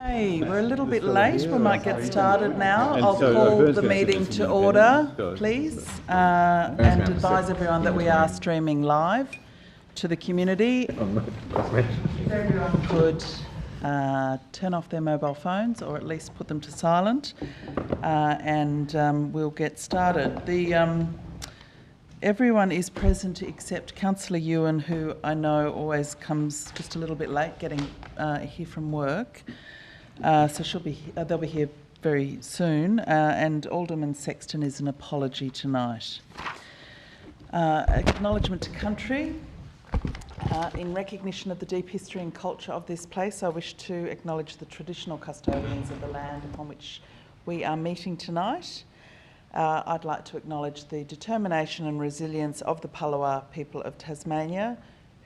Hey, we're a little bit late. We might get started now. I'll so, call Vern's the gonna sit meeting this to in order, so- please, and advise everyone that we are streaming live to the community. If everyone could turn off their mobile phones or at least put them to silent, and we'll get started. Everyone is present except Councillor Ewan, who I know always comes just a little bit late getting here from work. So they'll be here very soon. And Alderman Sexton is an apology tonight. Acknowledgement to country. In recognition of the deep history and culture of this place, I wish to acknowledge the traditional custodians of the land upon which we are meeting tonight. I'd like to acknowledge the determination and resilience of the Palawa people of Tasmania,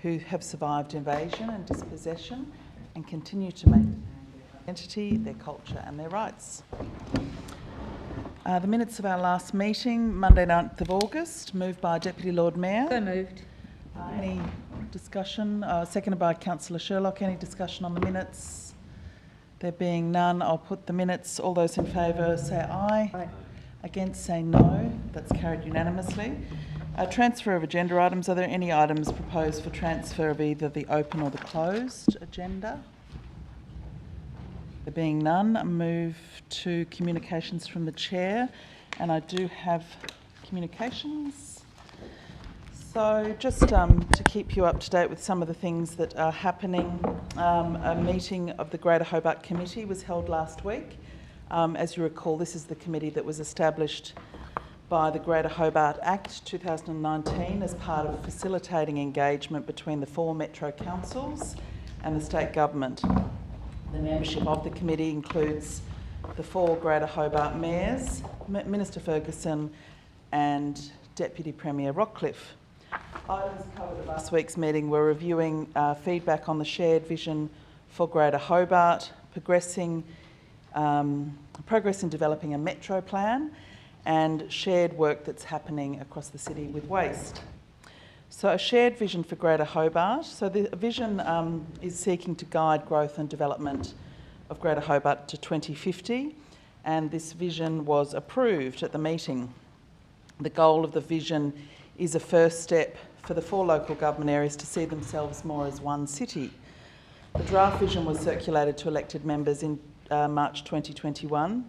who have survived invasion and dispossession and continue to maintain their identity, their culture and their rights. The minutes of our last meeting, Monday 9th of August, moved by Deputy Lord Mayor. So moved. Any discussion? Seconded by Councillor Sherlock. Any discussion on the minutes? There being none, I'll put the minutes. All those in favour say aye. Aye. Against say no. That's carried unanimously. Transfer of agenda items. Are there any items proposed for transfer of either the open or the closed agenda? There being none, I move to communications from the Chair, and I do have communications. So just to keep you up to date with some of the things that are happening, a meeting of the Greater Hobart Committee was held last week. As you recall, this is the committee that was established by the Greater Hobart Act 2019 as part of facilitating engagement between the 4 Metro councils and the state government. The membership of the committee includes the 4 Greater Hobart mayors, Minister Ferguson and Deputy Premier Rockcliffe. Items covered at last week's meeting were reviewing feedback on the shared vision for Greater Hobart, progress in developing a metro plan and shared work that's happening across the city with waste. So a shared vision for Greater Hobart. So the vision is seeking to guide growth and development of Greater Hobart to 2050, and this vision was approved at the meeting. The goal of the vision is a first step for the 4 local government areas to see themselves more as one city. The draft vision was circulated to elected members in March 2021,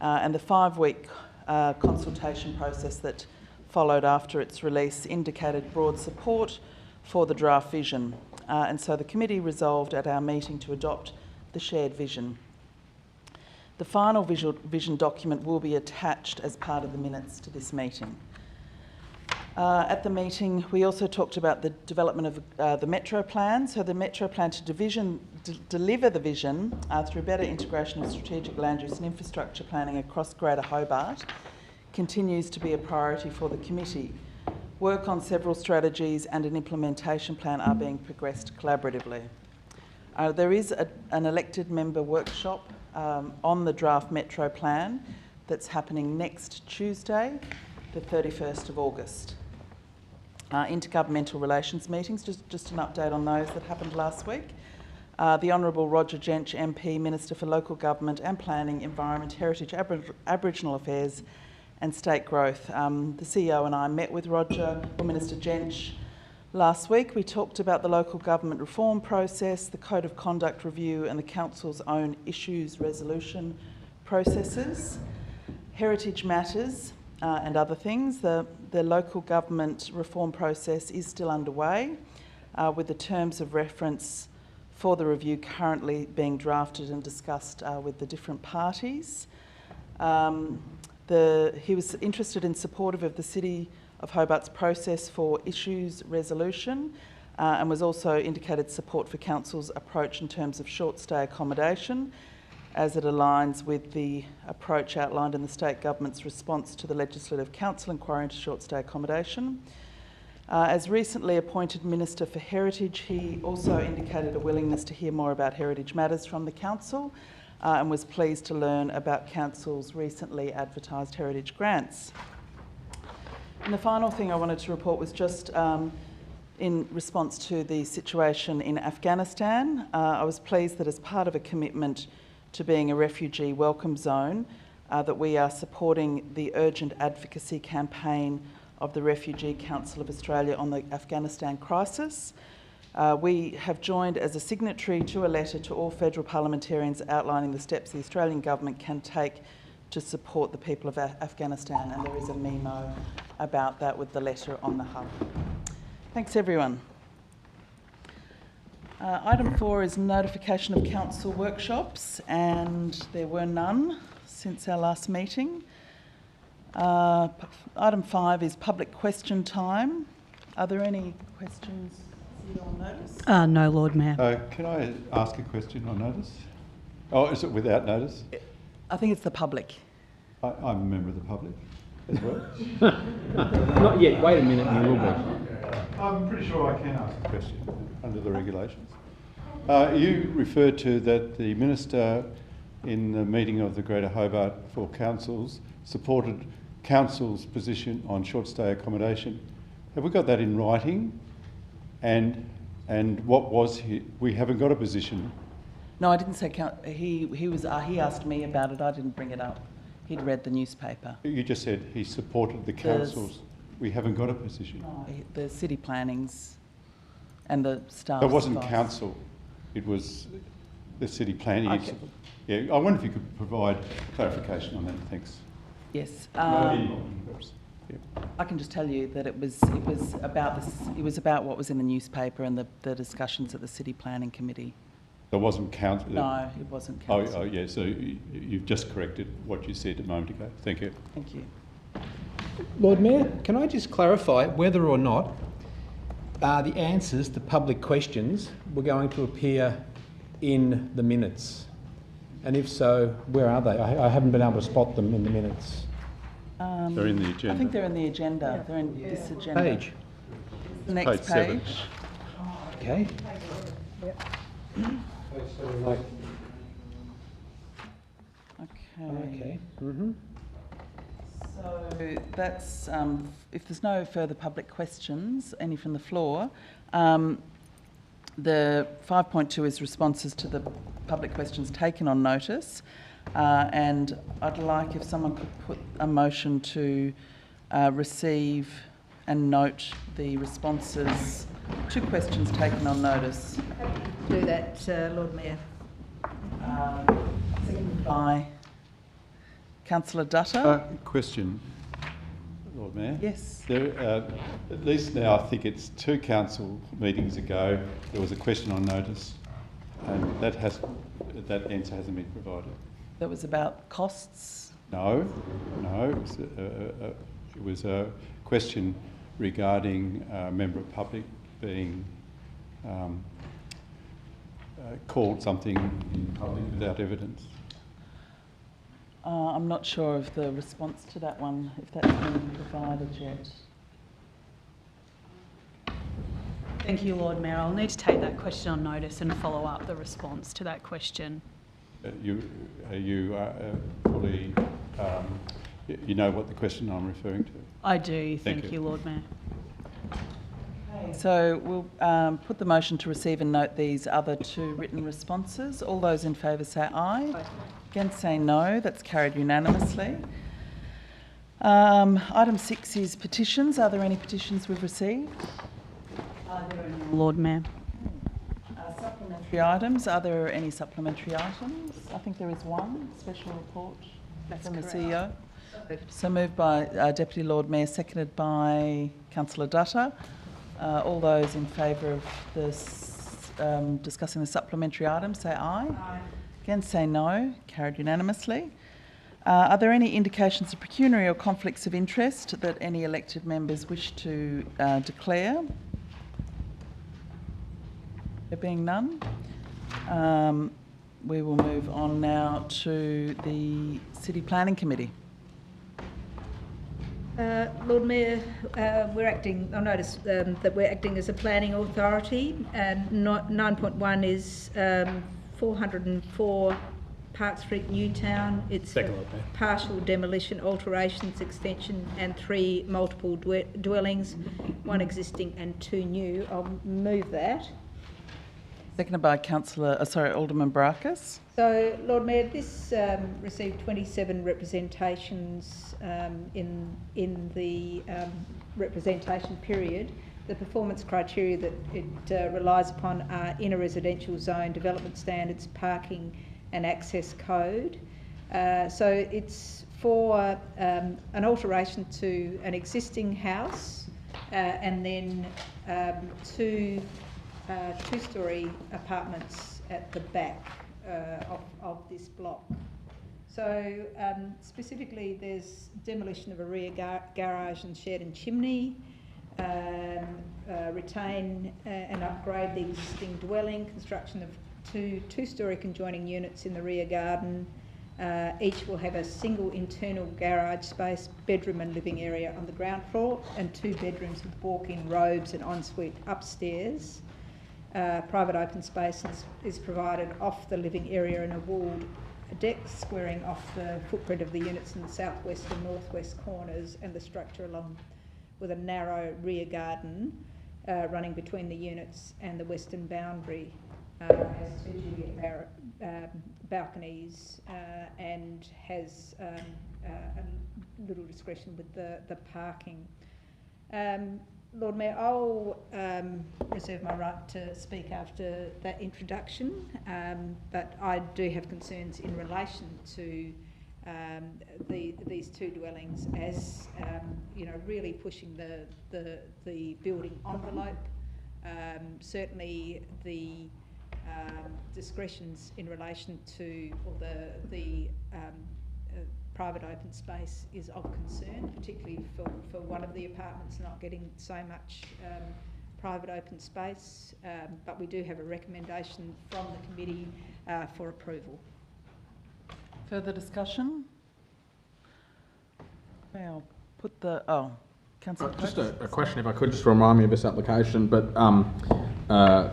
and the 5-week consultation process that followed after its release indicated broad support for the draft vision, and so the committee resolved at our meeting to adopt the shared vision. The final vision document will be attached as part of the minutes to this meeting. At the meeting, we also talked about the development of the Metro Plan. So the Metro Plan to deliver the vision through better integration of strategic land use and infrastructure planning across Greater Hobart continues to be a priority for the committee. Work on several strategies and an implementation plan are being progressed collaboratively. There is an elected member workshop on the draft Metro Plan that's happening next Tuesday, the 31st of August. Intergovernmental relations meetings, just an update on those that happened last week. The Honourable Roger Jench MP, Minister for Local Government and Planning, Environment, Heritage, Aboriginal Affairs and State Growth. The CEO and I met with Minister Jench last week. We talked about the local government reform process, the Code of Conduct review and the Council's own issues resolution processes, heritage matters, and other things. The local government reform process is still underway, with the terms of reference for the review currently being drafted and discussed with the different parties. He was interested and supportive of the City of Hobart's process for issues resolution and was also indicated support for Council's approach in terms of short stay accommodation, as it aligns with the approach outlined in the State Government's response to the Legislative Council inquiry into short stay accommodation. As recently appointed Minister for Heritage, he also indicated a willingness to hear more about heritage matters from the Council and was pleased to learn about Council's recently advertised heritage grants. And the final thing I wanted to report was just in response to the situation in Afghanistan. I was pleased that as part of a commitment to being a refugee welcome zone, that we are supporting the urgent advocacy campaign of the Refugee Council of Australia on the Afghanistan crisis. We have joined as a signatory to a letter to all federal parliamentarians outlining the steps the Australian government can take to support the people of Afghanistan, and there is a memo about that with the letter on the hub. Thanks everyone. Item 4 is notification of council workshops, and there were none since our last meeting. Item 5 is public question time. Are there any questions on notice? No, Lord Mayor. Can I ask a question on notice? Oh, is it without notice? I think it's the public. I'm a member of the public as well. Not yet. Wait a minute and you will be. I'm pretty sure I can ask a question under the regulations. You referred to that the Minister in the meeting of the Greater Hobart for Councils supported Council's position on short stay accommodation. Have we got that in writing? And what was we haven't got a position. No, I didn't say he asked me about it. I didn't bring it up. He'd read the newspaper. You just said he supported the councils. We haven't got a position. No, the city plannings and the staff. It wasn't council. It was the city planning. Okay. Yeah, I wonder if you could provide clarification on that. Thanks. Yes. Yeah. I can just tell you that it was about this. It was about what was in the newspaper and the discussions at the city planning committee. There wasn't council. No, it wasn't council. Oh, yeah. So you've just corrected what you said a moment ago. Thank you. Thank you. Lord Mayor, can I just clarify whether or not the answers to public questions were going to appear in the minutes? And if so, where are they? I haven't been able to spot them in the minutes. They're in the agenda. I think they're in the agenda. Yeah. They're in this agenda. Page? The next page. Okay. Okay. Mm-hmm. So that's, if there's no further public questions, any from the floor, the 5.2 is responses to the public questions taken on notice, and I'd like if someone could put a motion to receive and note the responses to questions taken on notice. Do that, Lord Mayor. Seconded by Councillor Dutta. Question, Lord Mayor. Yes. There, at least now I think it's 2 council meetings ago there was a question on notice, and that answer hasn't been provided. That was about costs. No. It was a question regarding a member of public being called something in public without evidence. I'm not sure of the response to that one, if that's been provided yet. Thank you, Lord Mayor. I'll need to take that question on notice and follow up the response to that question. You fully, you know what the question I'm referring to? I do, Thank thank you. you, Lord Mayor. Okay, so we'll put the motion to receive and note these other 2 written responses. All those in favour say aye. Against say no. That's carried unanimously. Item 6 is petitions. Are there any petitions we've received? Lord Mayor. Supplementary items. Are there any supplementary items? I think there is one special report from the CEO. So moved by Deputy Lord Mayor, seconded by Councillor Dutta. All those in favour of this, discussing the supplementary items say aye. Aye. Against say no. Carried unanimously. Are there any indications of pecuniary or conflicts of interest that any elected members wish to declare? There being none, we will move on now to the City Planning Committee. Lord Mayor, we're acting, I notice that we're acting as a planning authority, and 9.1 is 404 Park Street, Newtown. It's Second for Lord Mayor. partial demolition, alterations, extension and 3 multiple dwellings, 1 existing and 2 new. I'll move that. Seconded by Alderman Barkas. So, Lord Mayor, this received 27 representations in the representation period. The performance criteria that it relies upon are inner residential zone development standards, parking and access code. So it's for an alteration to an existing house and then 2 two-storey apartments at the back of this block. So specifically there's demolition of a rear garage and shed and chimney, retain and upgrade the existing dwelling, construction of 2 two-storey conjoining units in the rear garden. Each will have a single internal garage space, bedroom and living area on the ground floor, and 2 bedrooms with walk-in robes and ensuite upstairs. Private open space is provided off the living area in a walled deck squaring off the footprint of the units in the southwest and northwest corners, and the structure along with a narrow rear garden running between the units and the western boundary. Has 2 Juliet balconies and has a little discretion with the parking. Lord Mayor, I'll reserve my right to speak after that introduction, but I do have concerns in relation to these 2 dwellings as really pushing the building envelope. Certainly the discretions in relation to the private open space is of concern, particularly for one of the apartments not getting so much private open space, but we do have a recommendation from the committee for approval. Further discussion? Okay, I'll put the... Councillor Just Coates. a question, if I could, just remind me of this application, but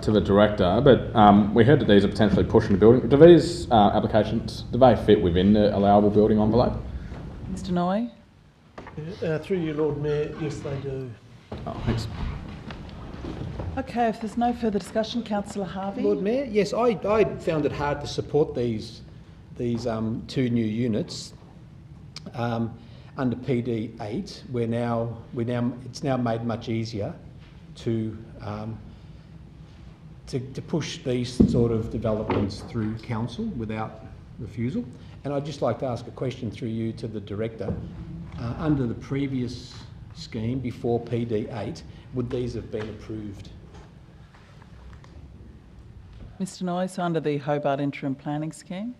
to the director. But we heard that these are potentially pushing the building. Do these applications, do they fit within the allowable building envelope? Mr Noy? Through you, Lord Mayor, yes they do. Oh, thanks. Okay, if there's no further discussion, Councillor Harvey? Lord Mayor, yes, I found it hard to support these 2 new units. Under PD 8, it's now made much easier to push these sort of developments through council without refusal. And I'd just like to ask a question through you to the director. Under the previous scheme before PD 8, would these have been approved? Mr Noy, so under the Hobart Interim Planning Scheme?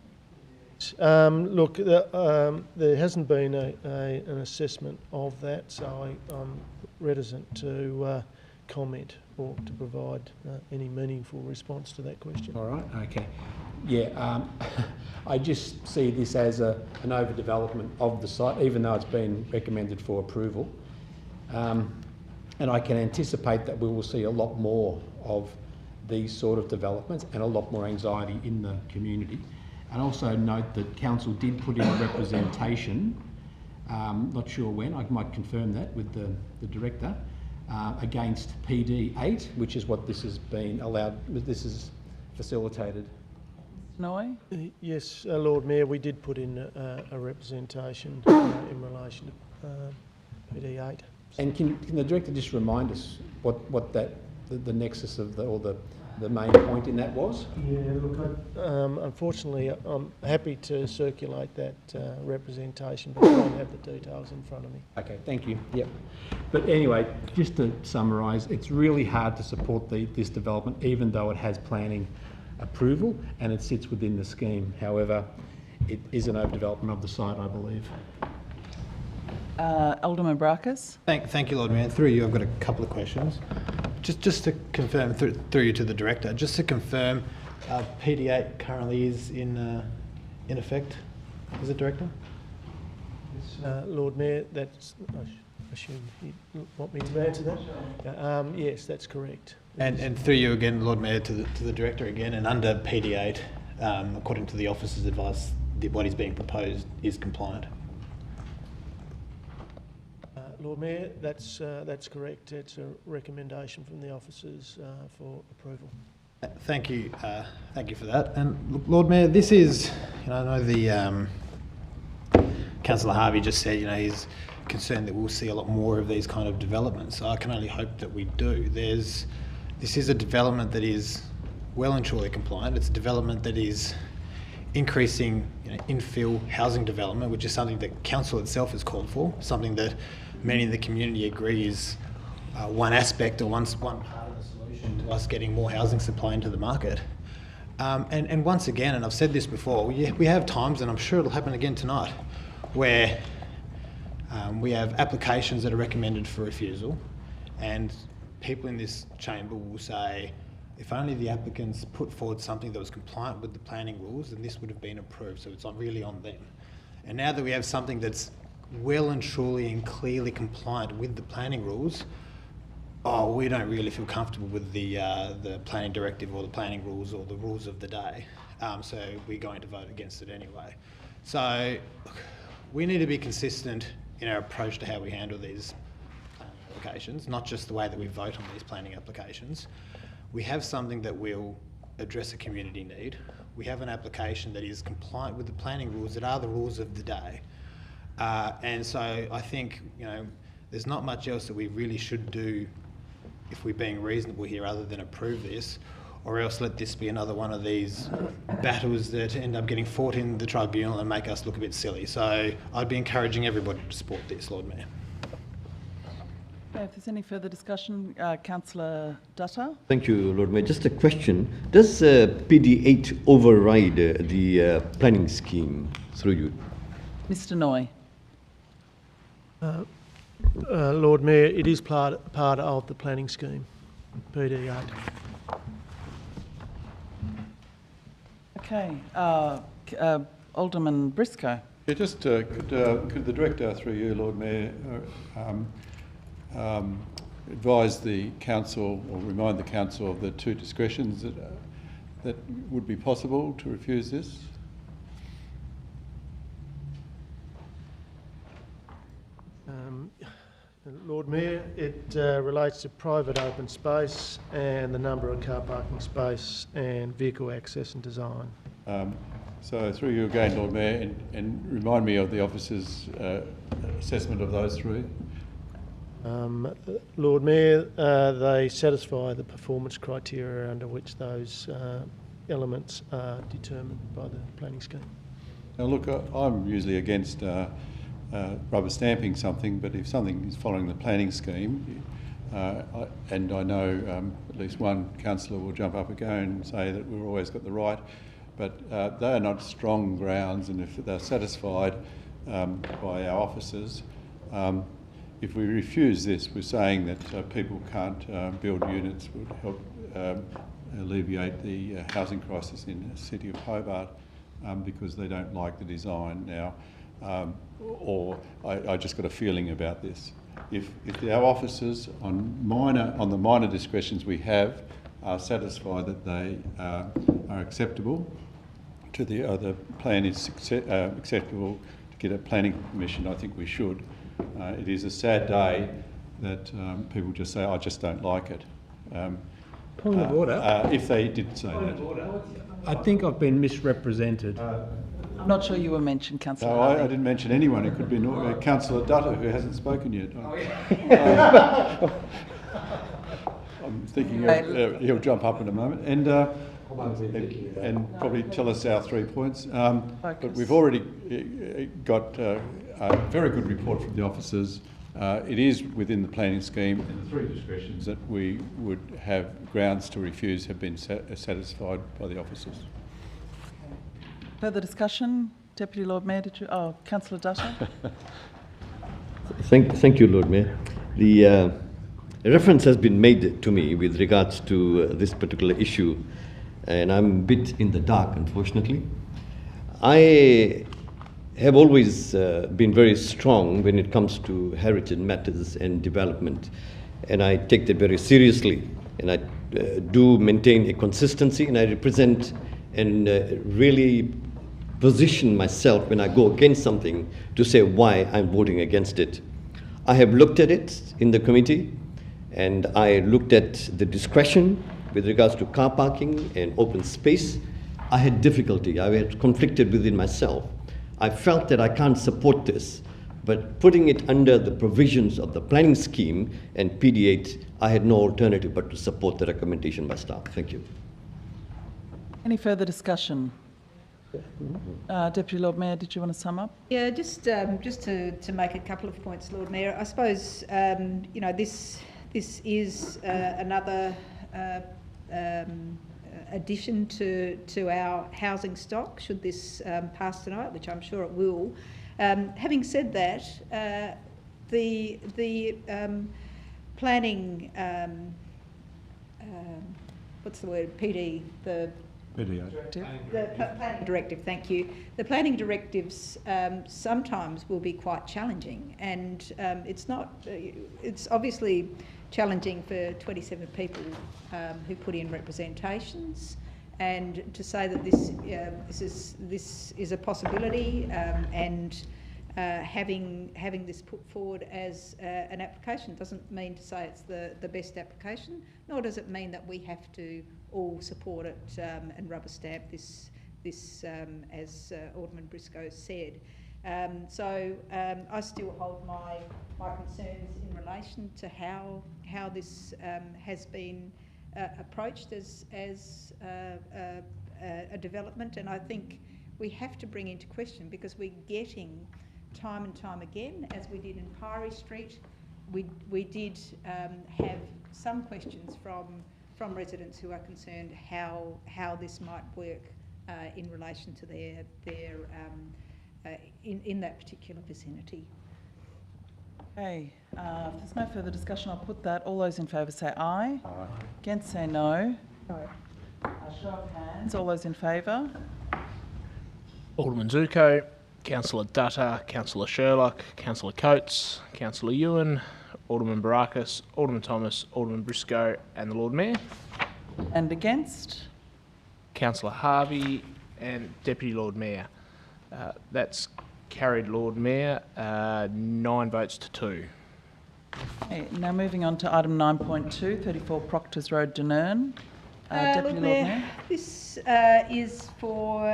Look, there hasn't been an assessment of that, so I'm reticent to comment or to provide any meaningful response to that question. All right, okay. Yeah, I just see this as an overdevelopment of the site, even though it's been recommended for approval. And I can anticipate that we will see a lot more of these sort of developments and a lot more anxiety in the community. And also note that council did put in a representation, not sure when, I might confirm that with the director, against PD 8, which is what this has been allowed, this is facilitated. Mr Noy? Yes, Lord Mayor, we did put in a representation in relation to PD 8. And can the director just remind us what the nexus of the main point in that was? Yeah, look, unfortunately, I'm happy to circulate that representation, but I don't have the details in front of me. Okay, thank you. Yep. But anyway, just to summarise, it's really hard to support this development, even though it has planning approval and it sits within the scheme. However, it is an overdevelopment of the site, I believe. Alderman Barkas? Thank you, Lord Mayor. Through you, I've got a couple of questions. Just to confirm, through you to the director, just to confirm, PD8 currently is in effect. Is it, Director? Lord Mayor, that's, I assume you want me to answer that? Yes, that's correct. And through you again, Lord Mayor, to the director again, and under PD8, according to the officer's advice, what is being proposed is compliant. Lord Mayor, that's correct. It's a recommendation from the officers for approval. Thank you for that. And look, Lord Mayor, this is, I know the Councillor Harvey just said, he's concerned that we'll see a lot more of these kind of developments. I can only hope that we do. This is a development that is well and truly compliant. It's a development that is increasing infill housing development, which is something that council itself has called for, something that many in the community agree is one aspect or one part of the solution to us getting more housing supply into the market. And once again, and I've said this before, we have times, and I'm sure it'll happen again tonight, where we have applications that are recommended for refusal, and people in this chamber will say, if only the applicants put forward something that was compliant with the planning rules, then this would have been approved, so it's really on them. And now that we have something that's well and truly and clearly compliant with the planning rules, we don't really feel comfortable with the planning directive or the planning rules or the rules of the day. So we're going to vote against it anyway. So we need to be consistent in our approach to how we handle these planning applications, not just the way that we vote on these planning applications. We have something that will address a community need. We have an application that is compliant with the planning rules that are the rules of the day. And so I think, there's not much else that we really should do if we're being reasonable here other than approve this, or else let this be another one of these battles that end up getting fought in the tribunal and make us look a bit silly. So I'd be encouraging everybody to support this, Lord Mayor. Okay, if there's any further discussion, Councillor Dutta. Thank you, Lord Mayor. Just a question. Does PD8 override the planning scheme through you? Mr. Noy. Lord Mayor, it is part of the planning scheme, PD8. Okay, Alderman Briscoe. Yeah, just could the Director, through you, Lord Mayor, advise the Council or remind the Council of the two discretions that would be possible to refuse this? Lord Mayor, it relates to private open space and the number of car parking space and vehicle access and design. So through you again, Lord Mayor, and remind me of the officer's assessment of those three. Lord Mayor, they satisfy the performance criteria under which those elements are determined by the planning scheme. Now look, I'm usually against rubber stamping something, but if something is following the planning scheme, and I know at least one councillor will jump up again and say that we've always got the right, but they are not strong grounds, and if they're satisfied by our officers, if we refuse this, we're saying that people can't build units would help alleviate the housing crisis in the city of Hobart because they don't like the design now. Or I just got a feeling about this. If our officers on the minor discretions we have are satisfied that they are acceptable to the plan is acceptable to get a planning permission, I think we should. It is a sad day that people just say, I just don't like it. Point of order. If they did say that. I think I've been misrepresented. I'm not sure you were mentioned, Councillor. No, I didn't mention anyone. It could be Councillor Dutta, who hasn't spoken yet. I'm thinking he'll jump up in a moment and probably tell us our 3 points. But we've already got a very good report from the officers. It is within the planning scheme, and the 3 discretions that we would have grounds to refuse have been satisfied by the officers. Further discussion? Deputy Lord Mayor, did you? Oh, Councillor Dutta. Thank you, Lord Mayor. The reference has been made to me with regards to this particular issue, and I'm a bit in the dark, unfortunately. I have always been very strong when it comes to heritage matters and development, and I take that very seriously, and I do maintain a consistency, and I represent and really position myself when I go against something to say why I'm voting against it. I have looked at it in the committee, and I looked at the discretion with regards to car parking and open space. I had difficulty. I had conflicted within myself. I felt that I can't support this, but putting it under the provisions of the planning scheme and PD8, I had no alternative but to support the recommendation by staff. Thank you. Any further discussion? Deputy Lord Mayor, did you want to sum up? Yeah, just to make a couple of points, Lord Mayor. I suppose you know, this is another addition to our housing stock, should this pass tonight, which I'm sure it will. Having said that, the planning, what's the word, PD, the planning directive, thank you. The planning directives sometimes will be quite challenging, and it's obviously challenging for 27 people who put in representations, and to say that this is a possibility, and having this put forward as an application doesn't mean to say it's the best application, nor does it mean that we have to all support it and rubber stamp this as Alderman Briscoe said. So I still hold my concerns in relation to how this has been approached as a development, and I think we have to bring into question, because we're getting time and time again, as we did in Pyrie Street, we did have some questions from residents who are concerned how this might work in relation to their in that particular vicinity. Okay, if there's no further discussion, I'll put that. All those in favour say aye. Aye. Against say no. No. Show of hands. All those in favour. Alderman Zuko, Councillor Dutta, Councillor Sherlock, Councillor Coates, Councillor Ewan, Alderman Barakis, Alderman Thomas, Alderman Briscoe and the Lord Mayor. And against? Councillor Harvey and Deputy Lord Mayor. That's carried, Lord Mayor, 9 votes to 2. Okay, now moving on to item 9.2, 34 Proctors Road, Dunern. Deputy Lord Mayor. This is for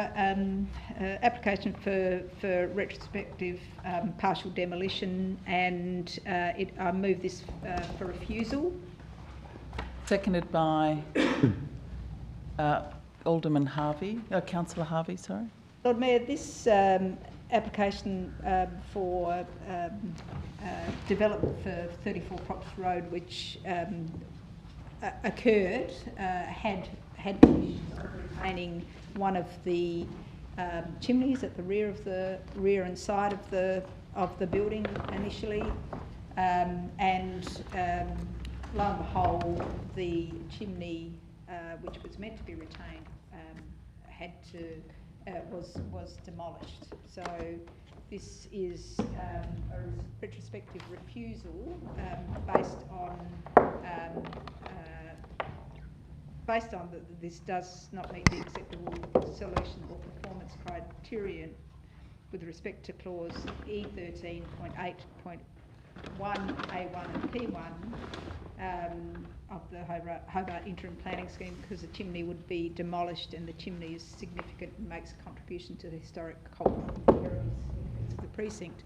application for retrospective partial demolition, and I move this for refusal. Seconded by Alderman Harvey, Councillor Harvey, sorry. Lord Mayor, this application for development for 34 Proctors Road, which occurred, had issues of retaining one of the chimneys at the rear and side of the building initially, and lo and behold, the chimney which was meant to be retained was demolished. So this is a retrospective refusal based on that this does not meet the acceptable solution or performance criterion with respect to clause E13.8.1 A1 and P1 of the Hobart Interim Planning Scheme, because the chimney would be demolished, and the chimney is significant and makes a contribution to the historic cultural heritage of the precinct.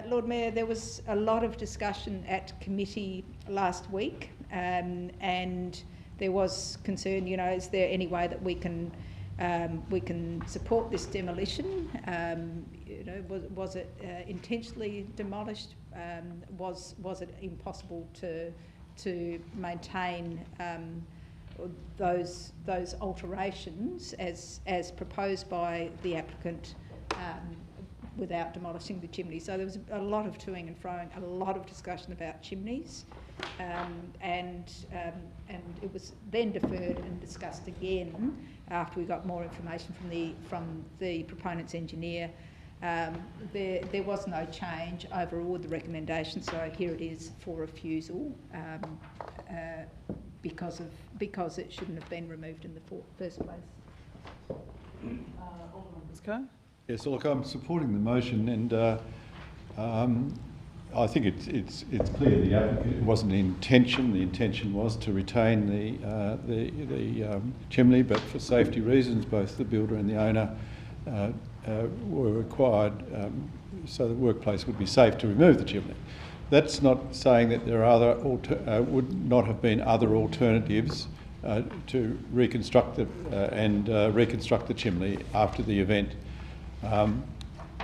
Lord Mayor, there was a lot of discussion at committee last week, and there was concern, you know, is there any way that we can support this demolition? You know, was it intentionally demolished? Was it impossible to maintain those alterations as proposed by the applicant without demolishing the chimney? So there was a lot of toing and froing, a lot of discussion about chimneys, and it was then deferred and discussed again after we got more information from the proponent's engineer. There was no change overall the recommendation, so here it is for refusal because it shouldn't have been removed in the first place. Alderman Briscoe? Yes, look, I'm supporting the motion, and I think it's clear the applicant, it wasn't the intention. The intention was to retain the chimney, but for safety reasons, both the builder and the owner were required so the workplace would be safe to remove the chimney. That's not saying that there are would not have been other alternatives to reconstruct reconstruct the chimney after the event.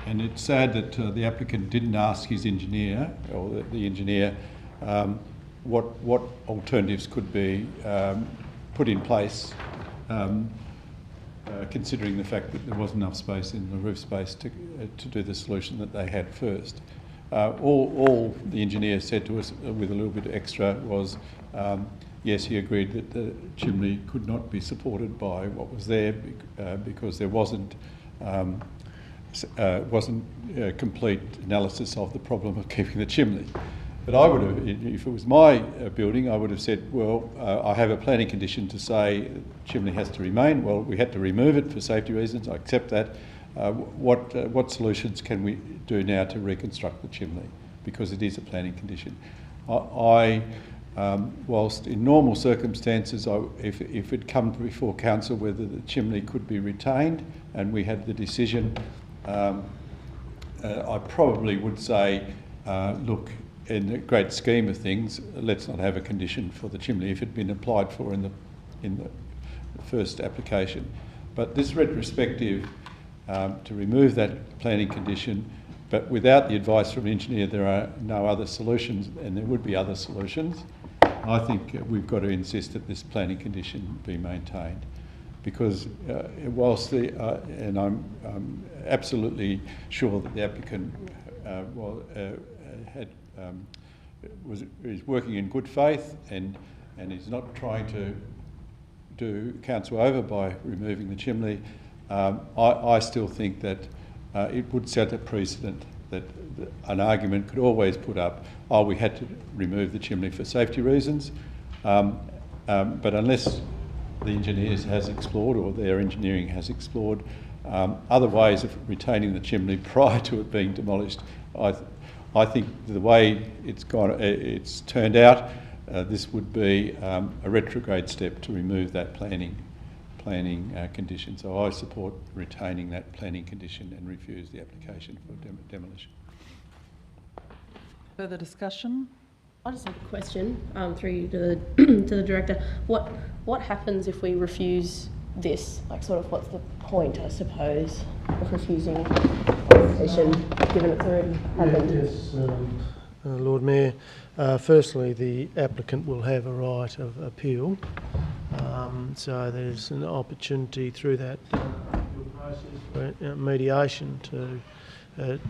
And it's sad that the applicant didn't ask his engineer, or the engineer, what alternatives could be put in place, considering the fact that there wasn't enough space in the roof space to do the solution that they had first. All the engineer said to us with a little bit extra was, yes, he agreed that the chimney could not be supported by what was there because there wasn't complete analysis of the problem of keeping the chimney. But I would have, if it was my building, I would have said, well, I have a planning condition to say the chimney has to remain. Well, we had to remove it for safety reasons. I accept that. What solutions can we do now to reconstruct the chimney? Because it is a planning condition. Whilst in normal circumstances, if it come before council whether the chimney could be retained and we had the decision, I probably would say, look, in the great scheme of things, let's not have a condition for the chimney if it had been applied for in the first application. But this retrospective, to remove that planning condition, but without the advice from an engineer, there are no other solutions, and there would be other solutions. I think we've got to insist that this planning condition be maintained, because whilst and I'm absolutely sure that the applicant is working in good faith and is not trying to do council over by removing the chimney, I still think that it would set a precedent that an argument could always put up, oh, we had to remove the chimney for safety reasons, but unless the engineers has explored, or their engineering has explored, other ways of retaining the chimney prior to it being demolished, I think the way it's turned out, this would be a retrograde step to remove that planning condition. So I support retaining that planning condition and refuse the application for demolition. Further discussion? I just have a question through you to the director. What happens if we refuse this? Like, sort of, what's the point, I suppose, of refusing application, given it's already happened? Yes, Lord Mayor. Firstly, the applicant will have a right of appeal, so there's an opportunity through that process for mediation to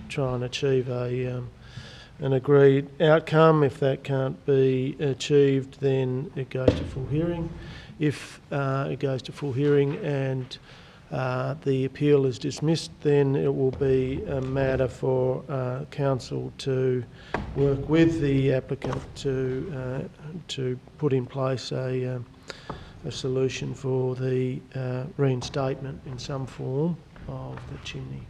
try and achieve an agreed outcome. If that can't be achieved, then it goes to full hearing. If it goes to full hearing and the appeal is dismissed, then it will be a matter for council to work with the applicant to put in place a solution for the reinstatement in some form of the chimney,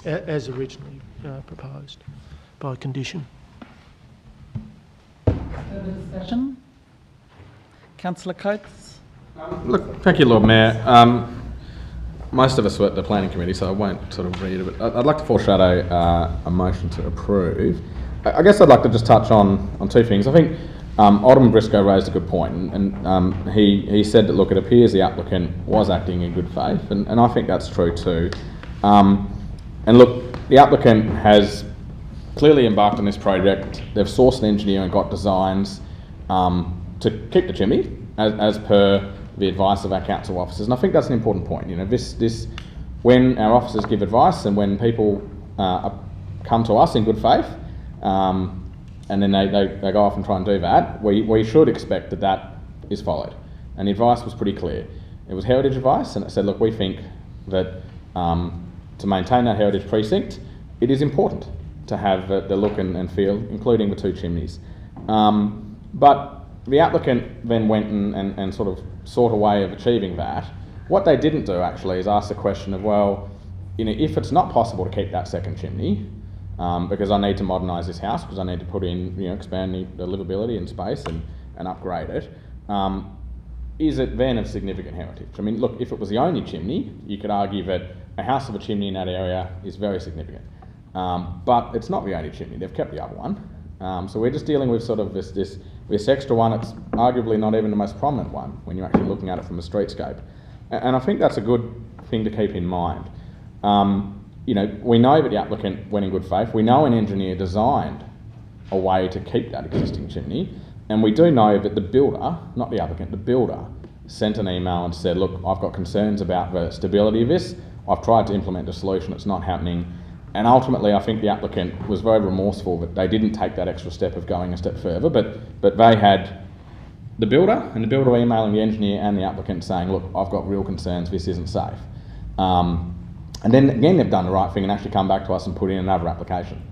as originally proposed by condition. Further discussion? Councillor Coates? Look, thank you, Lord Mayor. Most of us were at the planning committee, so I won't sort of read it, but I'd like to foreshadow a motion to approve. I guess I'd like to just touch on two things. I think Alderman Briscoe raised a good point, and he said that, look, it appears the applicant was acting in good faith, and I think that's true too. And look, the applicant has clearly embarked on this project. They've sourced an engineer and got designs to keep the chimney as per the advice of our council officers, and I think that's an important point. You know, this when our officers give advice and when people come to us in good faith, and then they go off and try and do that, we should expect that is followed. And the advice was pretty clear. It was heritage advice, and it said, look, we think that to maintain that heritage precinct, it is important to have the look and feel, including the two chimneys. But the applicant then went and sort of sought a way of achieving that What they didn't do actually is ask the question of, well, if it's not possible to keep that second chimney, because I need to modernise this house, because I need to put in, expand the livability and space and upgrade it, is it then of significant heritage? I mean, look, if it was the only chimney, you could argue that a house of a chimney in that area is very significant. But it's not the only chimney, they've kept the other one. So we're just dealing with sort of this extra one. It's arguably not even the most prominent one when you're actually looking at it from a streetscape. And I think that's a good thing to keep in mind. We know that the applicant went in good faith. We know an engineer designed a way to keep that existing chimney. And we do know that the builder, not the applicant, the builder, sent an email and said, look, I've got concerns about the stability of this. I've tried to implement a solution, it's not happening. And ultimately, I think the applicant was very remorseful that they didn't take that extra step of going a step further, but they had the builder emailing the engineer and the applicant saying, look, I've got real concerns, this isn't safe. And then again, they've done the right thing and actually come back to us and put in another application,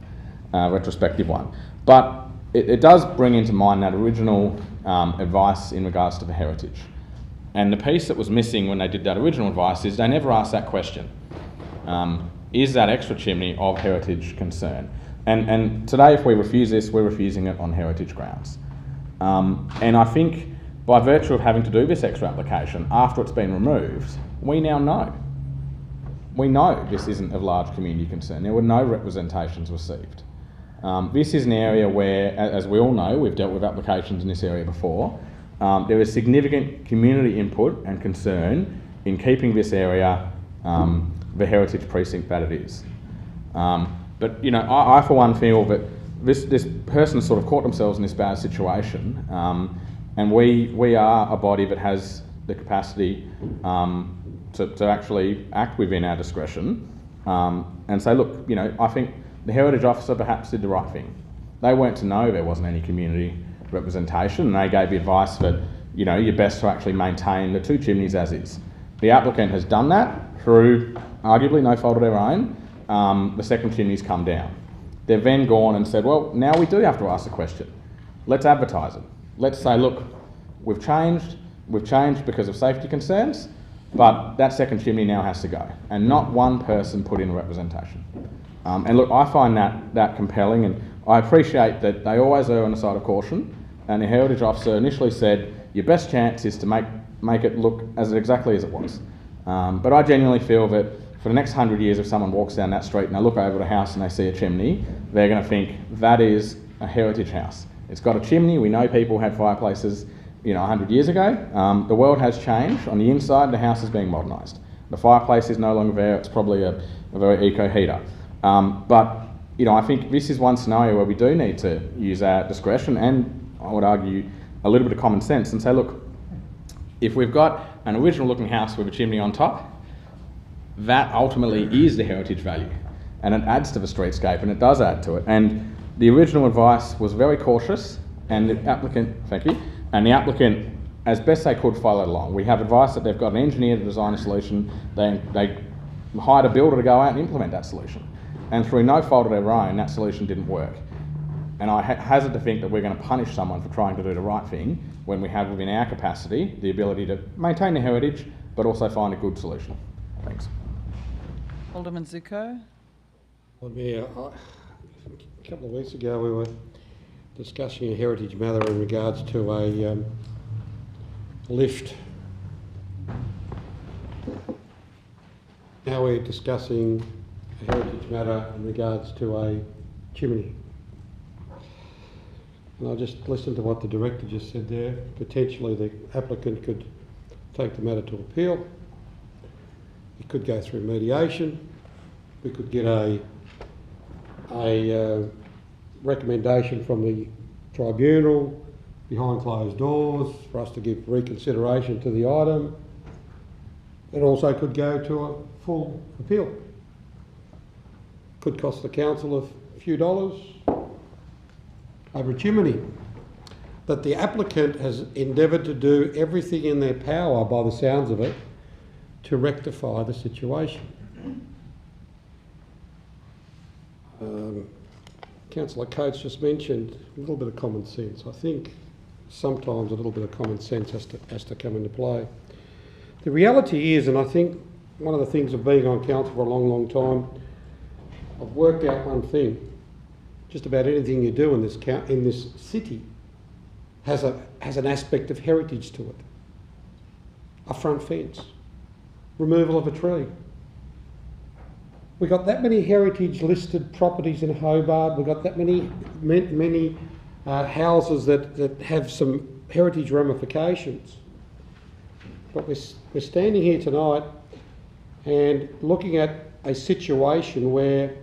retrospective one. But it does bring into mind that original advice in regards to the heritage. And the piece that was missing when they did that original advice is they never asked that question. Is that extra chimney of heritage concern? And today, if we refuse this, we're refusing it on heritage grounds. And I think by virtue of having to do this extra application, after it's been removed, we now know. We know this isn't of large community concern. There were no representations received. This is an area where, as we all know, we've dealt with applications in this area before, there is significant community input and concern in keeping this area the heritage precinct that it is. But I for one feel that this person sort of caught themselves in this bad situation, and we are a body that has the capacity to actually act within our discretion and say, look, I think the heritage officer perhaps did the right thing. They weren't to know there wasn't any community representation, and they gave the advice that you're best to actually maintain the two chimneys as is. The applicant has done that through arguably no fault of their own. The second chimney's come down. They've then gone and said, well, now we do have to ask the question. Let's advertise it. Let's say, look, we've changed because of safety concerns, but that second chimney now has to go. And not one person put in a representation. And look, I find that compelling, and I appreciate that they always err on the side of caution, and the heritage officer initially said, your best chance is to make it look exactly as it was. But I genuinely feel that for the next 100 years, if someone walks down that street and they look over the house and they see a chimney, they're going to think that is a heritage house. It's got a chimney. We know people had fireplaces 100 years ago. The world has changed. On the inside, the house is being modernised. The fireplace is no longer there. It's probably a very eco heater. But I think this is one scenario where we do need to use our discretion and, I would argue, a little bit of common sense and say, look, if we've got an original looking house with a chimney on top, that ultimately is the heritage value, and it adds to the streetscape, and it does add to it. And the original advice was very cautious, and the applicant, thank you, and the applicant, as best they could, followed along. We have advice that they've got an engineer to design a solution, they hired a builder to go out and implement that solution. And through no fault of their own, that solution didn't work. And I hazard to think that we're going to punish someone for trying to do the right thing when we have within our capacity the ability to maintain the heritage, but also find a good solution. Thanks. Alderman Zuko. Lord Mayor, a couple of weeks ago we were discussing a heritage matter in regards to a lift. Now we're discussing a heritage matter in regards to a chimney. And I just listened to what the director just said there. Potentially the applicant could take the matter to appeal. It could go through mediation. We could get a recommendation from the tribunal behind closed doors for us to give reconsideration to the item. It also could go to a full appeal. Could cost the council a few dollars over a chimney. But the applicant has endeavoured to do everything in their power, by the sounds of it, to rectify the situation. Councillor Coates just mentioned a little bit of common sense. I think sometimes a little bit of common sense has to come into play. The reality is, and I think one of the things of being on council for a long, long time, I've worked out one thing. Just about anything you do in this city has an aspect of heritage to it. A front fence, removal of a tree. We've got that many heritage listed properties in Hobart. We've got that many houses that have some heritage ramifications. But we're standing here tonight and looking at a situation where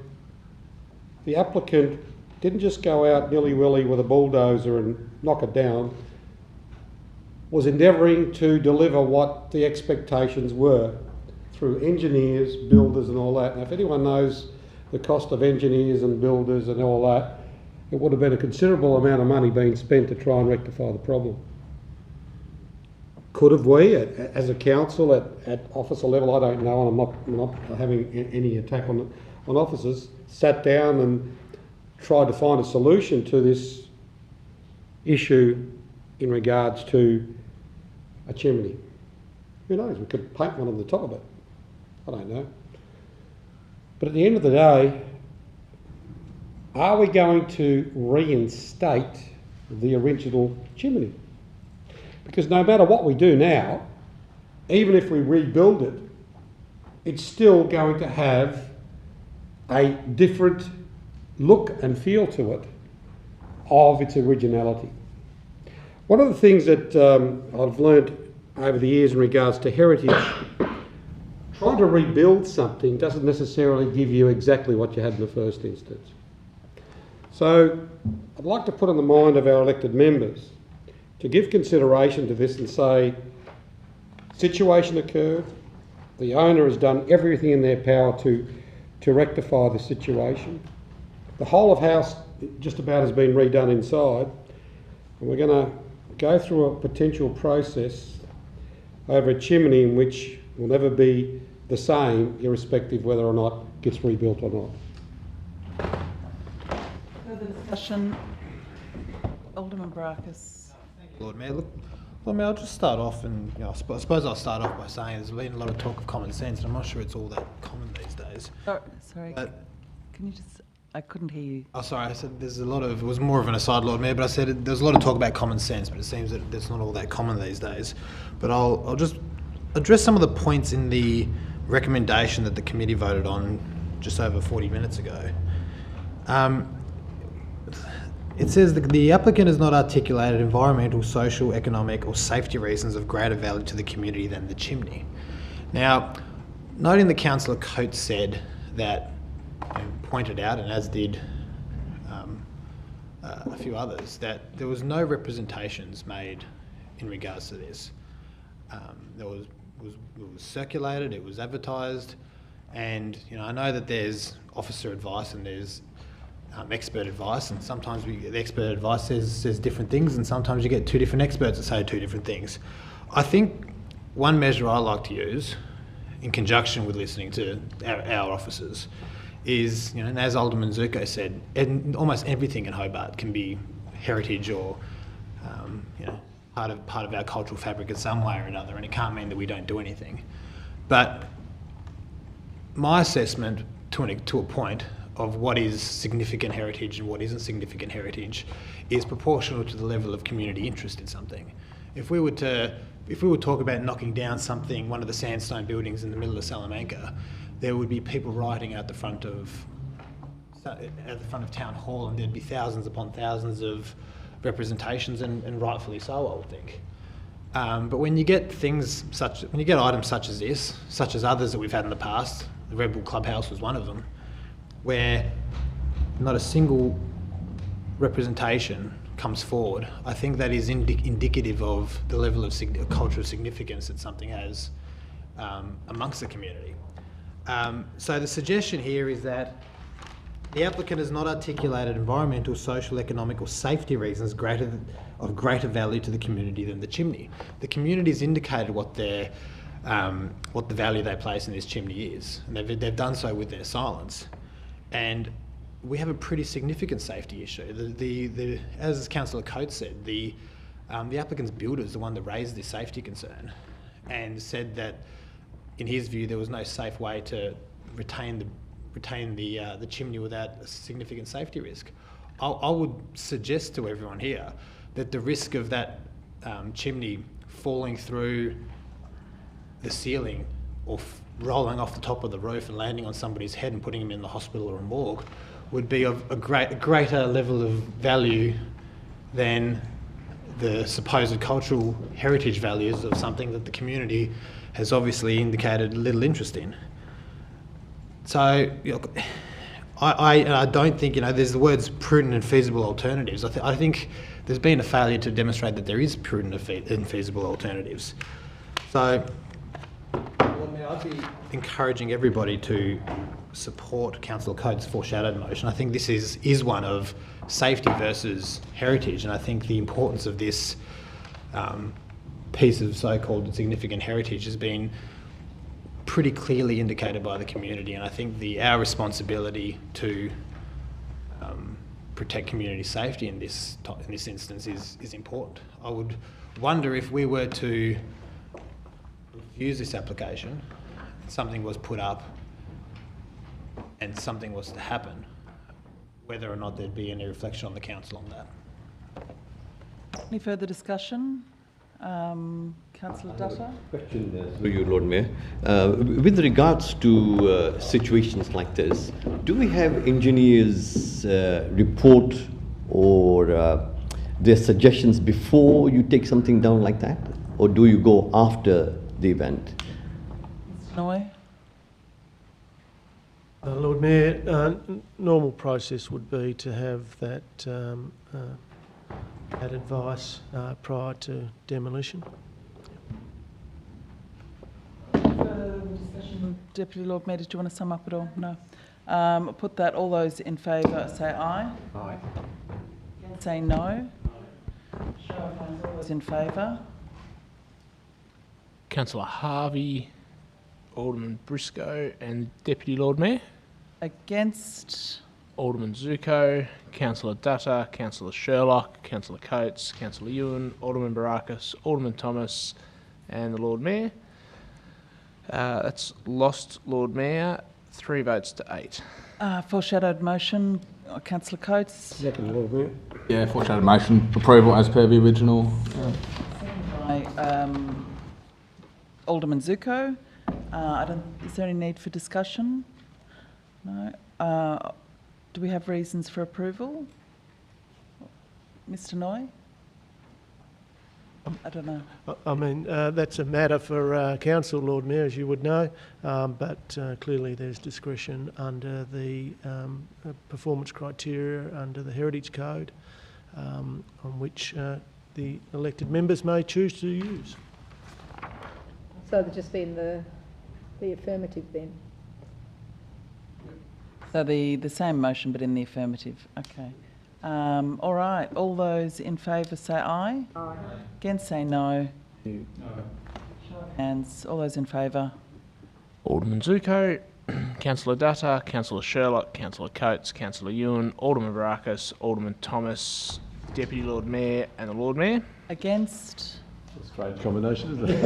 the applicant didn't just go out nilly-willy with a bulldozer and knock it down, was endeavouring to deliver what the expectations were through engineers, builders and all that. Now, if anyone knows the cost of engineers and builders and all that, it would have been a considerable amount of money being spent to try and rectify the problem. Could have we, as a council at officer level, I don't know, and I'm not having any attack on officers, sat down and tried to find a solution to this issue in regards to a chimney. Who knows, we could paint one on the top of it. I don't know. But at the end of the day, are we going to reinstate the original chimney? Because no matter what we do now, even if we rebuild it, it's still going to have a different look and feel to it of its originality. One of the things that I've learnt over the years in regards to heritage, trying to rebuild something doesn't necessarily give you exactly what you had in the first instance. So I'd like to put on the mind of our elected members to give consideration to this and say, situation occurred, the owner has done everything in their power to rectify the situation. The whole of house just about has been redone inside, and we're going to go through a potential process over a chimney in which will never be the same, irrespective whether or not it gets rebuilt or not. Further discussion? Alderman Barakis. Lord Mayor, look, Lord Mayor, I'll just start off, and I suppose I'll start off by saying there's been a lot of talk of common sense, and I'm not sure it's all that common these days. Sorry. But, can you just? I couldn't hear you. Oh, sorry. I said there's a lot of. It was more of an aside, Lord Mayor, but I said there's a lot of talk about common sense, but it seems that it's not all that common these days. But I'll just address some of the points in the recommendation that the committee voted on just over 40 minutes ago. It says that the applicant has not articulated environmental, social, economic or safety reasons of greater value to the community than the chimney. Now, noting that Councillor Coates said that, pointed out, and as did a few others, that there was no representations made in regards to this. It was circulated, it was advertised, and I know that there's officer advice and there's expert advice, and sometimes the expert advice says different things, and sometimes you get two different experts that say two different things. I think one measure I like to use, in conjunction with listening to our officers, is, and as Alderman Zuko said, almost everything in Hobart can be heritage or part of our cultural fabric in some way or another, and it can't mean that we don't do anything. But my assessment to a point of what is significant heritage and what isn't significant heritage is proportional to the level of community interest in something. If we were to talk about knocking down one of the sandstone buildings in the middle of Salamanca, there would be people rioting at the front of Town Hall, and there'd be thousands upon thousands of representations, and rightfully so, I would think. But when you get items such as this, such as others that we've had in the past, the Red Bull Clubhouse was one of them, where not a single representation comes forward, I think that is indicative of the level of cultural significance that something has amongst the community. So the suggestion here is that the applicant has not articulated environmental, social, economic or safety reasons of greater value to the community than the chimney. The community has indicated what the value they place in this chimney is, and they've done so with their silence. And we have a pretty significant safety issue. As Councillor Coates said, the applicant's builder is the one that raised this safety concern. and said that, in his view, there was no safe way to retain the chimney without a significant safety risk. I would suggest to everyone here that the risk of that chimney falling through the ceiling or rolling off the top of the roof and landing on somebody's head and putting them in the hospital or a morgue would be of a greater level of value than the supposed cultural heritage values of something that the community has obviously indicated little interest in. So, I don't think, there's the words prudent and feasible alternatives. I think there's been a failure to demonstrate that there is prudent and feasible alternatives. So, I'd be encouraging everybody to support Councillor Coates' foreshadowed motion. I think this is one of safety versus heritage, and I think the importance of this piece of so-called significant heritage has been pretty clearly indicated by the community, and I think our responsibility to protect community safety in this instance is important. I would wonder if we were to refuse this application, something was put up and something was to happen, whether or not there'd be any reflection on the council on that. Any further discussion? Councillor Dutta? Question through you, Lord Mayor. With regards to situations like this, do we have engineers report or their suggestions before you take something down like that? Or do you go after the event? Mr. Noy? Lord Mayor, normal process would be to have that advice prior to demolition. Deputy Lord Mayor, did you want to sum up at all? No. I'll put that. All those in favour say aye. Aye. Say no. Show of hands. All those in favour. Councillor Harvey, Alderman Briscoe and Deputy Lord Mayor. Against. Alderman Zuko, Councillor Dutta, Councillor Sherlock, Councillor Coates, Councillor Ewan, Alderman Baracus, Alderman Thomas and the Lord Mayor. That's lost, Lord Mayor, 3 votes to 8. Foreshadowed motion, Councillor Coates. Second, Lord Mayor. Yeah, foreshadowed motion approval as per the original. By Alderman Zuko. Is there any need for discussion? No. Do we have reasons for approval? Mr. Noy? I don't know. I mean, that's a matter for council, Lord Mayor, as you would know, but clearly there's discretion under the performance criteria under the Heritage Code, on which the elected members may choose to use. So they're just being the affirmative then? So the same motion but in the affirmative. Okay. All right. All those in favour say aye. Aye. Against say no. No. Show of hands. All those in favour. Alderman Zuko, Councillor Dutta, Councillor Sherlock, Councillor Coates, Councillor Ewan, Alderman Baracus, Alderman Thomas, Deputy Lord Mayor and the Lord Mayor. Against. Strange combination, isn't it?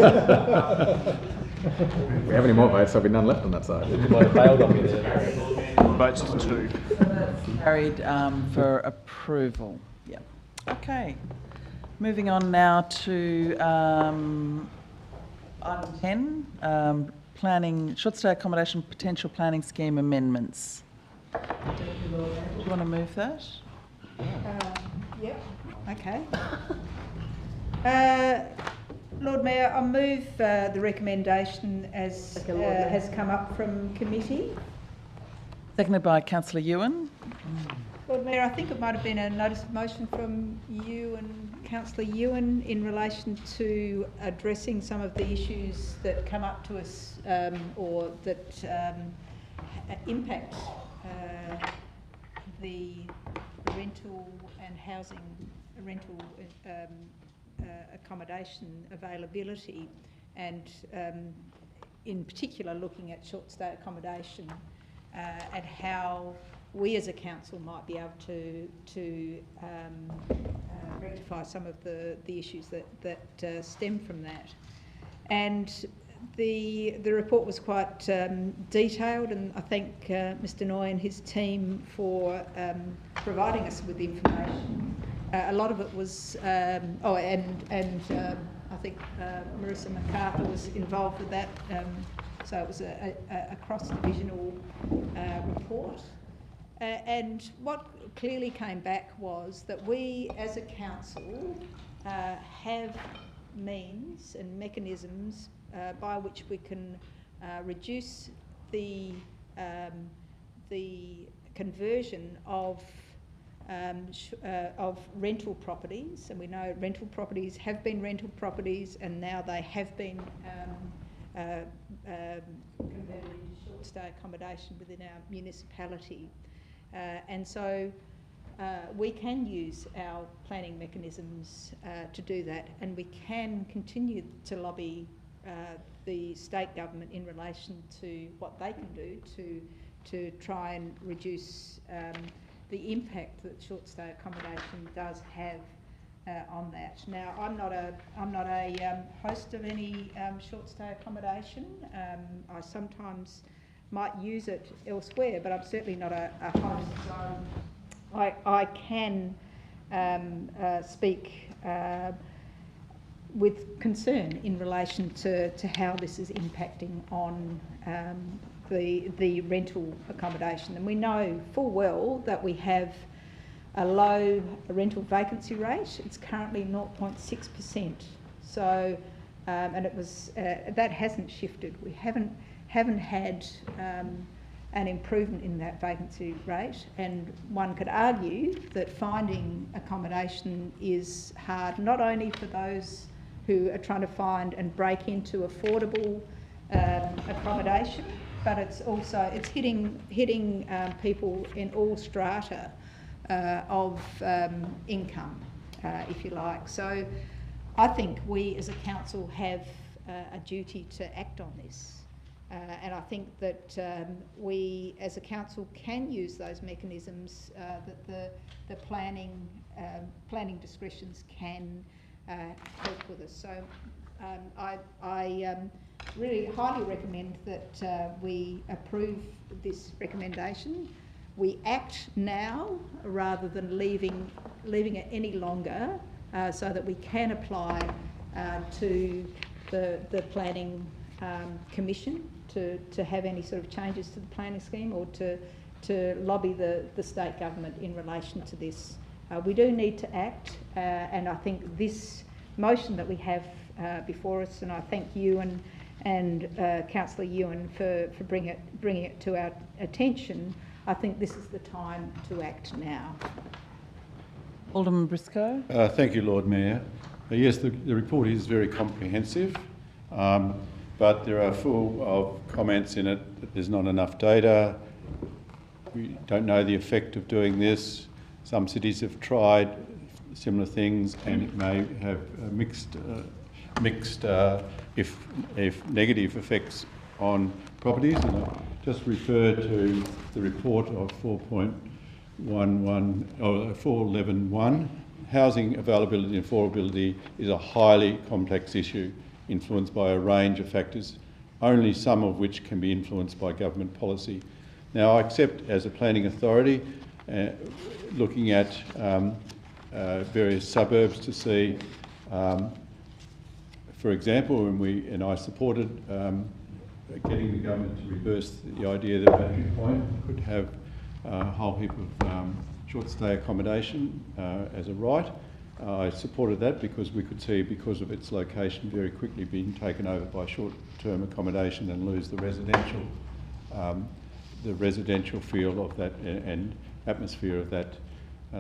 If we have any more votes, there'll be none left on that side. Votes to 2. Carried for approval. Yeah. Okay. Moving on now to item 10, planning, short stay accommodation potential planning scheme amendments. Do you want to move that? Yep. Okay. Lord Mayor, I move the recommendation as has come up from committee. Seconded by Councillor Ewan. Lord Mayor, I think it might have been a notice of motion from you and Councillor Ewan in relation to addressing some of the issues that come up to us or that impact the rental and housing, rental accommodation availability, and in particular looking at short stay accommodation and how we as a council might be able to rectify some of the issues that stem from that. And the report was quite detailed, and I thank Mr. Noy and his team for providing us with the information. A lot of it was, I think Marissa MacArthur was involved with that, so it was a cross-divisional report. And what clearly came back was that we as a council have means and mechanisms by which we can reduce the conversion of rental properties, and we know rental properties have been rental properties, and now they have been converted into short-stay accommodation within our municipality. And so we can use our planning mechanisms to do that, and we can continue to lobby the state government in relation to what they can do to try and reduce the impact that short-stay accommodation does have on that. Now, I'm not a host of any short-stay accommodation. I sometimes might use it elsewhere, but I'm certainly not a host. So I can speak with concern in relation to how this is impacting on the rental accommodation. And we know full well that we have a low rental vacancy rate. It's currently 0.6%. So, and it was that hasn't shifted. We haven't had an improvement in that vacancy rate, and one could argue that finding accommodation is hard, not only for those who are trying to find and break into affordable accommodation, but it's also hitting people in all strata of income, if you like. So I think we as a council have a duty to act on this. And I think that we as a council can use those mechanisms that the planning discretions can help with us. So I really highly recommend that we approve this recommendation. We act now rather than leaving it any longer, so that we can apply to the planning commission to have any sort of changes to the planning scheme, or to lobby the state government in relation to this. We do need to act, and I think this motion that we have before us, and I thank you and Councillor Ewan for bringing it to our attention. I think this is the time to act now. Alderman Briscoe. Thank you, Lord Mayor. Yes, the report is very comprehensive, but there are full of comments in it that there's not enough data. We don't know the effect of doing this. Some cities have tried similar things, and it may have mixed, if negative effects on properties. And I just refer to the report of 4.11.1. Housing availability and affordability is a highly complex issue, influenced by a range of factors, only some of which can be influenced by government policy. Now, I accept as a planning authority, looking at various suburbs to see, for example, when I supported getting the government to reverse the idea that Battery Point could have a whole heap of short-stay accommodation as a right. I supported that because we could see, because of its location, very quickly being taken over by short-term accommodation and lose the residential feel of that and atmosphere of that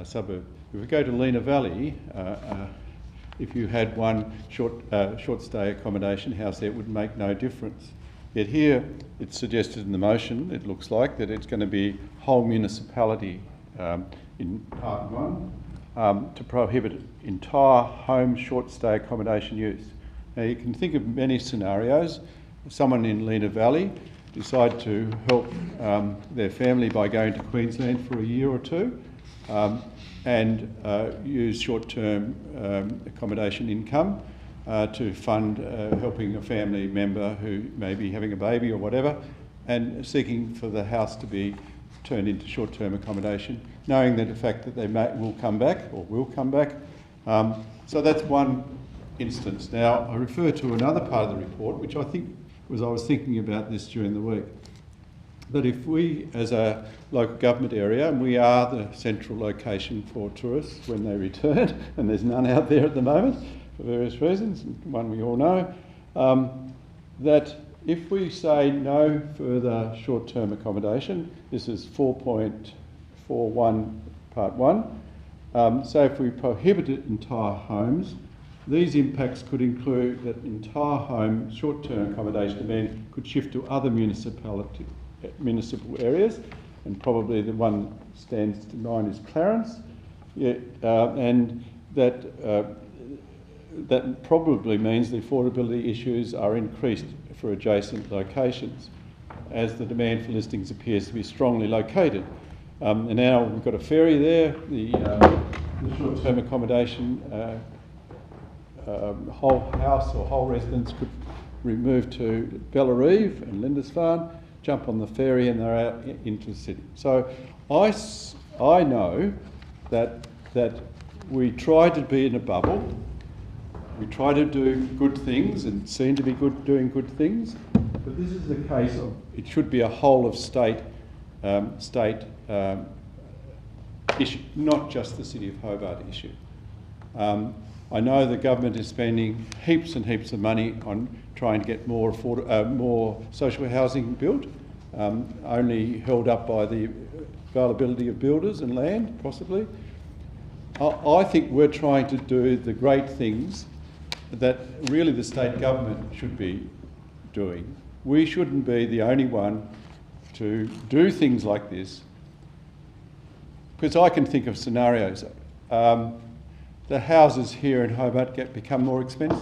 suburb. If we go to Lena Valley, if you had one short-stay accommodation house there, it would make no difference. Yet here, it's suggested in the motion, it looks like, that it's going to be whole municipality in part 1 to prohibit entire home short-stay accommodation use. Now, you can think of many scenarios. Someone in Lena Valley decide to help their family by going to Queensland for a year or two and use short-term accommodation income. to fund helping a family member who may be having a baby or whatever, and seeking for the house to be turned into short-term accommodation, knowing that the fact that they will come back. So that's one instance. Now, I refer to another part of the report, which I was thinking about this during the week. But if we, as a local government area, and we are the central location for tourists when they return, and there's none out there at the moment for various reasons, one we all know, that if we say no further short-term accommodation, this is 4.41 part 1, so if we prohibited entire homes, these impacts could include that entire home short-term accommodation demand could shift to other municipal areas, and probably the one stands to mind is Clarence, and that probably means the affordability issues are increased for adjacent locations, as the demand for listings appears to be strongly located. And now we've got a ferry there, the short-term accommodation whole house or whole residence could move to Bellarive and Lindisfarne, jump on the ferry, and they're out into the city. So I know that we try to be in a bubble. We try to do good things and seem to be doing good things, but this is the case of it should be a whole of state issue, not just the City of Hobart issue. I know the government is spending heaps and heaps of money on trying to get more social housing built, only held up by the availability of builders and land, possibly. I think we're trying to do the great things that really the state government should be doing. We shouldn't be the only one to do things like this, because I can think of scenarios. The houses here in Hobart become more expensive.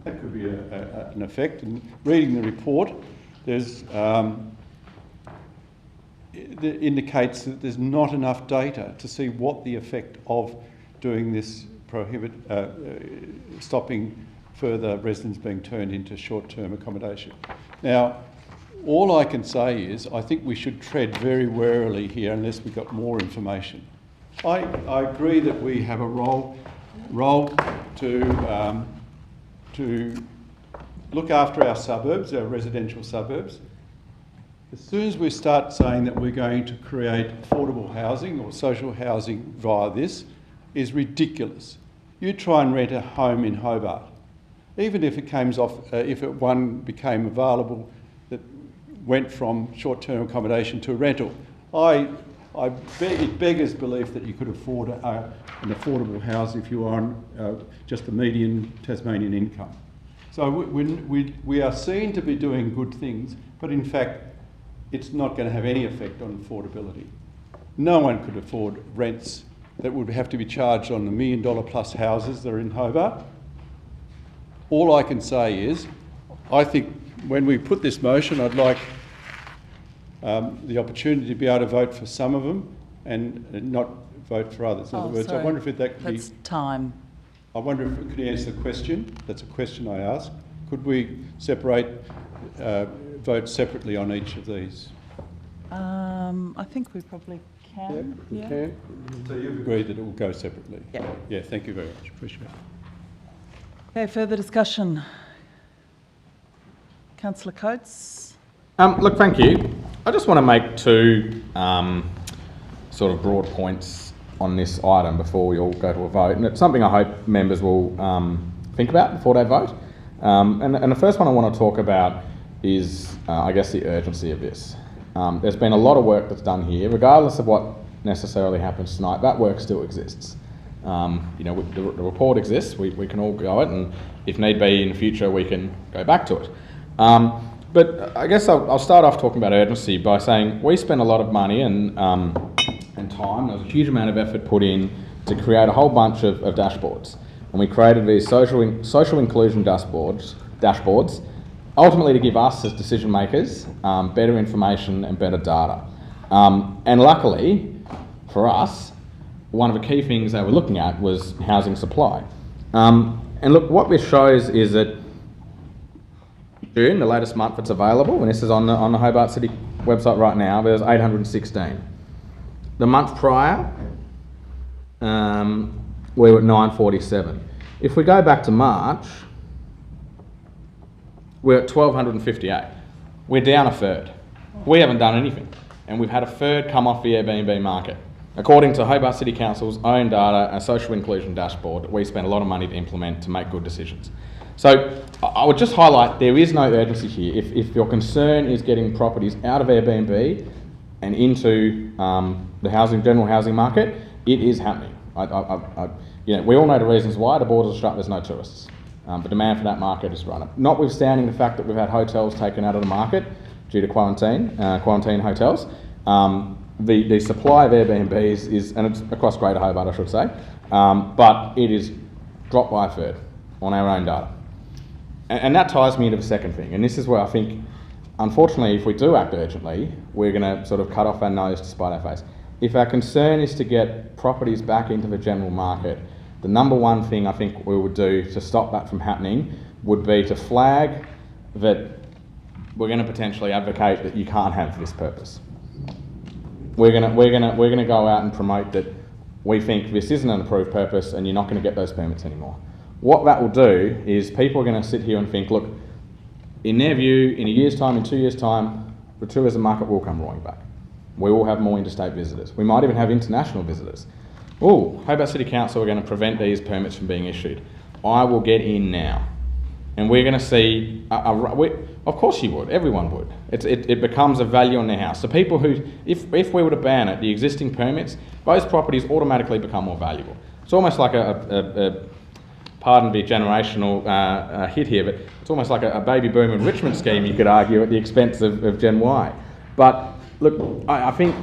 That could be an effect. And reading the report, there's it indicates that there's not enough data to see what the effect of doing this stopping further residents being turned into short-term accommodation. Now, all I can say is I think we should tread very warily here unless we've got more information. I agree that we have a role to look after our suburbs, our residential suburbs. As soon as we start saying that we're going to create affordable housing or social housing via this, is ridiculous. You try and rent a home in Hobart, even if it one became available that went from short-term accommodation to a rental. It beggars belief that you could afford an affordable house if you are on just the median Tasmanian income. So we are seen to be doing good things, but in fact, it's not going to have any effect on affordability. No one could afford rents that would have to be charged on the $1 million plus houses that are in Hobart. All I can say is, I think when we put this motion, I'd like the opportunity to be able to vote for some of them and not vote for others. In other words, sorry. I wonder if that could That's time. I wonder if it could answer the question. That's a question I ask. Could we vote separately on each of these? I think we probably can. We can. So you've agreed that it will go separately? Yeah. Yeah, thank you very much. Appreciate it. Okay, further discussion. Councillor Coates. Look, thank you. I just want to make two sort of broad points on this item before we all go to a vote, and it's something I hope members will think about before they vote. And the first one I want to talk about is, I guess, the urgency of this. There's been a lot of work that's done here, regardless of what necessarily happens tonight. That work still exists. The report exists. We can all go it, and if need be in the future, we can go back to it. But I guess I'll start off talking about urgency by saying we spent a lot of money and time. There was a huge amount of effort put in to create a whole bunch of dashboards, and we created these social inclusion dashboards, ultimately to give us as decision makers better information and better data. And luckily for us, one of the key things they were looking at was housing supply. And And look, what this shows is that June, the latest month it's available, and this is on the Hobart City website right now, there's 816. The month prior, we were at 947. If we go back to March, we're at 1,258. We're down a third. We haven't done anything, and we've had a third come off the Airbnb market. According to Hobart City Council's own data, a social inclusion dashboard that we spend a lot of money to implement to make good decisions. So I would just highlight there is no urgency here. If your concern is getting properties out of Airbnb and into the general housing market, it is happening. We all know the reasons why. The borders are shut, there's no tourists. The demand for that market is run up. Notwithstanding the fact that we've had hotels taken out of the market due to quarantine hotels, the supply of Airbnbs is, and it's across Greater Hobart I should say, but it is dropped by a third on our own data. And that ties me into the second thing, and this is where I think, unfortunately, if we do act urgently, we're going to sort of cut off our nose to spite our face. If our concern is to get properties back into the general market, the number one thing I think we would do to stop that from happening would be to flag that we're going to potentially advocate that you can't have this purpose. We're going to go out and promote that we think this isn't an approved purpose and you're not going to get those permits anymore. What that will do is people are going to sit here and think, look, in their view, in a year's time, in 2 years' time, the tourism market will come roaring back. We will have more interstate visitors. We might even have international visitors. Oh, Hobart City Council are going to prevent these permits from being issued. I will get in now. And we're going to see, of course you would, everyone would. It becomes a value on their house. So people who, if we were to ban it, the existing permits, those properties automatically become more valuable. It's almost like pardon the generational hit here, but it's almost like a baby boom enrichment scheme, you could argue, at the expense of Gen Y. But look, I think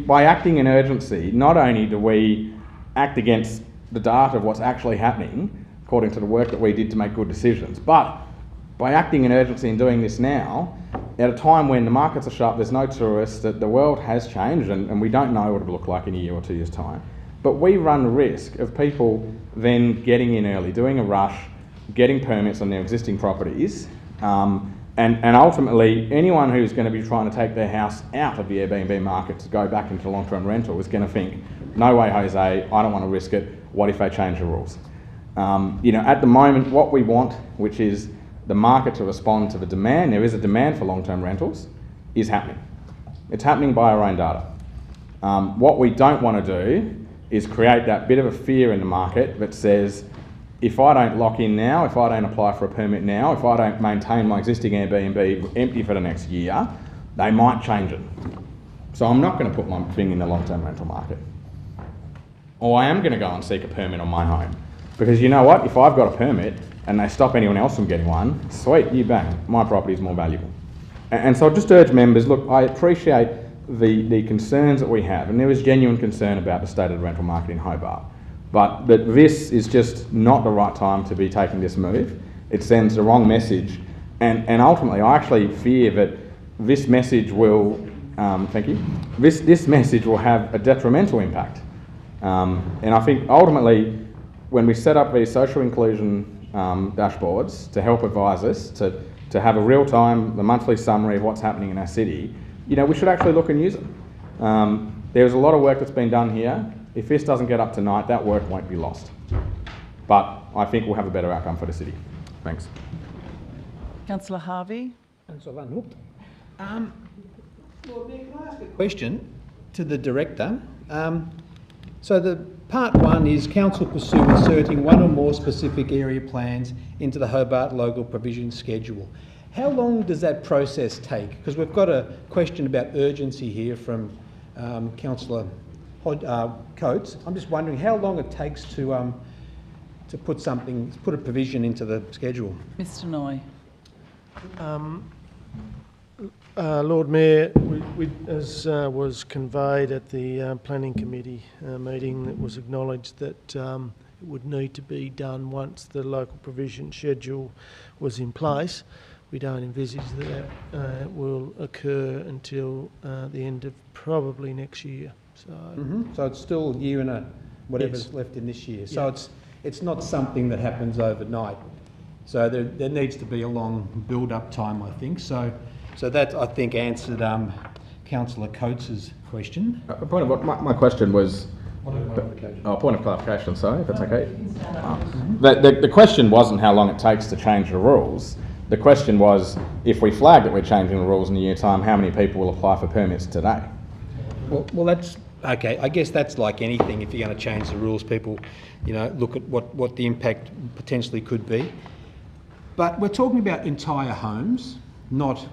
by acting in urgency, not only do we act against the data of what's actually happening, according to the work that we did to make good decisions, but by acting in urgency and doing this now, at a time when the markets are shut, there's no tourists, that the world has changed and we don't know what it'll look like in a year or 2 years' time. But we run the risk of people then getting in early, doing a rush, getting permits on their existing properties, and ultimately anyone who's going to be trying to take their house out of the Airbnb market to go back into long-term rental is going to think, no way, Jose, I don't want to risk it. What if they change the rules? At the moment, what we want, which is the market to respond to the demand, there is a demand for long-term rentals, is happening. It's happening by our own data. What we don't want to do is create that bit of a fear in the market that says, if I don't lock in now, if I don't apply for a permit now, if I don't maintain my existing Airbnb empty for the next year, they might change it. So I'm not going to put my thing in the long-term rental market. Or I am going to go and seek a permit on my home. Because you know what, if I've got a permit and they stop anyone else from getting one, sweet, you bang, my property is more valuable. And so I just urge members, look, I appreciate the concerns that we have, and there is genuine concern about the state of the rental market in Hobart. But this is just not the right time to be taking this move. It sends the wrong message, and ultimately I actually fear that this message will, this message will have a detrimental impact. And I think ultimately when we set up these social inclusion dashboards to help advise us, to have a real-time, the monthly summary of what's happening in our city, we should actually look and use it. There's a lot of work that's been done here. If this doesn't get up tonight, that work won't be lost. But I think we'll have a better outcome for the city. Thanks. Councillor Harvey. Councillor Van Hook. Lord Mayor, can I ask a question to the Director? So the part one is council pursue inserting one or more specific area plans into the Hobart local provision schedule. How long does that process take? Because we've got a question about urgency here from Councillor Coates. I'm just wondering how long it takes to put a provision into the schedule. Mr. Noy. Lord Mayor, as was conveyed at the Planning Committee meeting, it was acknowledged that it would need to be done once the local provision schedule was in place. We don't envisage that will occur until the end of probably next year. So, so it's still a year and whatever's yes. left in this year. So It's not something that happens overnight. So there needs to be a long build-up time, I think. So that, I think, answered Councillor Coates' question. A point of my question was... point of clarification, sorry, if that's okay. The question wasn't how long it takes to change the rules. The question was, if we flag that we're changing the rules in a year's time, how many people will apply for permits today? Well, that's okay. I guess that's like anything. If you're going to change the rules, people, look at what the impact potentially could be. But we're talking about entire homes, not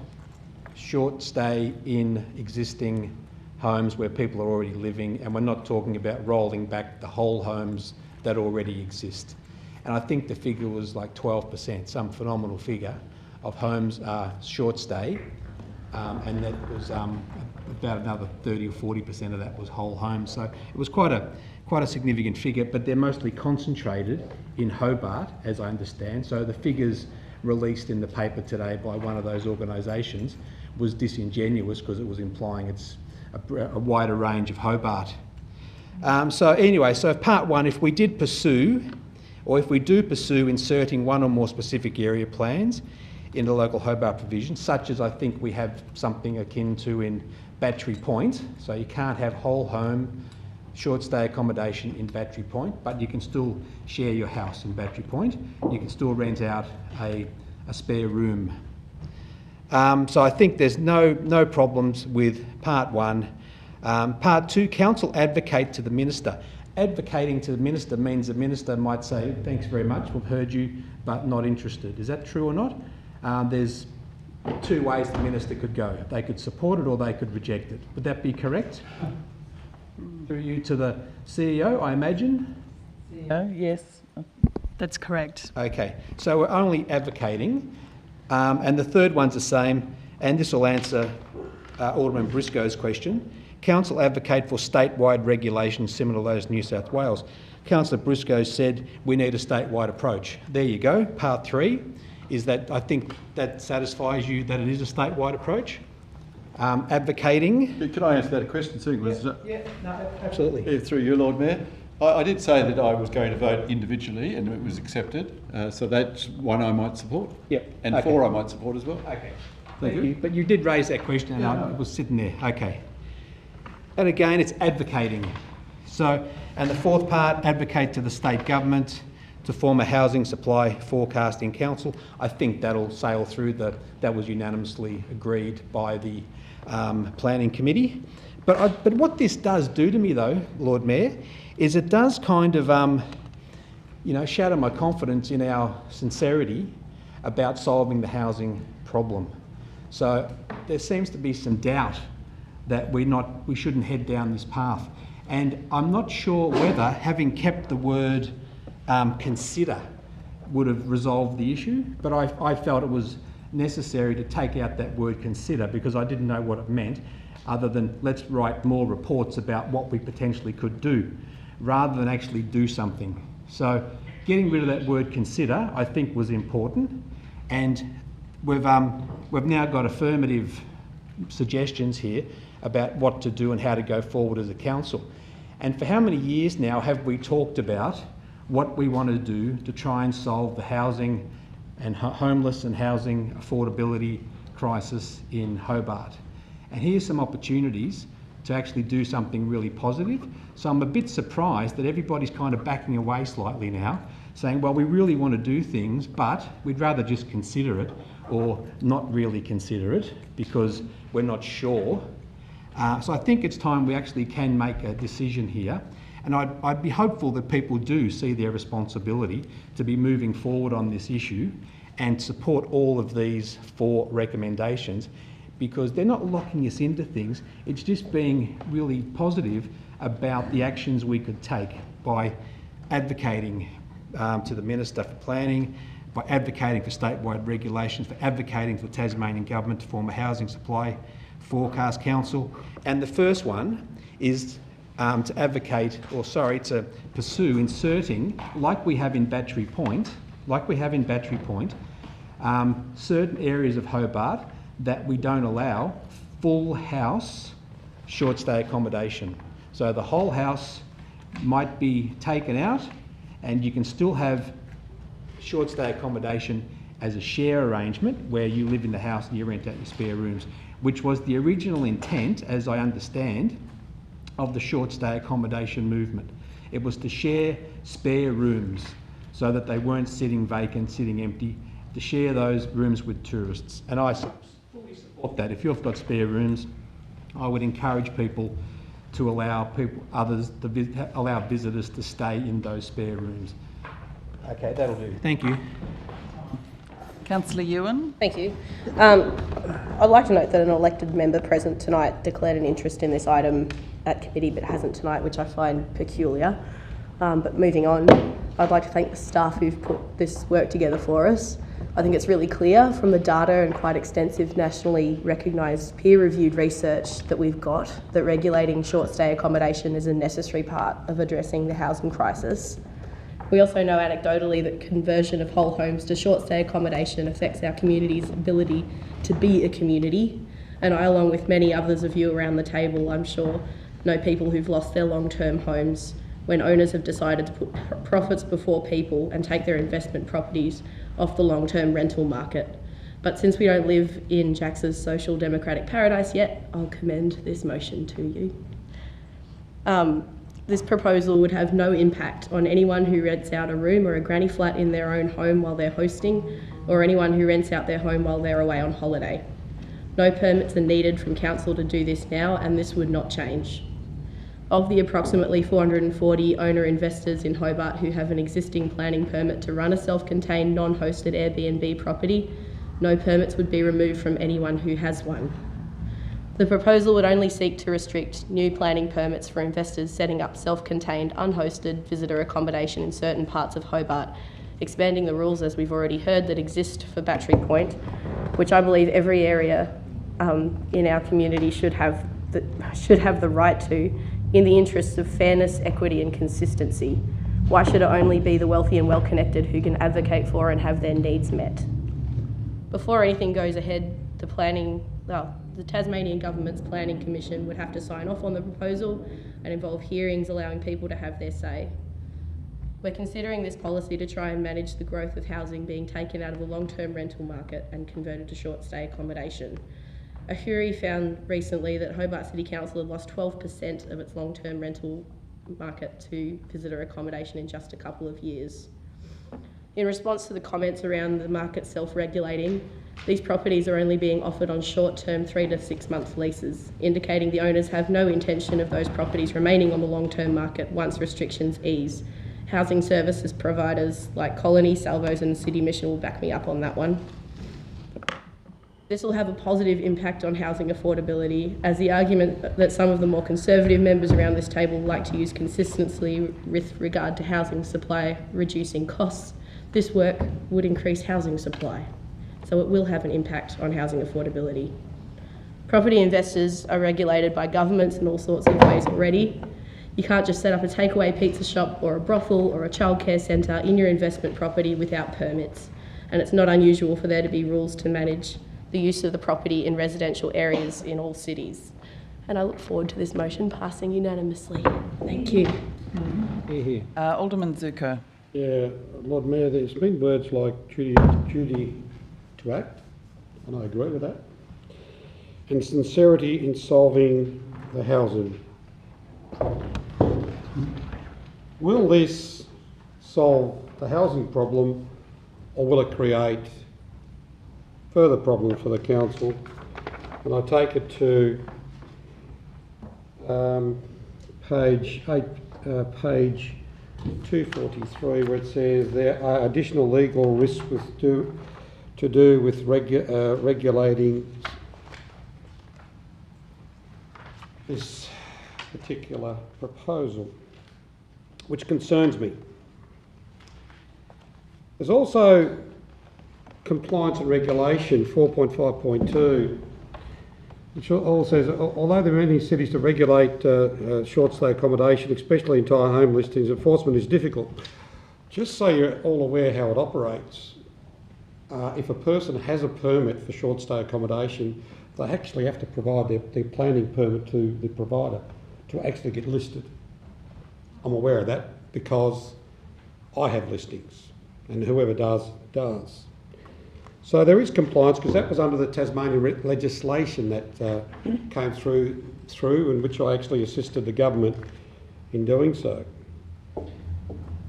short stay in existing homes where people are already living, and we're not talking about rolling back the whole homes that already exist. And I think the figure was like 12%, some phenomenal figure of homes are short stay, and that was about another 30 or 40% of that was whole homes. So it was quite a significant figure, but they're mostly concentrated in Hobart, as I understand. So the figures released in the paper today by one of those organisations was disingenuous because it was implying it's a wider range of Hobart. So anyway, so part one, if we did pursue, or if we do pursue inserting one or more specific area plans in the local Hobart provision, such as I think we have something akin to in Battery Point, so you can't have whole home short stay accommodation in Battery Point, but you can still share your house in Battery Point. You can still rent out a spare room. So I think there's no problems with part one. Part two, council advocate to the minister. Advocating to the minister means the minister might say, thanks very much, we've heard you, but not interested. Is that true or not? There's two ways the minister could go. They could support it or they could reject it. Would that be correct? Through you to the CEO, I imagine? CEO, yes. That's correct. Okay, so we're only advocating. And the third one's the same, and this will answer Alderman Briscoe's question. Council advocate for statewide regulations similar to those in New South Wales. Councillor Briscoe said we need a statewide approach. There you go. Part three is that I think that satisfies you that it is a statewide approach. Advocating. Can I answer that question too? No, absolutely. Through you, Lord Mayor. I did say that I was going to vote individually and it was accepted. So that's one I might support. Yep. And okay. 4 I might support as well. Okay. Thank you. But you did raise that question and I was sitting there. Okay. And again, it's advocating. So, and the fourth part, advocate to the state government to form a housing supply forecasting council. I think that'll sail through. That was unanimously agreed by the planning committee. But what this does do to me though, Lord Mayor, is it does kind of, shatter my confidence in our sincerity about solving the housing problem. So there seems to be some doubt that we shouldn't head down this path. And I'm not sure whether having kept the word consider would have resolved the issue, but I felt it was necessary to take out that word consider because I didn't know what it meant, other than let's write more reports about what we potentially could do, rather than actually do something. So getting rid of that word consider, I think, was important, and we've now got affirmative suggestions here about what to do and how to go forward as a council. And for how many years now have we talked about what we want to do to try and solve the housing and homeless and housing affordability crisis in Hobart? And here's some opportunities to actually do something really positive. So I'm a bit surprised that everybody's kind of backing away slightly now, saying, well, we really want to do things, but we'd rather just consider it or not really consider it because we're not sure. So I think it's time we actually can make a decision here. And I'd be hopeful that people do see their responsibility to be moving forward on this issue and support all of these 4 recommendations, because they're not locking us into things. It's just being really positive about the actions we could take by advocating to the Minister for Planning, by advocating for statewide regulations, for advocating for the Tasmanian Government to form a housing supply forecast council. And the first one is to pursue inserting, like we have in Battery Point, certain areas of Hobart that we don't allow full house short stay accommodation. So the whole house might be taken out and you can still have short stay accommodation as a share arrangement where you live in the house and you rent out your spare rooms, which was the original intent, as I understand, of the short stay accommodation movement. It was to share spare rooms so that they weren't sitting vacant, sitting empty, to share those rooms with tourists. And I fully support that. If you've got spare rooms, I would encourage people to allow allow visitors to stay in those spare rooms. Okay, that'll do. Thank you. Councillor Ewan. Thank you. I'd like to note that an elected member present tonight declared an interest in this item at committee but hasn't tonight, which I find peculiar. But moving on, I'd like to thank the staff who've put this work together for us. I think it's really clear from the data and quite extensive nationally recognised peer-reviewed research that we've got that regulating short stay accommodation is a necessary part of addressing the housing crisis. We also know anecdotally that conversion of whole homes to short stay accommodation affects our community's ability to be a community. And I, along with many others of you around the table, I'm sure, know people who've lost their long-term homes when owners have decided to put profits before people and take their investment properties off the long-term rental market. But since we don't live in Jax's social democratic paradise yet, I'll commend this motion to you. This proposal would have no impact on anyone who rents out a room or a granny flat in their own home while they're hosting, or anyone who rents out their home while they're away on holiday. No permits are needed from council to do this now, and this would not change. Of the approximately 440 owner investors in Hobart who have an existing planning permit to run a self-contained non-hosted Airbnb property, no permits would be removed from anyone who has one. The proposal would only seek to restrict new planning permits for investors setting up self-contained, unhosted visitor accommodation in certain parts of Hobart, expanding the rules, as we've already heard, that exist for Battery Point, which I believe every area in our community should have the right to, in the interests of fairness, equity and consistency. Why should it only be the wealthy and well-connected who can advocate for and have their needs met? Before anything goes ahead, the Tasmanian Government's Planning Commission would have to sign off on the proposal and involve hearings allowing people to have their say. We're considering this policy to try and manage the growth of housing being taken out of the long-term rental market and converted to short-stay accommodation. A jury found recently that Hobart City Council had lost 12% of its long-term rental market to visitor accommodation in just a couple of years. In response to the comments around the market self-regulating, these properties are only being offered on short-term 3 to 6 month leases, indicating the owners have no intention of those properties remaining on the long-term market once restrictions ease. Housing services providers like Colony, Salvos and City Mission will back me up on that one. This will have a positive impact on housing affordability, as the argument that some of the more conservative members around this table like to use consistently with regard to housing supply reducing costs, this work would increase housing supply. So it will have an impact on housing affordability. Property investors are regulated by governments in all sorts of ways already. You can't just set up a takeaway pizza shop or a brothel or a childcare centre in your investment property without permits. And it's not unusual for there to be rules to manage the use of the property in residential areas in all cities. And I look forward to this motion passing unanimously. Thank you. Alderman Zuko. Yeah, Lord Mayor, there's been words like duty to act, and I agree with that, and sincerity in solving the housing problem. Will this solve the housing problem, or will it create further problems for the council? And I take it to page 243, where it says there are additional legal risks to do with regulating this particular proposal, which concerns me. There's also compliance and regulation 4.5.2, which all says, although there are many cities to regulate short stay accommodation, especially entire home listings, enforcement is difficult. Just so you're all aware how it operates, if a person has a permit for short stay accommodation, they actually have to provide their planning permit to the provider to actually get listed. I'm aware of that because I have listings, and whoever does, does. So there is compliance, because that was under the Tasmanian legislation that came through in which I actually assisted the government in doing so.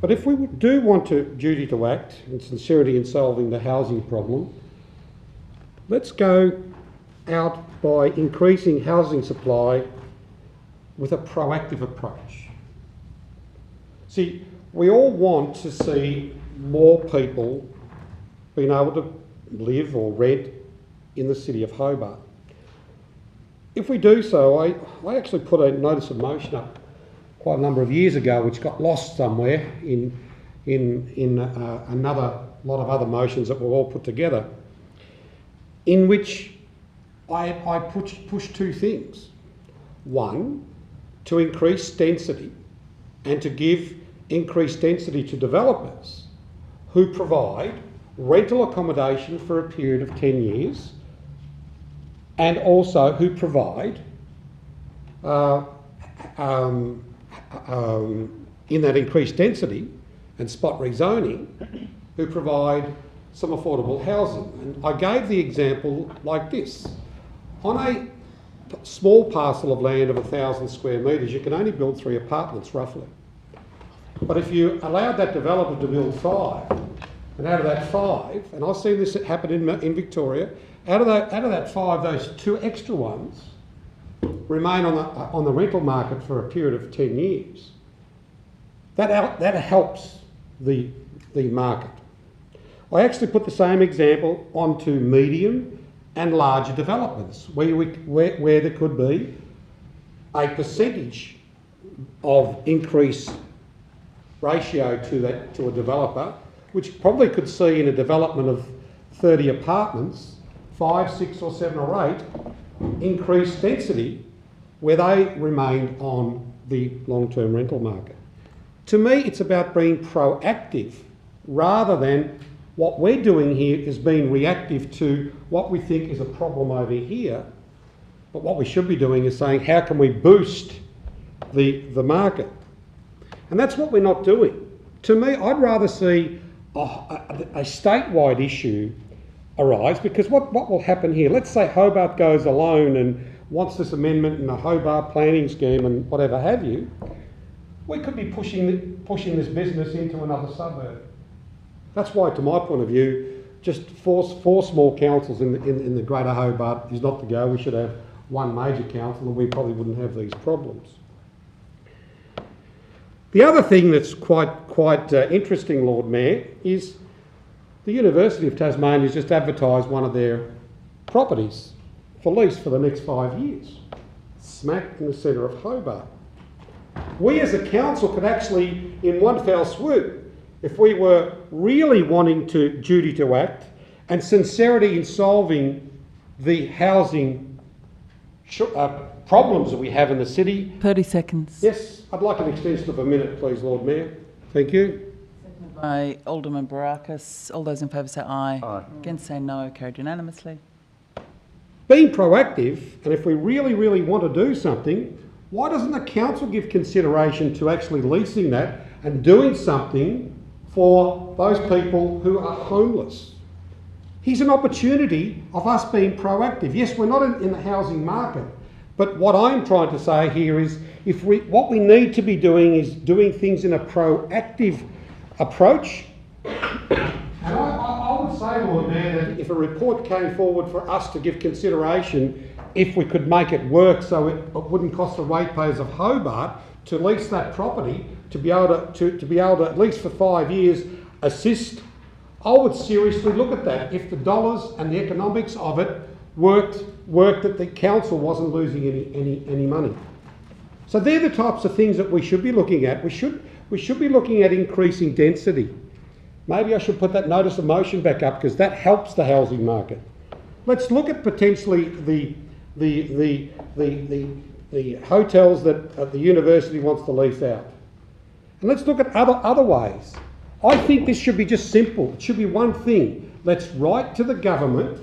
But if we do want to duty to act and sincerity in solving the housing problem, let's go out by increasing housing supply with a proactive approach. See, we all want to see more people being able to live or rent in the city of Hobart. If we do so, I actually put a notice of motion up quite a number of years ago, which got lost somewhere in another lot of other motions that were all put together, in which I push two things. One, to increase density and to give increased density to developers who provide rental accommodation for a period of 10 years and also who provide in that increased density and spot rezoning, who provide some affordable housing. And I gave the example like this. On a small parcel of land of 1,000 square metres, you can only build 3 apartments roughly. But if you allowed that developer to build 5, and out of that 5, and I've seen this happen in Victoria, out of that 5, those 2 extra ones remain on the rental market for a period of 10 years. That helps the market. I actually put the same example onto medium and larger developments, where there could be a percentage of increase ratio to a developer, which probably could see in a development of 30 apartments, 5, 6 or 7 or 8 increased density where they remain on the long-term rental market. To me, it's about being proactive rather than what we're doing here is being reactive to what we think is a problem over here. But what we should be doing is saying, how can we boost the market? And that's what we're not doing. To me, I'd rather see a statewide issue arise, because what will happen here, let's say Hobart goes alone and wants this amendment in the Hobart planning scheme and whatever have you, we could be pushing this business into another suburb. That's why, to my point of view, just four small councils in the Greater Hobart is not to go. We should have one major council and we probably wouldn't have these problems. The other thing that's quite interesting, Lord Mayor, is the University of Tasmania has just advertised one of their properties for lease for the next 5 years, smack in the centre of Hobart. We as a council could actually, in one fell swoop, if we were really wanting to duty to act and sincerity in solving the housing problems that we have in the city. 30 seconds. Yes, I'd like an extension of a minute, please, Lord Mayor. Thank you. Seconded by Alderman Barakis. All those in favour say aye. Aye. Against say no. Carried unanimously. Being proactive, and if we really, really want to do something, why doesn't the council give consideration to actually leasing that and doing something for those people who are homeless? Here's an opportunity of us being proactive. Yes, we're not in the housing market, but what I'm trying to say here is what we need to be doing is doing things in a proactive approach. And I would say, Lord Mayor, that if a report came forward for us to give consideration, if we could make it work so it wouldn't cost the ratepayers of Hobart to lease that property, to be able to at least for 5 years assist, I would seriously look at that. If the dollars and the economics of it worked that the council wasn't losing any money. So they're the types of things that we should be looking at. We should be looking at increasing density. Maybe I should put that notice of motion back up because that helps the housing market. Let's look at potentially the hotels that the university wants to lease out. And let's look at other ways. I think this should be just simple. It should be one thing. Let's write to the government,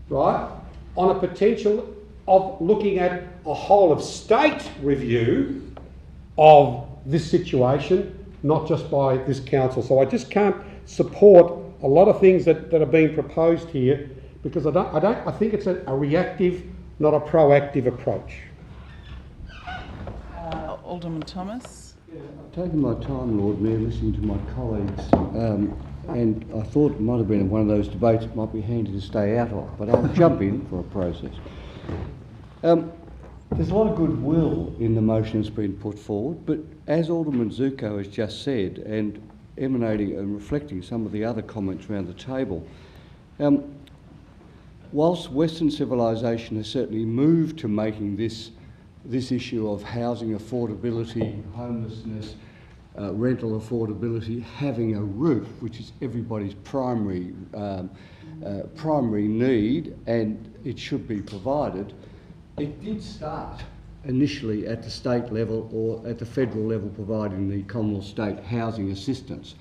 right, on a potential of looking at a whole of state review of this situation not just by this council. So I just can't support a lot of things that are being proposed here, because I think it's a reactive, not a proactive approach. Alderman Thomas. I've taken my time, Lord Mayor, listening to my colleagues, and I thought it might have been one of those debates it might be handy to stay out of, but I'll jump in for a process. There's a lot of goodwill in the motion that's been put forward, but as Alderman Zuko has just said, and emanating and reflecting some of the other comments around the table, whilst Western civilisation has certainly moved to making this issue of housing affordability, homelessness, rental affordability, having a roof, which is everybody's primary need, and it should be provided, it did start initially at the state level or at the federal level, providing the Commonwealth State housing assistance.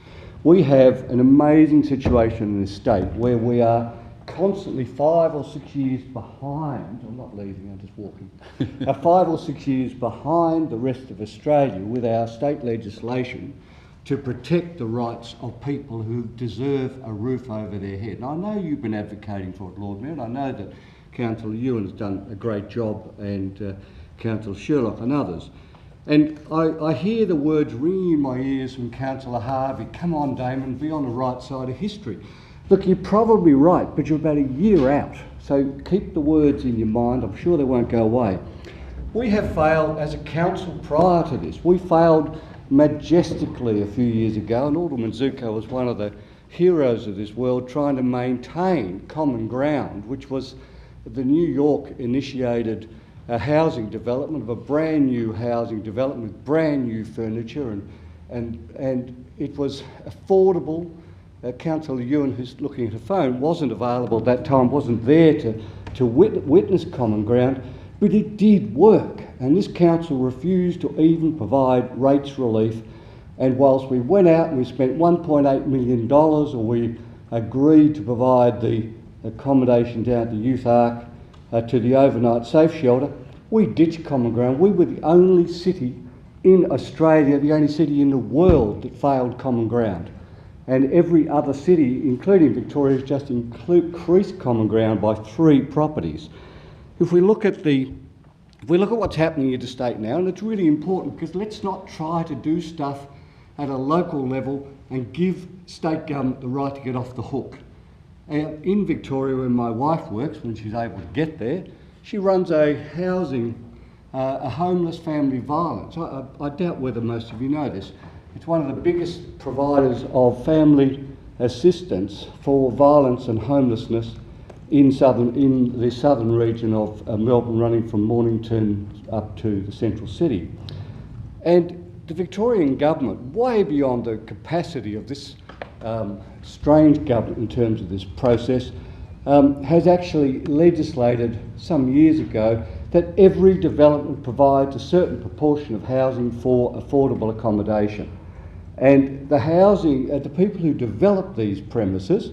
We have an amazing situation in this state where we are constantly 5 or 6 years behind. I'm not leaving, I'm just walking. 5 or 6 years behind the rest of Australia with our state legislation to protect the rights of people who deserve a roof over their head. And I know you've been advocating for it, Lord Mayor, and I know that Councillor Ewan has done a great job, and Councillor Sherlock and others. And I hear the words ringing in my ears from Councillor Harvey, come on Damon, be on the right side of history. Look, you're probably right, but you're about a year out, so keep the words in your mind. I'm sure they won't go away. We have failed as a council prior to this. We failed majestically a few years ago, and Alderman Zuko was one of the heroes of this world, trying to maintain common ground, which was the New York initiated housing development of a brand new housing development with brand new furniture, and it was affordable. Councillor Ewan, who's looking at her phone, wasn't available at that time, wasn't there to witness common ground, but it did work, and this council refused to even provide rates relief. And whilst we went out and we spent $1.8 million, or we agreed to provide the accommodation down at the Youth Ark, to the overnight safe shelter, we ditched common ground. We were the only city in Australia, the only city in the world that failed common ground. And every other city, including Victoria, has just increased common ground by 3 properties. If we look at what's happening in the state now, and it's really important, because let's not try to do stuff at a local level and give state government the right to get off the hook. In Victoria, where my wife works, when she's able to get there, she runs a homeless family violence. I doubt whether most of you know this. It's one of the biggest providers of family assistance for violence and homelessness in the southern region of Melbourne, running from Mornington up to the central city. And the Victorian government, way beyond the capacity of this strange government in terms of this process, has actually legislated some years ago that every development provides a certain proportion of housing for affordable accommodation. And the people who develop these premises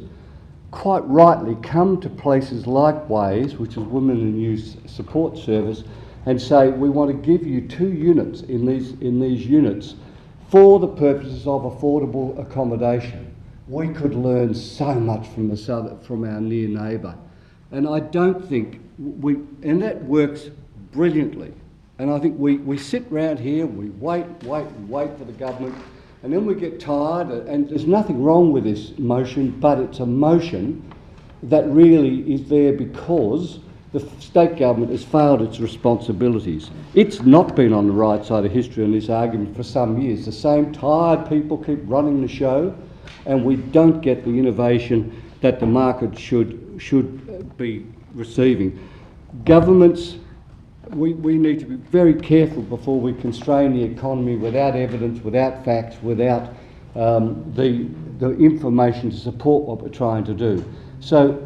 quite rightly come to places like Ways, which is Women in Youth Support Service, and say, we want to give you 2 units in these units for the purposes of affordable accommodation. We could learn so much from our near neighbour. And I don't think and that works brilliantly. And I think we sit round here, we wait for the government, and then we get tired, and there's nothing wrong with this motion, but it's a motion that really is there because the state government has failed its responsibilities. It's not been on the right side of history on this argument for some years. The same tired people keep running the show, and we don't get the innovation that the market should be receiving. Governments, we need to be very careful before we constrain the economy without evidence, without facts, without the information to support what we're trying to do. So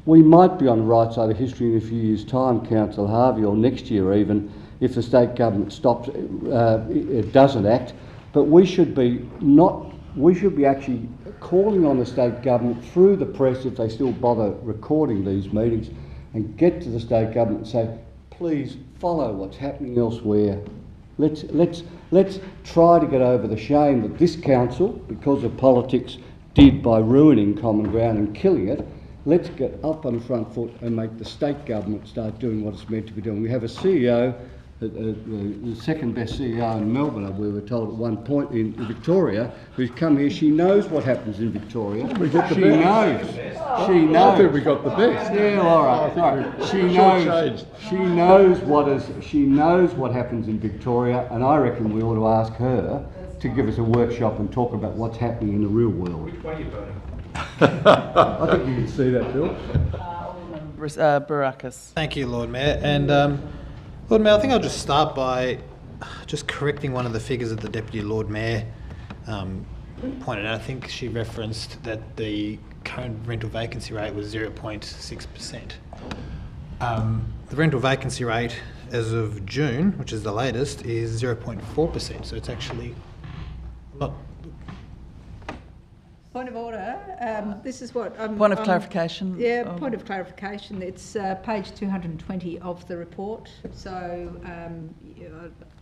we might be on the right side of history in a few years' time, Councillor Harvey, or next year even, if the state government stops, it doesn't act. But we should be actually calling on the state government through the press, if they still bother recording these meetings, and get to the state government and say, please follow what's happening elsewhere. Let's try to get over the shame that this council, because of politics, did by ruining Common Ground and killing it. Let's get up on the front foot and make the state government start doing what it's meant to be doing. We have a CEO, the second best CEO in Melbourne, we were told at one point, in Victoria, who's come here. She knows what happens in Victoria. We got the She best. knows. She knows. I think we got the best. Yeah, all right. She knows. She knows what happens in Victoria, and I reckon we ought to ask her to give us a workshop and talk about what's happening in the real world. Which way are you voting? I think you can see that, Bill. Barakis. Thank you, Lord Mayor. And Lord Mayor, I think I'll just start by just correcting one of the figures that the Deputy Lord Mayor pointed out. I think she referenced that the current rental vacancy rate was 0.6%. The rental vacancy rate as of June, which is the latest, is 0.4%. So it's actually not. Point of order. This is what I'm... Point of clarification. Yeah, point of clarification. It's page 220 of the report. So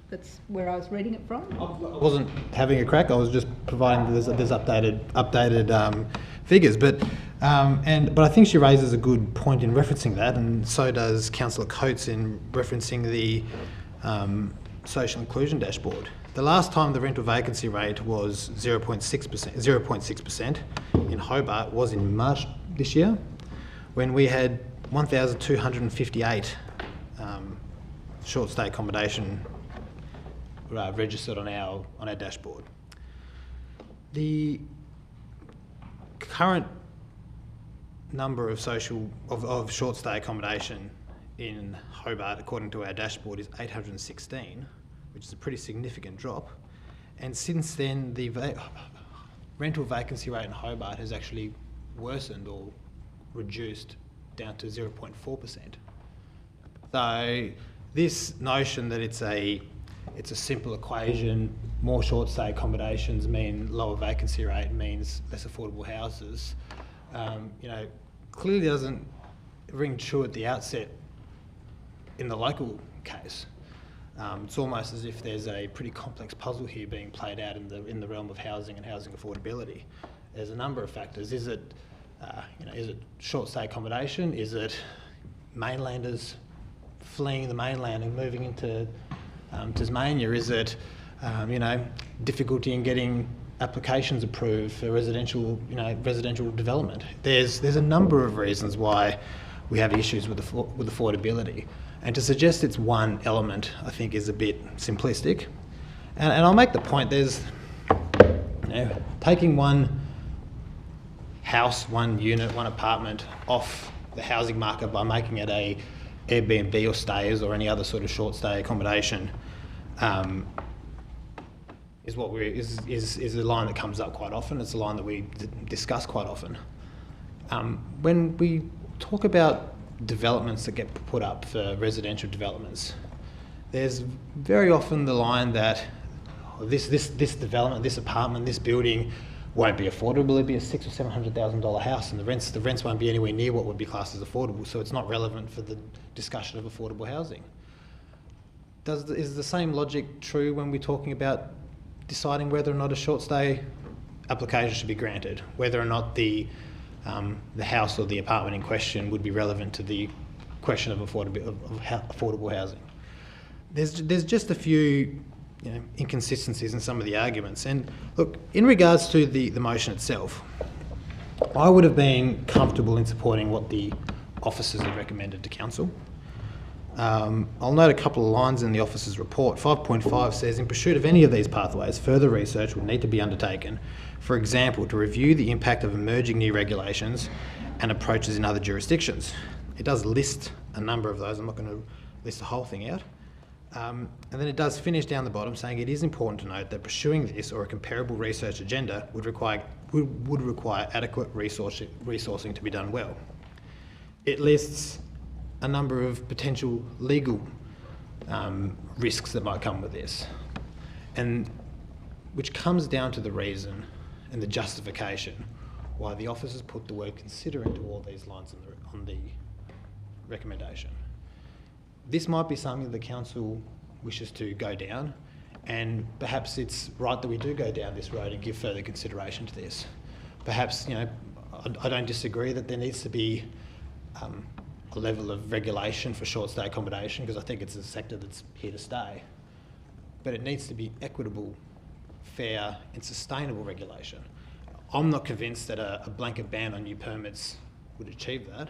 that's where I was reading it from. I wasn't having a crack. I was just providing there's updated figures, but I think she raises a good point in referencing that, and so does Councillor Coates in referencing the social inclusion dashboard. The last time the rental vacancy rate was 0.6% in Hobart was in March this year, when we had 1,258 short stay accommodation registered on our dashboard. The current number of short stay accommodation in Hobart, according to our dashboard, is 816, which is a pretty significant drop. And since then, the rental vacancy rate in Hobart has actually worsened or reduced down to 0.4%. So this notion that it's a simple equation, more short stay accommodations mean lower vacancy rate means less affordable houses, clearly doesn't ring true at the outset in the local case. It's almost as if there's a pretty complex puzzle here being played out in the realm of housing and housing affordability. There's a number of factors. Is it short stay accommodation? Is it mainlanders fleeing the mainland and moving into Tasmania? Is it difficulty in getting applications approved for residential development? There's a number of reasons why we have issues with affordability. And to suggest it's one element, I think, is a bit simplistic. And I'll make the point, there's, taking one house, one unit, one apartment off the housing market by making it a Airbnb or stayers or any other sort of short stay accommodation is a line that comes up quite often. It's a line that we discuss quite often. When we talk about developments that get put up for residential developments, there's very often the line that this development, this apartment, this building won't be affordable. It'll be a $600,000 or $700,000 house, and the rents won't be anywhere near what would be classed as affordable. So it's not relevant for the discussion of affordable housing. Is the same logic true when we're talking about deciding whether or not a short stay application should be granted, whether or not the house or the apartment in question would be relevant to the question of affordable housing? There's just a few inconsistencies in some of the arguments. And look, in regards to the motion itself, I would have been comfortable in supporting what the officers have recommended to council. I'll note a couple of lines in the officers' report. 5.5 says, in pursuit of any of these pathways, further research would need to be undertaken. For example, to review the impact of emerging new regulations and approaches in other jurisdictions. It does list a number of those. I'm not going to list the whole thing out. And then it does finish down the bottom saying it is important to note that pursuing this or a comparable research agenda would require adequate resourcing to be done well. It lists a number of potential legal risks that might come with this, and which comes down to the reason and the justification why the officers put the word consider into all these lines on the recommendation. This might be something the council wishes to go down And perhaps it's right that we do go down this road and give further consideration to this. Perhaps, you know, I don't disagree that there needs to be a level of regulation for short stay accommodation, because I think it's a sector that's here to stay. But it needs to be equitable, fair and sustainable regulation. I'm not convinced that a blanket ban on new permits would achieve that.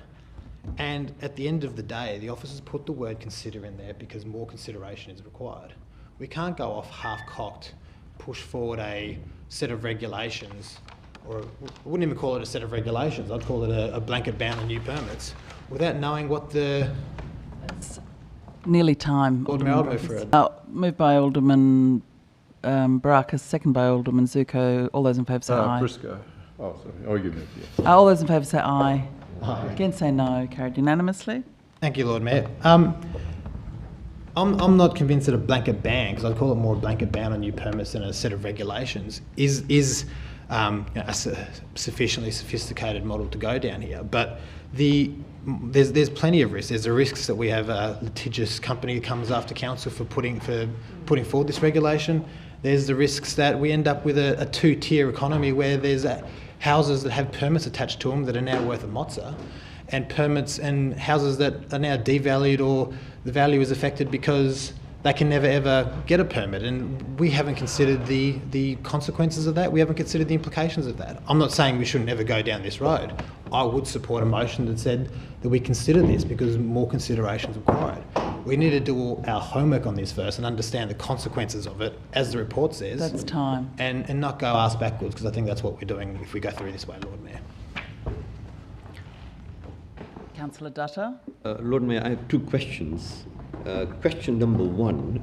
And at the end of the day, the officers put the word consider in there because more consideration is required. We can't go off half-cocked, push forward a set of regulations, or I wouldn't even call it a set of regulations, I'd call it a blanket ban on new permits, without knowing what the... It's nearly time. Lord Mayor, I'll move for it. Moved by Alderman Baracus, second by Alderman Zuko. All those in favour say aye. Briscoe. Oh, sorry. Oh, you moved, yes. All those in favour say aye. Aye. Against say no. Carried unanimously. Thank you, Lord Mayor. I'm not convinced that a blanket ban, because I'd call it more a blanket ban on new permits than a set of regulations, is you know, a sufficiently sophisticated model to go down here. But there's plenty of risks. There's the risks that we have a litigious company that comes after council for putting forward this regulation. There's the risks that we end up with a two-tier economy where there's houses that have permits attached to them that are now worth a mozza, and permits and houses that are now devalued, or the value is affected because they can never ever get a permit. And we haven't considered the consequences of that. We haven't considered the implications of that. I'm not saying we should never go down this road. I would support a motion that said that we consider this because more consideration is required. We need to do our homework on this first and understand the consequences of it, as the report says. That's time. And not go ass backwards, because I think that's what we're doing if we go through this way, Lord Mayor. Councillor Dutta. Lord Mayor, I have two questions. Question number one,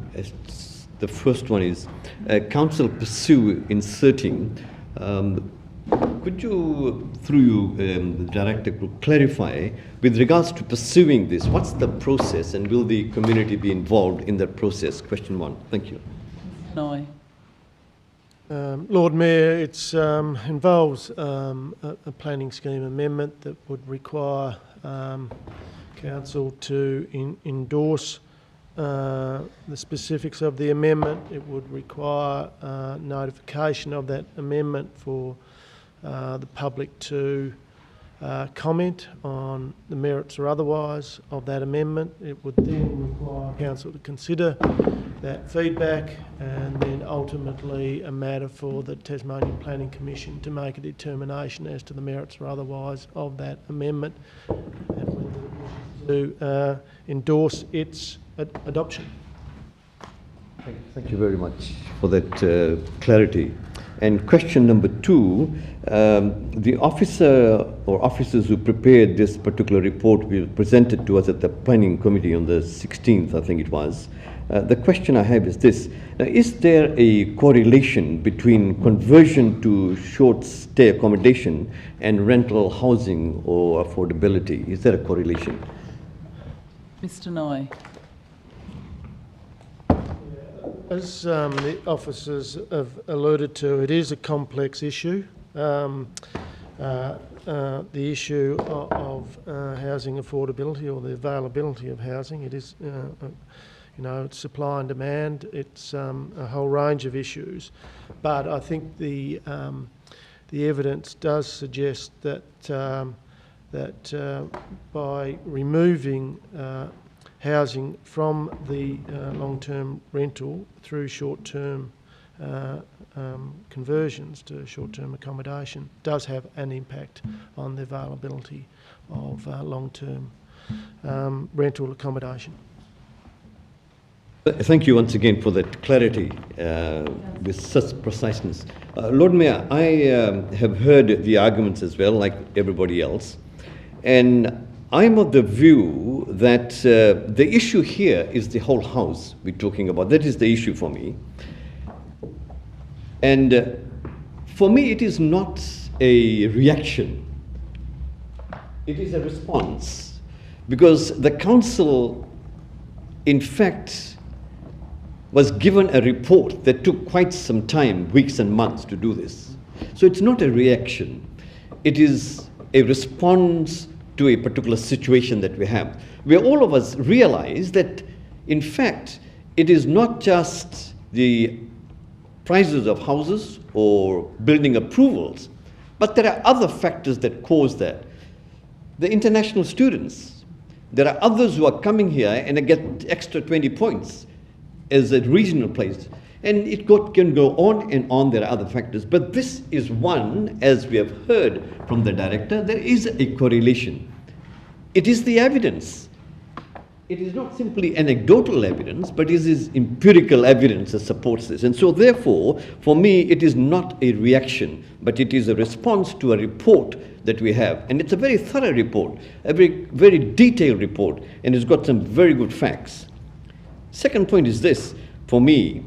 the first one is, council pursue inserting, could you, through you, the director, could clarify with regards to pursuing this, what's the process and will the community be involved in that process? Question one. Thank you. Noy. Lord Mayor, it involves a planning scheme amendment that would require council to endorse the specifics of the amendment. It would require notification of that amendment for the public to comment on the merits or otherwise of that amendment. It would then require council to consider that feedback, and then ultimately a matter for the Tasmanian Planning Commission to make a determination as to the merits or otherwise of that amendment, and whether it to endorse its adoption. Thank you very much for that clarity. And question number two, the officer or officers who prepared this particular report will present it to us at the planning committee on the 16th, I think it was. The question I have is this: now, is there a correlation between conversion to short stay accommodation and rental housing or affordability? Is there a correlation? Mr. Noy. As the officers have alluded to, it is a complex issue. The issue of housing affordability, or the availability of housing, it is, you know, it's supply and demand. It's a whole range of issues, but I think the evidence does suggest that by removing housing from the long-term rental through short-term conversions to short-term accommodation does have an impact on the availability of long-term rental accommodation. Thank you once again for that clarity with such preciseness. Lord Mayor, I have heard the arguments as well, like everybody else, and I'm of the view that the issue here is the whole house we're talking about. That is the issue for me. And for me, it is not a reaction. It is a response, because the council, in fact, was given a report that took quite some time, weeks and months, to do this. So it's not a reaction. It is a response to a particular situation that we have, where all of us realize that, in fact, it is not just the prices of houses or building approvals. But there are other factors that cause that. The international students, there are others who are coming here and they get extra 20 points as a regional place. And it can go on and on, there are other factors. But this is one, as we have heard from the director, there is a correlation. It is the evidence. It is not simply anecdotal evidence, but it is empirical evidence that supports this. And so therefore, for me, it is not a reaction, but it is a response to a report that we have. And it's a very thorough report, a very detailed report, and it's got some very good facts. Second point is this, for me,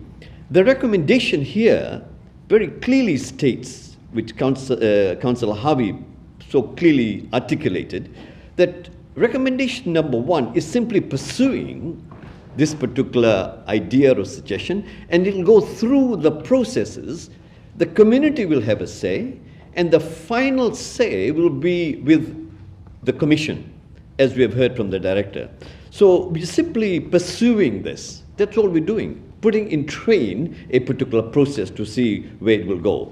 the recommendation here very clearly states, which Councillor Harvey so clearly articulated, that recommendation number 1 is simply pursuing this particular idea or suggestion, and it will go through the processes. The community will have a say, and the final say will be with the Commission, as we have heard from the director. So we're simply pursuing this. That's all we're doing, putting in train a particular process to see where it will go.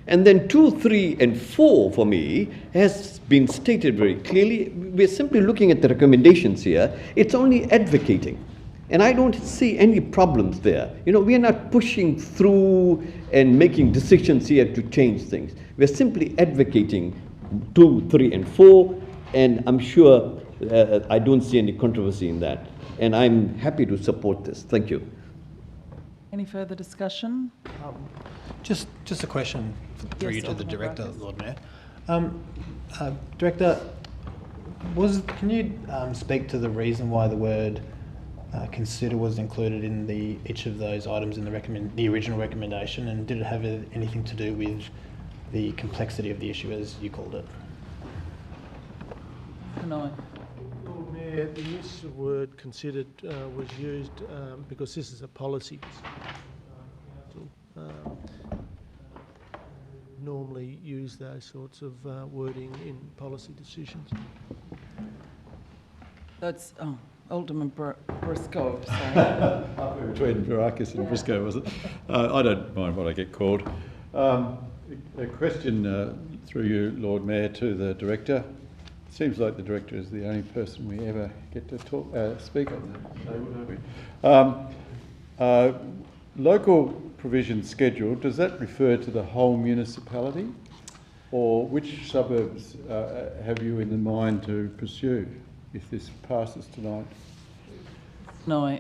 And then 2, 3, and 4 for me has been stated very clearly. We're simply looking at the recommendations here. It's only advocating. And I don't see any problems there. You know, we are not pushing through and making decisions here to change things. We're simply advocating 2, 3, and 4. And I'm sure I don't see any controversy in that. And I'm happy to support this. Thank you. Any further discussion? Just a question for you to the Director, Baracus. Lord Mayor. Director, can you speak to the reason why the word consider was included in each of those items in the original recommendation, and did it have anything to do with the complexity of the issue, as you called it? No. Lord Mayor, the use of the word considered was used because this is a policy council. Normally use those sorts of wording in policy decisions. That's Alderman Briscoe. Sorry. Between Baracus and Briscoe, was it? I don't mind what I get called. A question through you, Lord Mayor, to the Director. It seems like the Director is the only person we ever get to speak on that. Local provision schedule, does that refer to the whole municipality, or which suburbs have you in mind to pursue if this passes tonight? No.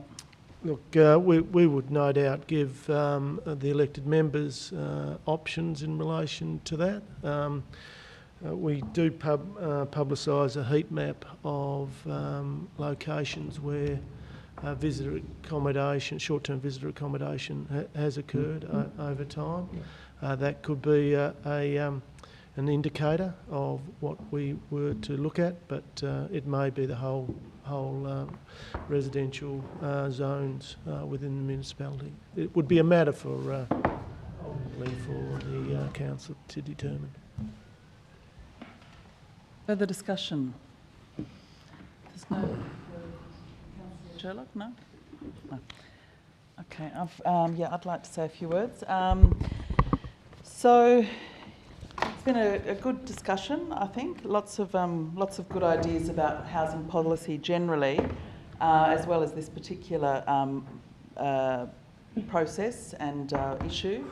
Look, we would no doubt give the elected members options in relation to that. We do publicise a heat map of locations where visitor accommodation, short-term visitor accommodation has occurred over time. That could be an indicator of what we were to look at, but it may be the whole residential zones within the municipality. It would be a matter for ultimately for the council to determine. Further discussion? There's no. Sherlock, no? No. Okay, I'd like to say a few words. So it's been a good discussion, I think. Lots of good ideas about housing policy generally, as well as this particular process and issue.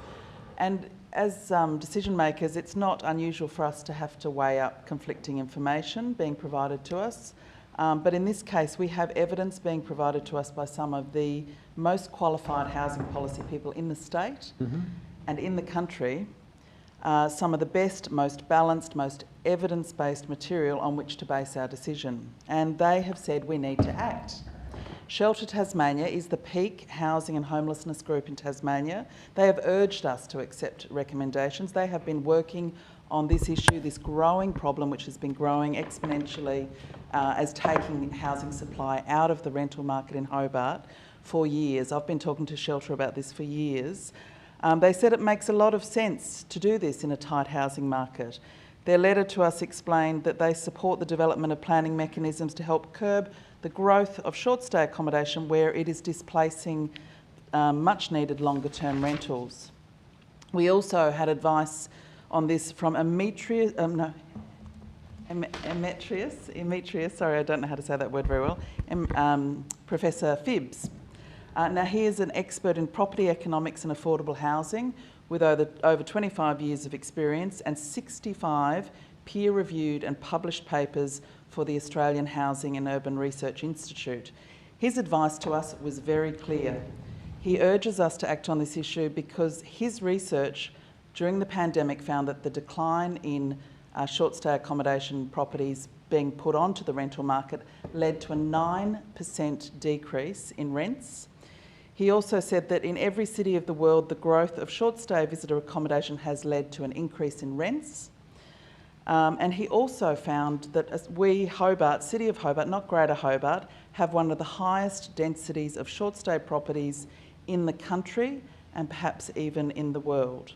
And as decision makers, it's not unusual for us to have to weigh up conflicting information being provided to us. But in this case, we have evidence being provided to us by some of the most qualified housing policy people in the state and in the country, some of the best, most balanced, most evidence-based material on which to base our decision. And they have said we need to act. Shelter Tasmania is the peak housing and homelessness group in Tasmania. They have urged us to accept recommendations. They have been working on this issue, this growing problem which has been growing exponentially as taking housing supply out of the rental market in Hobart for years. I've been talking to Shelter about this for years. They said it makes a lot of sense to do this in a tight housing market. Their letter to us explained that they support the development of planning mechanisms to help curb the growth of short stay accommodation where it is displacing much needed longer term rentals. We also had advice on this from Emetrius, sorry, I don't know how to say that word very well, Professor Phibbs. Now he is an expert in property economics and affordable housing with over 25 years of experience and 65 peer-reviewed and published papers for the Australian Housing and Urban Research Institute. His advice to us was very clear. He urges us to act on this issue because his research during the pandemic found that the decline in short stay accommodation properties being put onto the rental market led to a 9% decrease in rents. He also said that in every city of the world, the growth of short stay visitor accommodation has led to an increase in rents. And he also found that as we, Hobart, City of Hobart, not Greater Hobart, have one of the highest densities of short stay properties in the country and perhaps even in the world.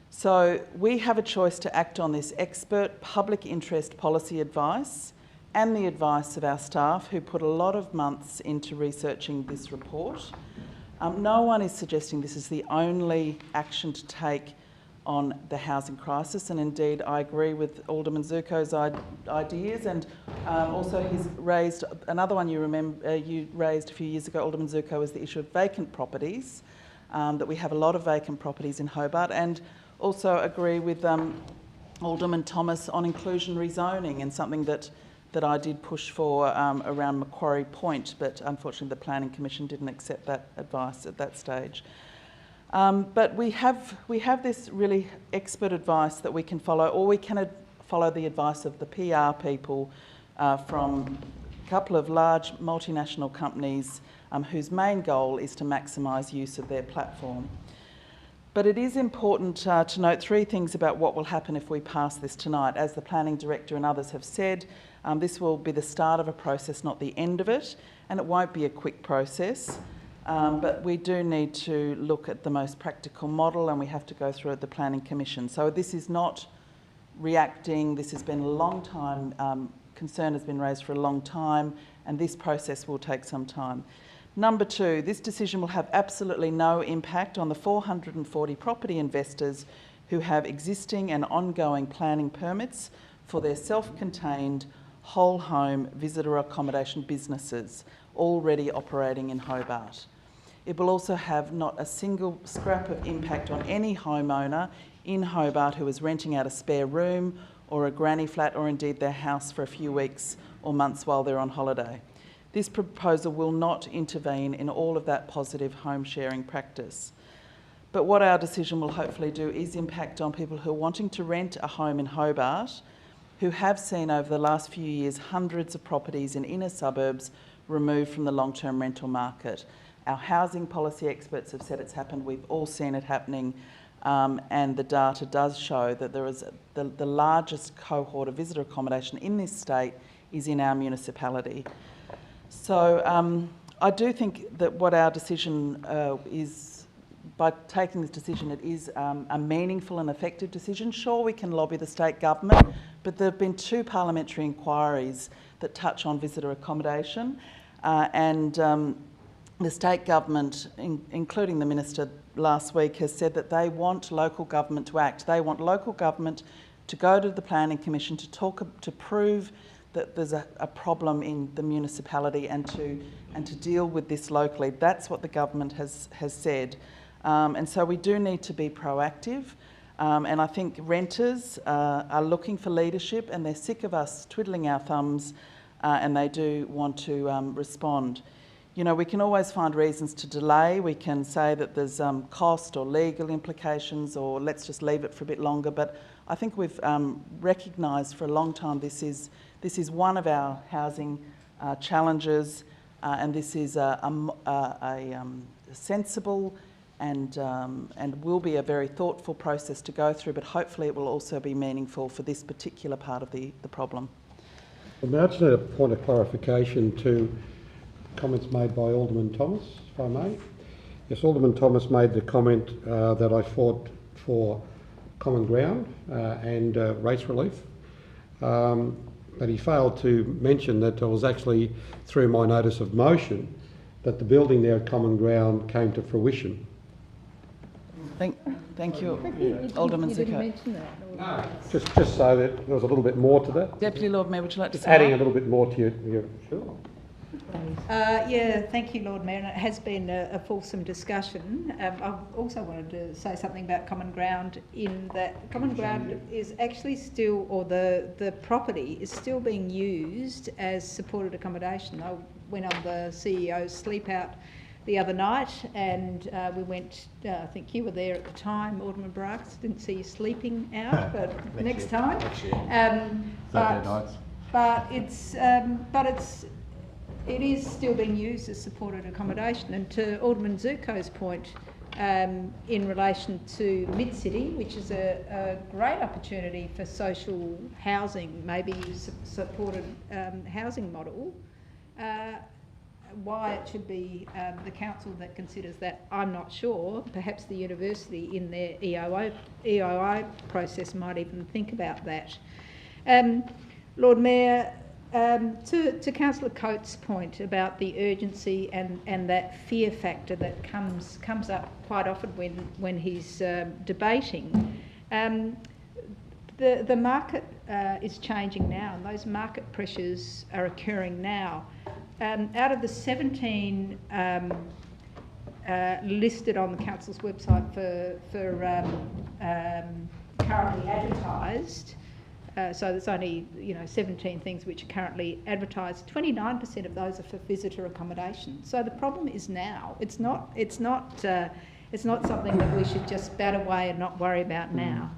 So we have a choice to act on this expert public interest policy advice and the advice of our staff who put a lot of months into researching this report. No one is suggesting this is the only action to take on the housing crisis, and indeed I agree with Alderman Zuko's ideas, and also he's raised another one you raised a few years ago, Alderman Zuko, was the issue of vacant properties, that we have a lot of vacant properties in Hobart, and also agree with Alderman Thomas on inclusionary zoning, and something that I did push for around Macquarie Point, but unfortunately the Planning Commission didn't accept that advice at that stage. But we have this really expert advice that we can follow, or we can follow the advice of the PR people from a couple of large multinational companies whose main goal is to maximise use of their platform. But it is important to note three things about what will happen if we pass this tonight. As the Planning Director and others have said, this will be the start of a process, not the end of it, and it won't be a quick process. But we do need to look at the most practical model, and we have to go through the Planning Commission. So this is not reacting. This has been a long time. Concern has been raised for a long time, and this process will take some time. Number two, this decision will have absolutely no impact on the 440 property investors who have existing and ongoing planning permits for their self-contained whole home visitor accommodation businesses already operating in Hobart. It will also have not a single scrap of impact on any homeowner in Hobart who is renting out a spare room or a granny flat, or indeed their house for a few weeks or months while they're on holiday. This proposal will not intervene in all of that positive home sharing practice. But what our decision will hopefully do is impact on people who are wanting to rent a home in Hobart, who have seen over the last few years hundreds of properties in inner suburbs removed from the long-term rental market. Our housing policy experts have said it's happened. We've all seen it happening, and the data does show that there is the largest cohort of visitor accommodation in this state is in our municipality. So I do think that what our decision is, by taking this decision, it is a meaningful and effective decision. Sure, we can lobby the state government, but there have been two parliamentary inquiries that touch on visitor accommodation, and the state government, including the Minister last week, has said that they want local government to act. They want local government to go to the Planning Commission to prove that there's a problem in the municipality and to deal with this locally. That's what the government has said. And so we do need to be proactive. And I think renters are looking for leadership, and they're sick of us twiddling our thumbs, and they do want to respond. You know, we can always find reasons to delay. We can say that there's cost or legal implications, or let's just leave it for a bit longer. But I think we've recognised for a long time this is one of our housing challenges, and this is a sensible and will be a very thoughtful process to go through, but hopefully it will also be meaningful for this particular part of the problem. Well, I just need a point of clarification to comments made by Alderman Thomas, if I may. Yes, Alderman Thomas made the comment that I fought for common ground and rates relief. But he failed to mention that I was actually, through my notice of motion, that the building there at Common Ground came to fruition. Thank you, Alderman You didn't Zuko. mention that. No. Just so that there was a little bit more to that. Deputy Lord Mayor, would you like to Just say? adding a little bit more to your sure. Yeah, thank you, Lord Mayor, and it has been a fulsome discussion. I also wanted to say something about Common Ground, in that Common Ground is actually still, or the property is still being used as supported accommodation. I went on the CEO's sleep out the other night, and we went, I think you were there at the time, Alderman Baracus, didn't see you sleeping out, but next time. It is still being used as supported accommodation. And to Alderman Zuko's point, in relation to Mid-City, which is a great opportunity for social housing, maybe supported housing model, why it should be the council that considers that, I'm not sure. Perhaps the university in their EOI process might even think about that. Lord Mayor, to Councillor Coates' point about the urgency and that fear factor that comes up quite often when he's debating, the market is changing now, and those market pressures are occurring now. Out of the 17 listed on the council's website for currently advertised, so there's only 17 things which are currently advertised. 29% of those are for visitor accommodation. So the problem is now. It's not something that we should just bat away and not worry about now.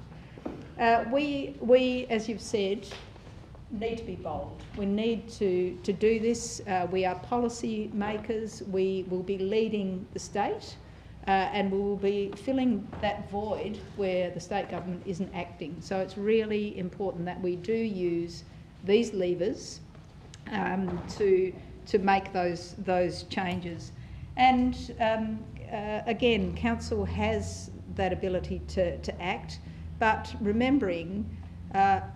We, as you've said, need to be bold. We need to do this. We are policy makers. We will be leading the state, and we will be filling that void where the state government isn't acting. So it's really important that we do use these levers to make those changes. And again, council has that ability to act, but remembering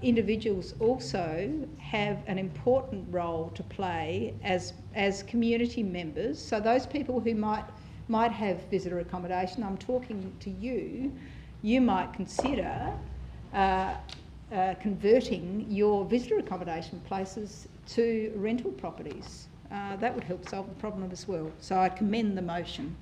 individuals also have an important role to play as community members. So those people who might have visitor accommodation, I'm talking to you, you might consider converting your visitor accommodation places to rental properties. That would help solve the problem as well. So I commend the motion.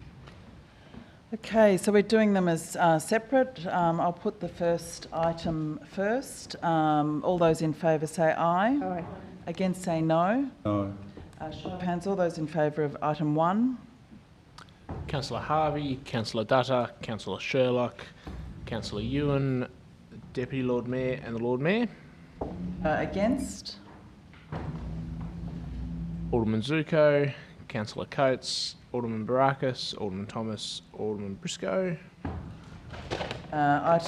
Okay, so we're doing them as separate. I'll put the first item first. All those in favour say aye. Aye. Against say no. No. Show of hands, all those in favour of item 1. Councillor Harvey, Councillor Dutta, Councillor Sherlock, Councillor Ewan, Deputy Lord Mayor and the Lord Mayor. Against? Alderman Zuko, Councillor Coates, Alderman Baracus, Alderman Thomas, Alderman Briscoe. That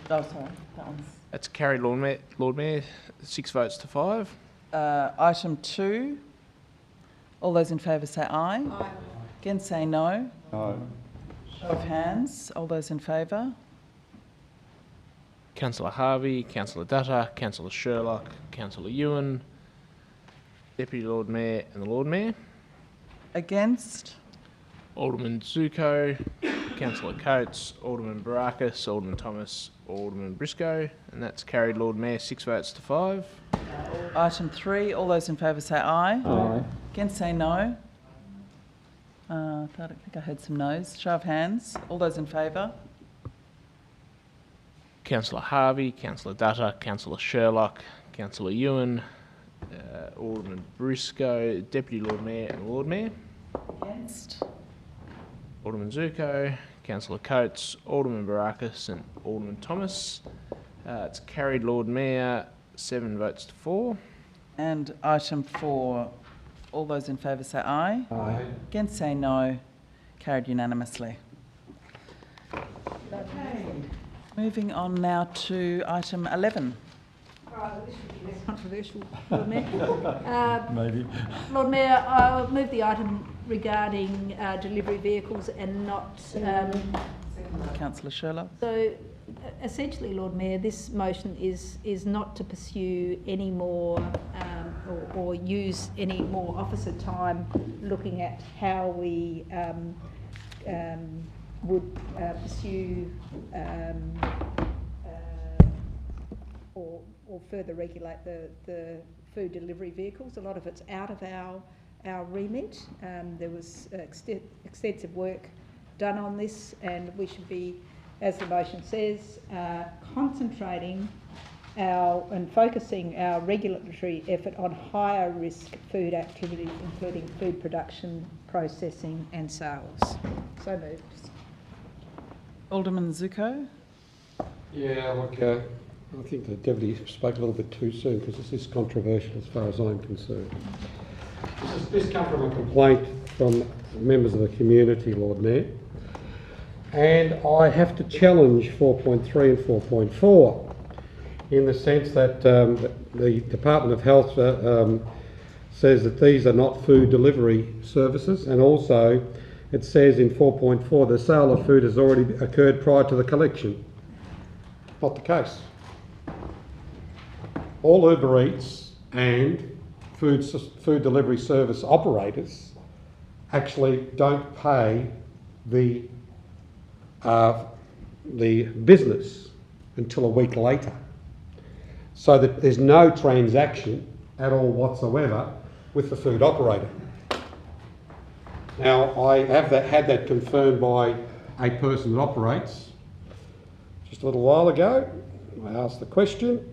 one's... That's carried, Lord Mayor, 6 votes to 5. Item 2, all those in favour say aye. Aye. Against say no. No. Show of hands, all those in favour. Councillor Harvey, Councillor Dutta, Councillor Sherlock, Councillor Ewan, Deputy Lord Mayor and the Lord Mayor. Against? Alderman Zuko, Councillor Coates, Alderman Baracus, Alderman Thomas, Alderman Briscoe, and that's carried, Lord Mayor, 6 votes to 5. Item 3, all those in favour say aye. Aye. Against say no. I think I heard some no's. Show of hands, all those in favour. Councillor Harvey, Councillor Dutta, Councillor Sherlock, Councillor Ewan, Alderman Briscoe, Deputy Lord Mayor and the Lord Mayor. Against? Alderman Zuko, Councillor Coates, Alderman Baracus and Alderman Thomas. It's carried, Lord Mayor, 7 votes to 4. And item 4, all those in favour say aye. Aye. Against say no. Carried unanimously. Okay. Moving on now to item 11. This should be less controversial, Lord Mayor. Maybe. Lord Mayor, I'll move the item regarding delivery vehicles and not... Councillor Sherlock. So essentially, Lord Mayor, this motion is not to pursue any more or use any more officer time looking at how we would pursue or further regulate the food delivery vehicles. A lot of it's out of our remit. There was extensive work done on this, and we should be, as the motion says, concentrating and focusing our regulatory effort on higher risk food activities, including food production, processing and sales. So moved. Alderman Zuko. Yeah, look, I think the Deputy spoke a little bit too soon because this is controversial as far as I'm concerned. This comes from a complaint from members of the community, Lord Mayor, and I have to challenge 4.3 and 4.4 in the sense that the Department of Health says that these are not food delivery services, and also it says in 4.4 the sale of food has already occurred prior to the collection. Not the case. All Uber Eats and food delivery service operators actually don't pay the business until a week later, so that there's no transaction at all whatsoever with the food operator. Now, I have had that confirmed by a person that operates. Just a little while ago, I asked the question,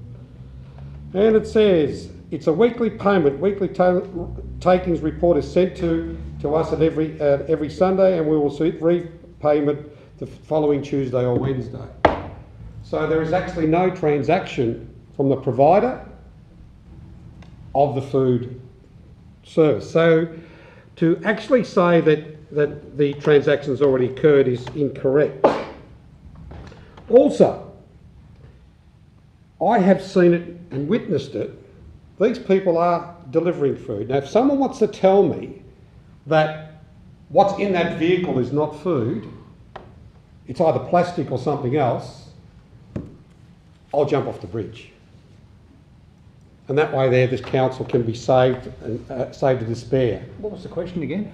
and it says, it's a weekly payment. Weekly takings report is sent to us at every Sunday, and we will see repayment the following Tuesday or Wednesday. So there is actually no transaction from the provider of the food service. So to actually say that the transaction's already occurred is incorrect. Also, I have seen it and witnessed it. These people are delivering food. Now, if someone wants to tell me that what's in that vehicle is not food, it's either plastic or something else, I'll jump off the bridge. And that way there, this council can be saved and saved to despair. What was the question again?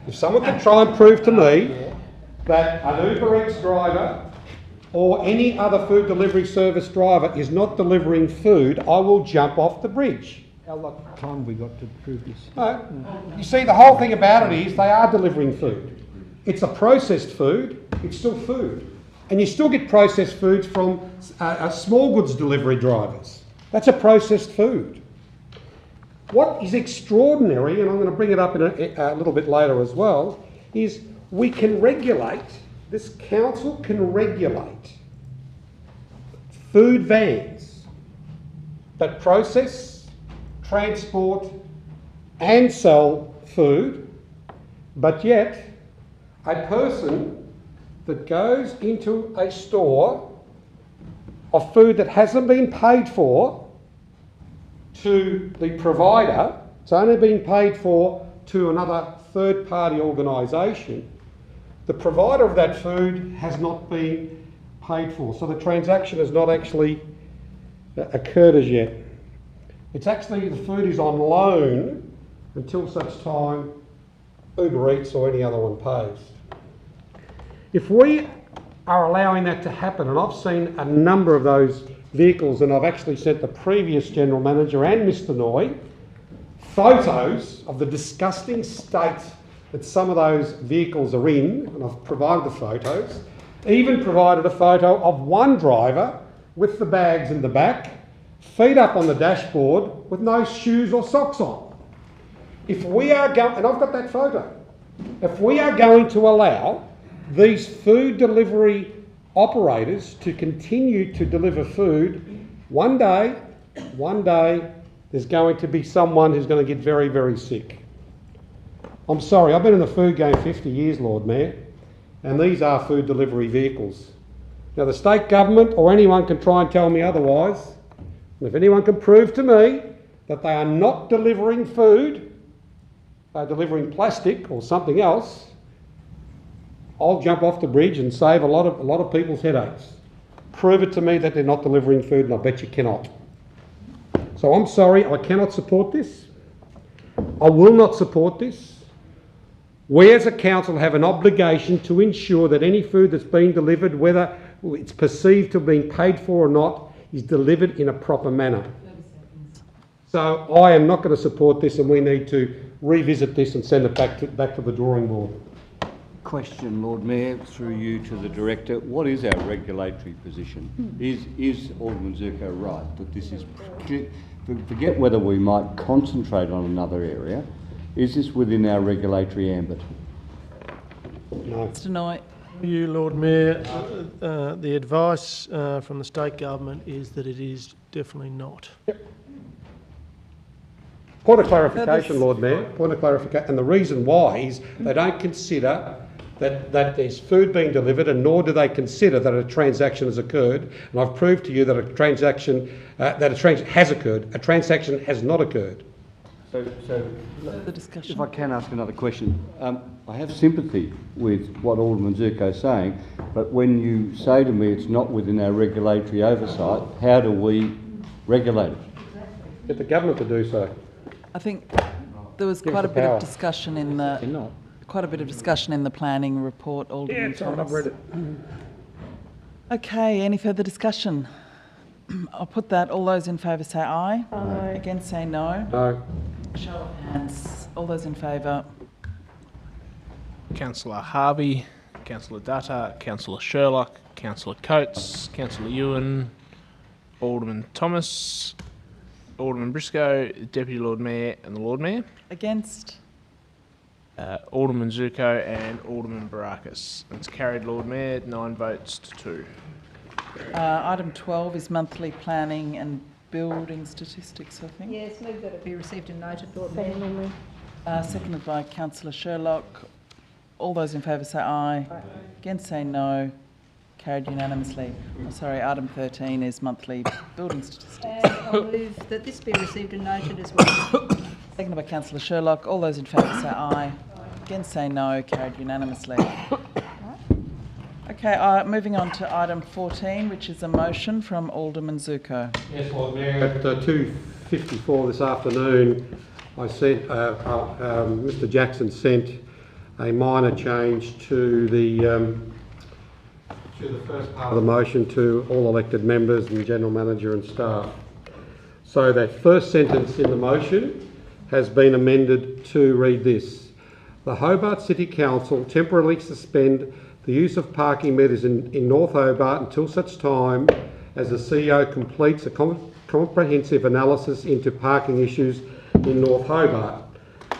If someone can try and prove to me that an Uber Eats driver or any other food delivery service driver is not delivering food, I will jump off the bridge. How much time have we got to prove this? No. You see, the whole thing about it is they are delivering food. It's a processed food, it's still food. And you still get processed foods from small goods delivery drivers. That's a processed food. What is extraordinary, and I'm going to bring it up in a little bit later as well, is we can regulate, this council can regulate food vans that process, transport and sell food, but yet a person that goes into a store of food that hasn't been paid for to the provider, it's only been paid for to another third-party organisation, the provider of that food has not been paid for. So the transaction has not actually occurred as yet. It's actually, the food is on loan until such time Uber Eats or any other one pays. If we are allowing that to happen, and I've seen a number of those vehicles, and I've actually sent the previous General Manager and Mr Noy photos of the disgusting state that some of those vehicles are in, and I've provided the photos, even provided a photo of one driver with the bags in the back, feet up on the dashboard with no shoes or socks on. If we are going, and I've got that photo, if we are going to allow these food delivery operators to continue to deliver food, one day, there's going to be someone who's going to get very, very sick. I'm sorry, I've been in the food game 50 years, Lord Mayor, and these are food delivery vehicles. Now, the state government or anyone can try and tell me otherwise. And if anyone can prove to me that they are not delivering food, they're delivering plastic or something else, I'll jump off the bridge and save a lot of people's headaches. Prove it to me that they're not delivering food, and I bet you cannot. So I'm sorry, I cannot support this. I will not support this. We as a council have an obligation to ensure that any food that's being delivered, whether it's perceived to be paid for or not, is delivered in a proper manner. So I am not going to support this, and we need to revisit this and send it back to the drawing board. Question, Lord Mayor, through you to the Director. What is our regulatory position? Is Alderman Zurko right that this is... Forget whether we might concentrate on another area. Is this within our regulatory ambit? No. Mr. Knight. You, Lord Mayor, the advice from the state government is that it is definitely not. Point of clarification, Lord Mayor, point of clarification. And the reason why is they don't consider that there's food being delivered, and nor do they consider that a transaction has occurred. And I've proved to you that a transaction has occurred. A transaction has not occurred. So The discussion. if I can ask another question. I have sympathy with what Alderman Zurko is saying, but when you say to me it's not within our regulatory oversight, how do we regulate it? Get the government to do so. I think there was Give quite us a the bit power. of discussion in the planning report, Alderman Yeah, Thomas. I've read it. Okay, any further discussion? I'll put that. All those in favour say aye. Aye. Against say no. No. Show of hands. All those in favour. Councillor Harvey, Councillor Dutta, Councillor Sherlock, Councillor Coates, Councillor Ewan, Alderman Thomas, Alderman Briscoe, Deputy Lord Mayor and the Lord Mayor. Against? Alderman Zurko and Alderman Barakis. It's carried, Lord Mayor, 9 votes to 2. Item 12 is monthly planning and building statistics, I think. Yes, move that it be received and noted, Lord Mayor. Second, Lord Mayor. Seconded by Councillor Sherlock. All those in favour say aye. Against say no. Carried unanimously. Oh, sorry, item 13 is monthly building statistics. And I'll move that this be received and noted as well. Seconded by Councillor Sherlock. All those in favour say aye. Against say no. Carried unanimously. Okay, moving on to item 14, which is a motion from Alderman Zurko. Yes, Lord Mayor. At 2:54 this afternoon, I sent, Mr Jackson sent a minor change to the first part of the motion to all elected members and General Manager and staff. So that first sentence in the motion has been amended to read this. The Hobart City Council temporarily suspend the use of parking meters in North Hobart until such time as the CEO completes a comprehensive analysis into parking issues in North Hobart.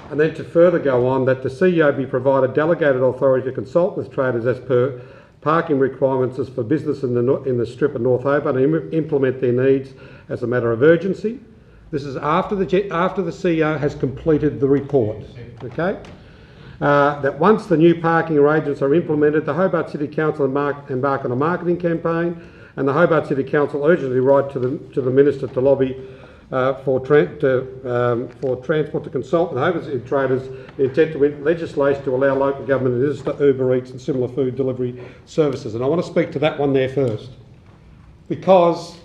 And then to further go on, that the CEO be provided delegated authority to consult with traders as per parking requirements as for business in the strip of North Hobart and implement their needs as a matter of urgency. This is after the CEO has completed the report. Okay. That once the new parking arrangements are implemented, the Hobart City Council embark on a marketing campaign, and the Hobart City Council urgently write to the Minister to lobby for transport to consult with Hobart City traders in intent to legislation to allow local government to register Uber Eats and similar food delivery services. And I want to speak to that one there first, because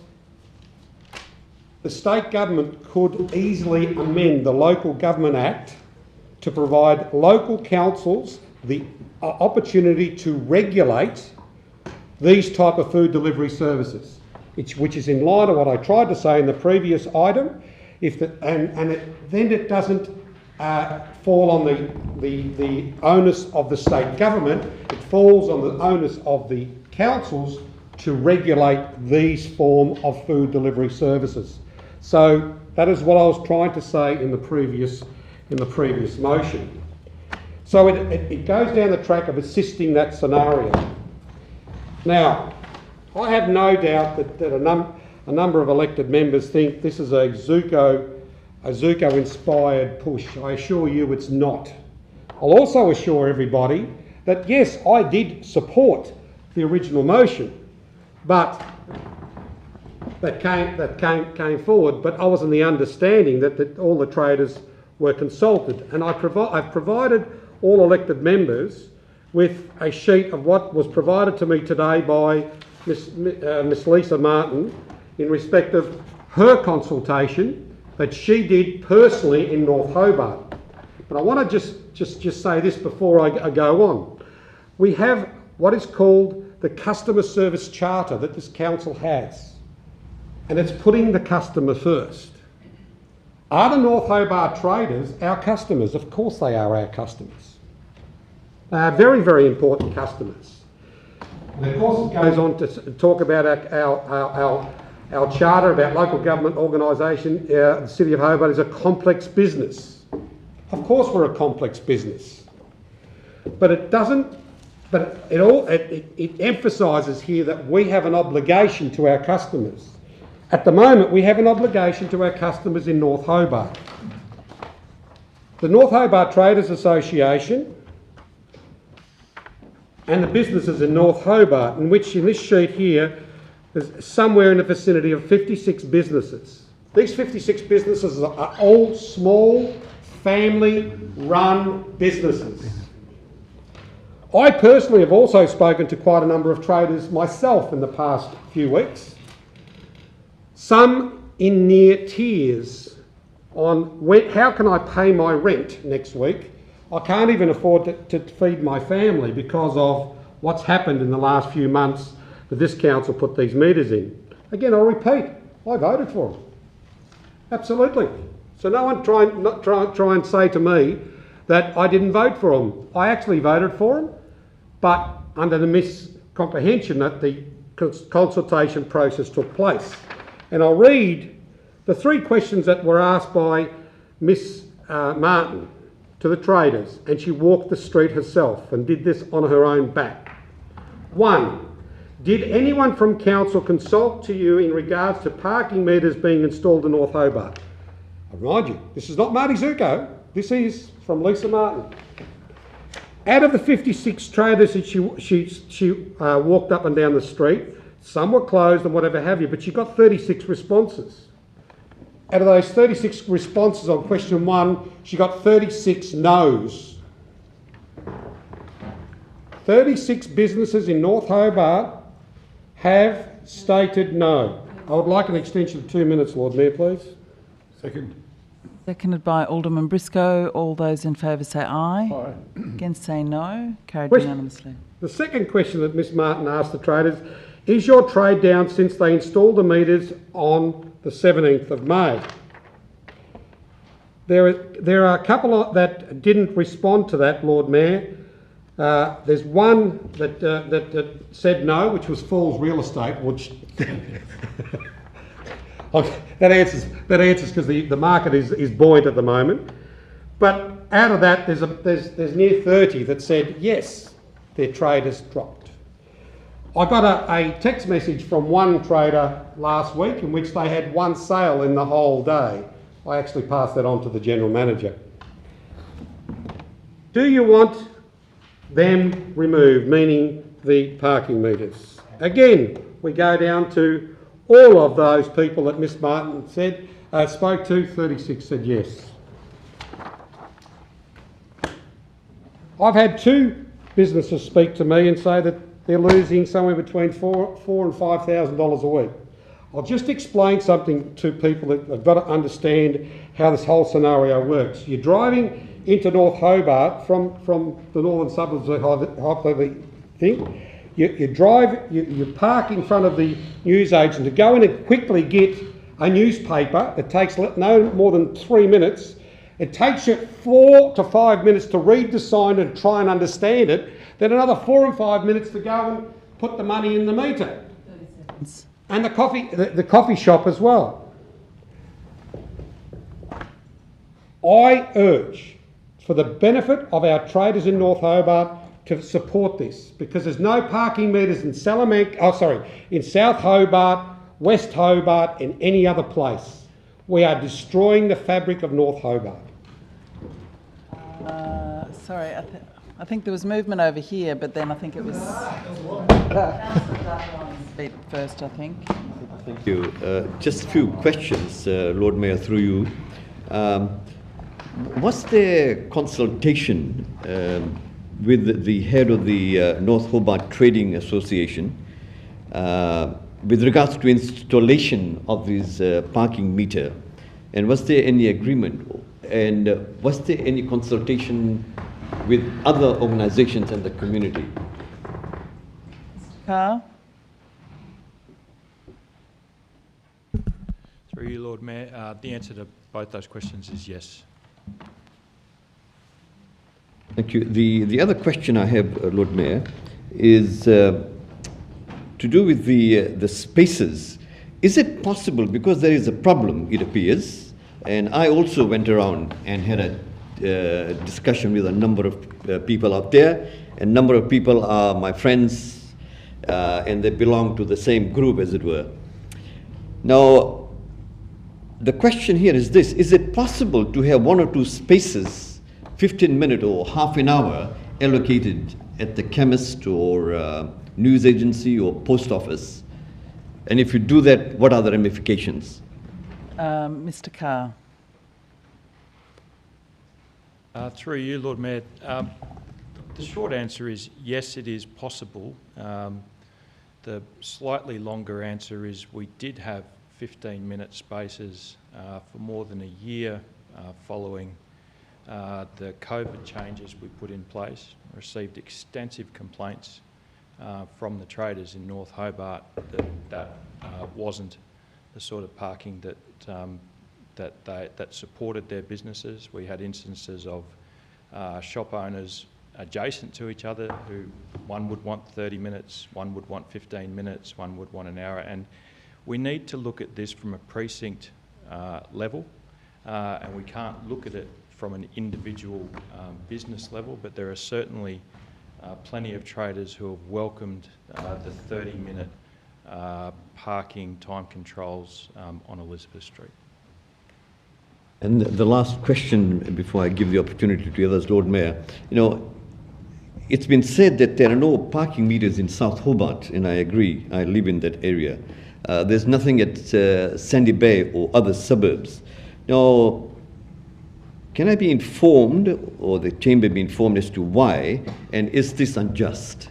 the state government could easily amend the Local Government Act to provide local councils the opportunity to regulate these type of food delivery services, which is in line with what I tried to say in the previous item. Then it doesn't fall on the onus of the state government. It falls on the onus of the councils to regulate these form of food delivery services. So that is what I was trying to say in the previous motion. So it goes down the track of assisting that scenario. Now, I have no doubt that a number of elected members think this is a Zurko-inspired push. I assure you it's not. I'll also assure everybody that yes, I did support the original motion, but that came forward, but I was in the understanding that all the traders were consulted, and I've provided all elected members with a sheet of what was provided to me today by Miss Lisa Martin in respect of her consultation that she did personally in North Hobart. But I want to just say this before I go on. We have what is called the Customer Service Charter that this council has, and it's putting the customer first. Are the North Hobart traders our customers? Of course they are our customers. They are very, very important customers. And of course it goes on to talk about our charter about local government organisation. The City of Hobart is a complex business. Of course we're a complex business. But it doesn't, but it emphasises here that we have an obligation to our customers. At the moment, we have an obligation to our customers in North Hobart. The North Hobart Traders Association and the businesses in North Hobart, in which in this sheet here, there's somewhere in the vicinity of 56 businesses. These 56 businesses are all small, family-run businesses. I personally have also spoken to quite a number of traders myself in the past few weeks. Some in near tears on how can I pay my rent next week? I can't even afford to feed my family because of what's happened in the last few months that this council put these meters in. Again, I'll repeat, I voted for them. Absolutely. So no one try and say to me that I didn't vote for them. I actually voted for them, but under the miscomprehension that the consultation process took place. And I'll read the 3 questions that were asked by Miss Martin to the traders, and she walked the street herself and did this on her own back. 1. Did anyone from council consult to you in regards to parking meters being installed in North Hobart? I remind you, this is not Marty Zuko, this is from Lisa Martin. Out of the 56 traders that she walked up and down the street, some were closed and whatever have you, but she got 36 responses. Out of those 36 responses on question 1, she got 36 no's. 36 businesses in North Hobart have stated no. I would like an extension of 2 minutes, Lord Mayor, please. Second. Seconded by Alderman Briscoe. All those in favour say aye. Aye. Against say no. Carried Question. unanimously. The second question that Ms Martin asked the traders, is your trade down since they installed the meters on the 17th of May? There are a couple that didn't respond to that, Lord Mayor. There's one that said no, which was Falls Real Estate, which that answers because the market is buoyant at the moment. But out of that, there's near 30 that said yes, their trade has dropped. I got a text message from one trader last week in which they had one sale in the whole day. I actually passed that on to the General Manager. Do you want them removed, meaning the parking meters? Again, we go down to all of those people that Miss Martin spoke to, 36 said yes. I've had 2 businesses speak to me and say that they're losing somewhere between $4,000 and $5,000 a week. I'll just explain something to people that have got to understand how this whole scenario works. You're driving into North Hobart from the northern suburbs of the thing. You park in front of the newsagent to go in and quickly get a newspaper. It takes no more than 3 minutes. It takes you 4 to 5 minutes to read the sign and try and understand it. Then another 4 and 5 minutes to go and put the money in the meter. 30 seconds. And the coffee shop as well. I urge, for the benefit of our traders in North Hobart, to support this, because there's no parking meters in in South Hobart, West Hobart, and any other place. We are destroying the fabric of North Hobart. Sorry, I think there was movement over here, but then I think it was speak first, I think. Thank you. Just a few questions, Lord Mayor, through you. Was there consultation with the head of the North Hobart Trading Association with regards to installation of this parking meter And was there any agreement? And was there any consultation with other organizations and the community? Mr. Carr? Through you, Lord Mayor, the answer to both those questions is yes. Thank you. The other question I have, Lord Mayor, is to do with the spaces. Is it possible, because there is a problem, it appears, and I also went around and had a discussion with a number of people out there, and a number of people are my friends, and they belong to the same group, as it were. Now, the question here is this: is it possible to have 1 or 2 spaces, 15-minute or half an hour, allocated at the chemist or news agency or post office? And if you do that, what are the ramifications? Mr. Carr? Through you, Lord Mayor, the short answer is yes, it is possible. The slightly longer answer is we did have 15-minute spaces for more than a year following the COVID changes we put in place. Received extensive complaints from the traders in North Hobart that wasn't the sort of parking that supported their businesses. We had instances of shop owners adjacent to each other who one would want 30 minutes, one would want 15 minutes, one would want an hour. And we need to look at this from a precinct level, and we can't look at it from an individual business level, but there are certainly plenty of traders who have welcomed the 30-minute parking time controls on Elizabeth Street. And the last question before I give the opportunity to others, Lord Mayor, it's been said that there are no parking meters in South Hobart, and I agree, I live in that area. There's nothing at Sandy Bay or other suburbs. Now, can I be informed, or the Chamber be informed as to why, and is this unjust?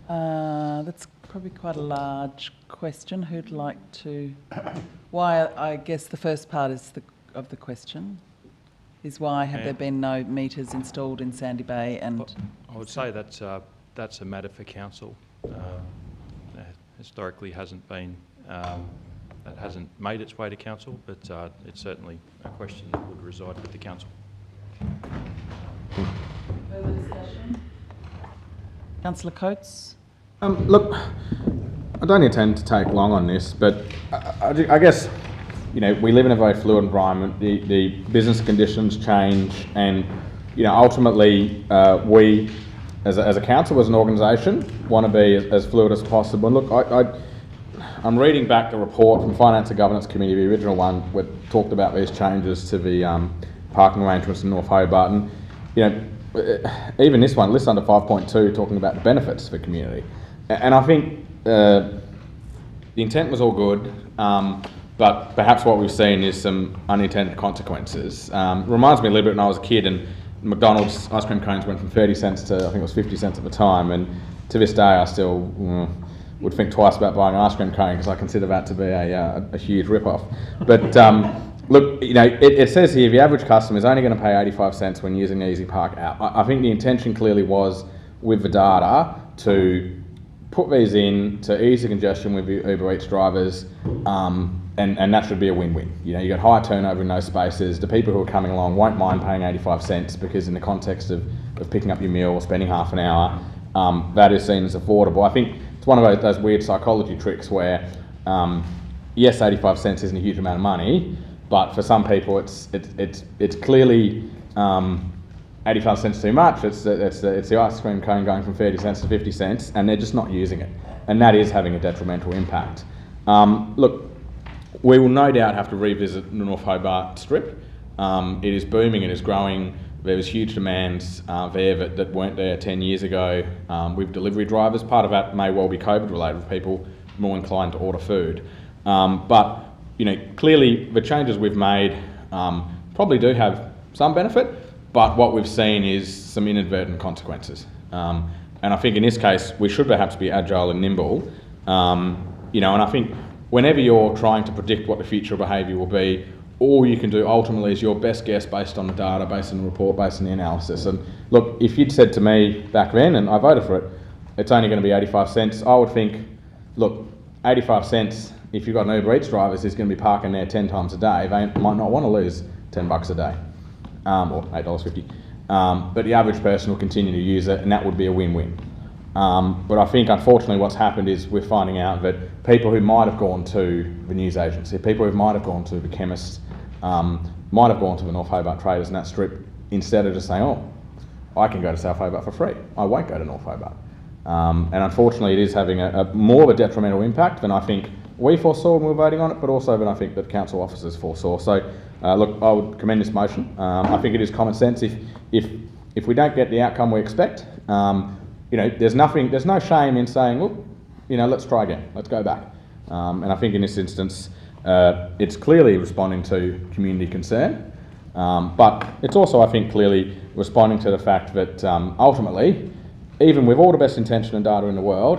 That's probably quite a large question. Who'd like to... Why, I guess the first part is of the question, is why have there been no meters installed in Sandy Bay? And I would say that's a matter for council. Historically hasn't been, that hasn't made its way to council, but it's certainly a question that would reside with the council. Further discussion? Councillor Coates? Look, I don't intend to take long on this, but I guess, we live in a very fluid environment. The business conditions change, and, ultimately we, as a council, as an organisation, want to be as fluid as possible. And look, I'm reading back the report from Finance and Governance Committee, the original one, where talked about these changes to the parking arrangements in North Hobart, and even this one, list under 5.2, talking about the benefits for the community. And I think the intent was all good, but perhaps what we've seen is some unintended consequences. Reminds me a little bit when I was a kid, and McDonald's ice cream cones went from 30 cents to, I think it was 50 cents at the time, and to this day I still would think twice about buying an ice cream cone because I consider that to be a huge rip-off. But look, it says here the average customer is only going to pay 85 cents when using the Easy Park app. I think the intention clearly was, with the data, to put these in to ease the congestion with the Uber Eats drivers, and that should be a win-win. You got high turnover in those spaces. The people who are coming along won't mind paying 85 cents because in the context of picking up your meal or spending half an hour, that is seen as affordable. I think it's one of those weird psychology tricks where, yes, 85 cents isn't a huge amount of money, but for some people it's clearly 85 cents too much. It's the ice cream cone going from 30 cents to 50 cents, and they're just not using it, and that is having a detrimental impact. Look, we will no doubt have to revisit the North Hobart Strip. It is booming, it is growing. There was huge demands there that weren't there 10 years ago with delivery drivers. Part of that may well be COVID related, with people more inclined to order food. But clearly the changes we've made probably do have some benefit, but what we've seen is some inadvertent consequences. And I think in this case we should perhaps be agile and nimble. And I think whenever you're trying to predict what the future behaviour will be, all you can do ultimately is your best guess based on the data, based on the report, based on the analysis. And look, if you'd said to me back then, and I voted for it, it's only going to be 85 cents, I would think, look, 85 cents, if you've got an Uber Eats driver who's going to be parking there 10 times a day, they might not want to lose $10 a day, or $8.50. But the average person will continue to use it, and that would be a win-win. But I think, unfortunately, what's happened is we're finding out that people who might have gone to the news agency, people who might have gone to the chemist, might have gone to the North Hobart Traders in that strip, instead of just saying, oh, I can go to South Hobart for free. I won't go to North Hobart. And unfortunately, it is having a more of a detrimental impact than I think we foresaw when we were voting on it, but also than I think that council officers foresaw. So, look, I would commend this motion. I think it is common sense. If we don't get the outcome we expect, you know, there's no shame in saying, look, you know, let's try again, let's go back. And I think in this instance, it's clearly responding to community concern, but it's also, I think, clearly responding to the fact that ultimately, even with all the best intention and data in the world,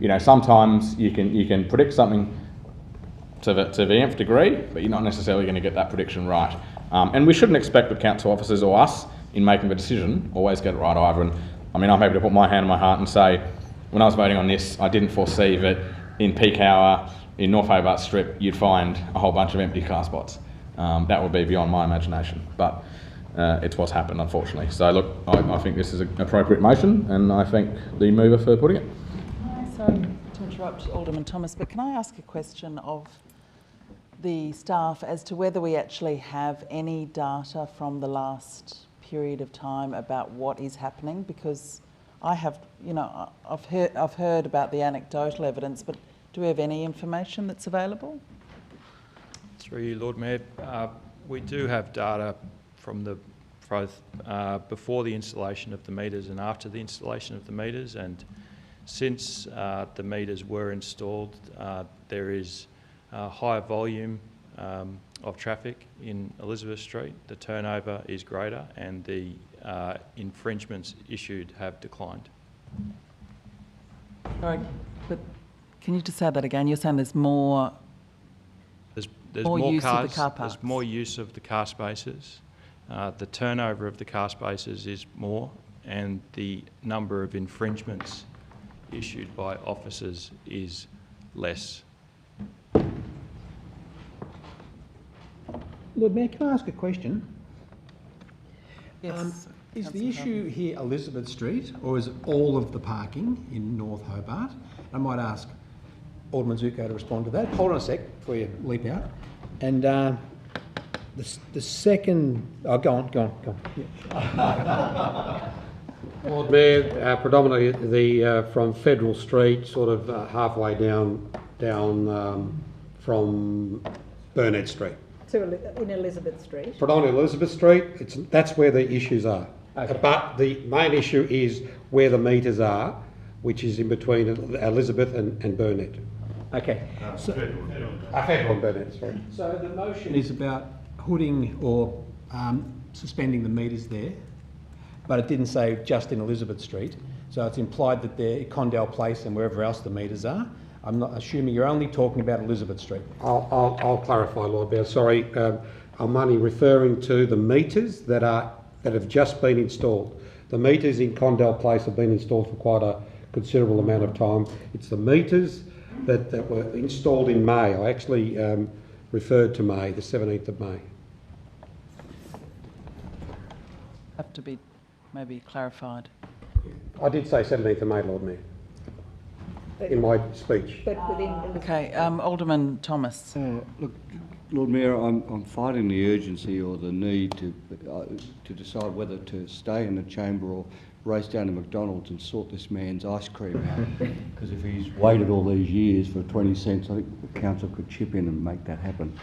you know, sometimes you can predict something to the nth degree, but you're not necessarily going to get that prediction right. And we shouldn't expect the council officers or us in making the decision always get it right either. And I mean, I'm happy to put my hand on my heart and say, when I was voting on this, I didn't foresee that in peak hour in North Hobart Strip you'd find a whole bunch of empty car spots. That would be beyond my imagination, but it's what's happened, unfortunately. So look, I think this is an appropriate motion, and I thank the mover for putting it. Sorry to interrupt, Alderman Thomas, but can I ask a question of the staff as to whether we actually have any data from the last period of time about what is happening? Because I have, you know, I've heard about the anecdotal evidence, but do we have any information that's available? Through you, Lord Mayor, we do have data from both before the installation of the meters and after the installation of the meters, and since the meters were installed, there is a higher volume of traffic in Elizabeth Street. The turnover is greater, and the infringements issued have declined. Sorry, but can you just say that again? You're saying there's more. There's more use cars, of the car parks. There's more use of the car spaces. The turnover of the car spaces is more, and the number of infringements issued by officers is less. Lord Mayor, can I ask a question? Yes. Is the issue here Elizabeth Street, or is it all of the parking in North Hobart? I might ask Alderman Zuko to respond to that. Hold on a sec before you leap out. And the second... Oh, go on. Yeah. Lord Mayor, predominantly from Federal Street, sort of halfway down from Burnett Street. So in Elizabeth Street? Predominantly Elizabeth Street, that's where the issues are. Okay. But the main issue is where the meters are, which is in between Elizabeth and Burnett. Okay. Federal and Burnett, sorry. So the motion is about hooding or suspending the meters there, but it didn't say just in Elizabeth Street. So it's implied that they're at Condell Place and wherever else the meters are. I'm not assuming you're only talking about Elizabeth Street. I'll clarify, Lord Mayor. Sorry, I'm only referring to the meters that have just been installed. The meters in Condell Place have been installed for quite a considerable amount of time. It's the meters that were installed in May. I actually referred to May, the 17th of May. Have to be maybe clarified. I did say 17th of May, Lord Mayor, in my speech. But within... Okay, Alderman Thomas. Look, Lord Mayor, I'm fighting the urgency or the need to decide whether to stay in the chamber or race down to McDonald's and sort this man's ice cream out. Because if he's waited all these years for 20 cents, I think the council could chip in and make that happen.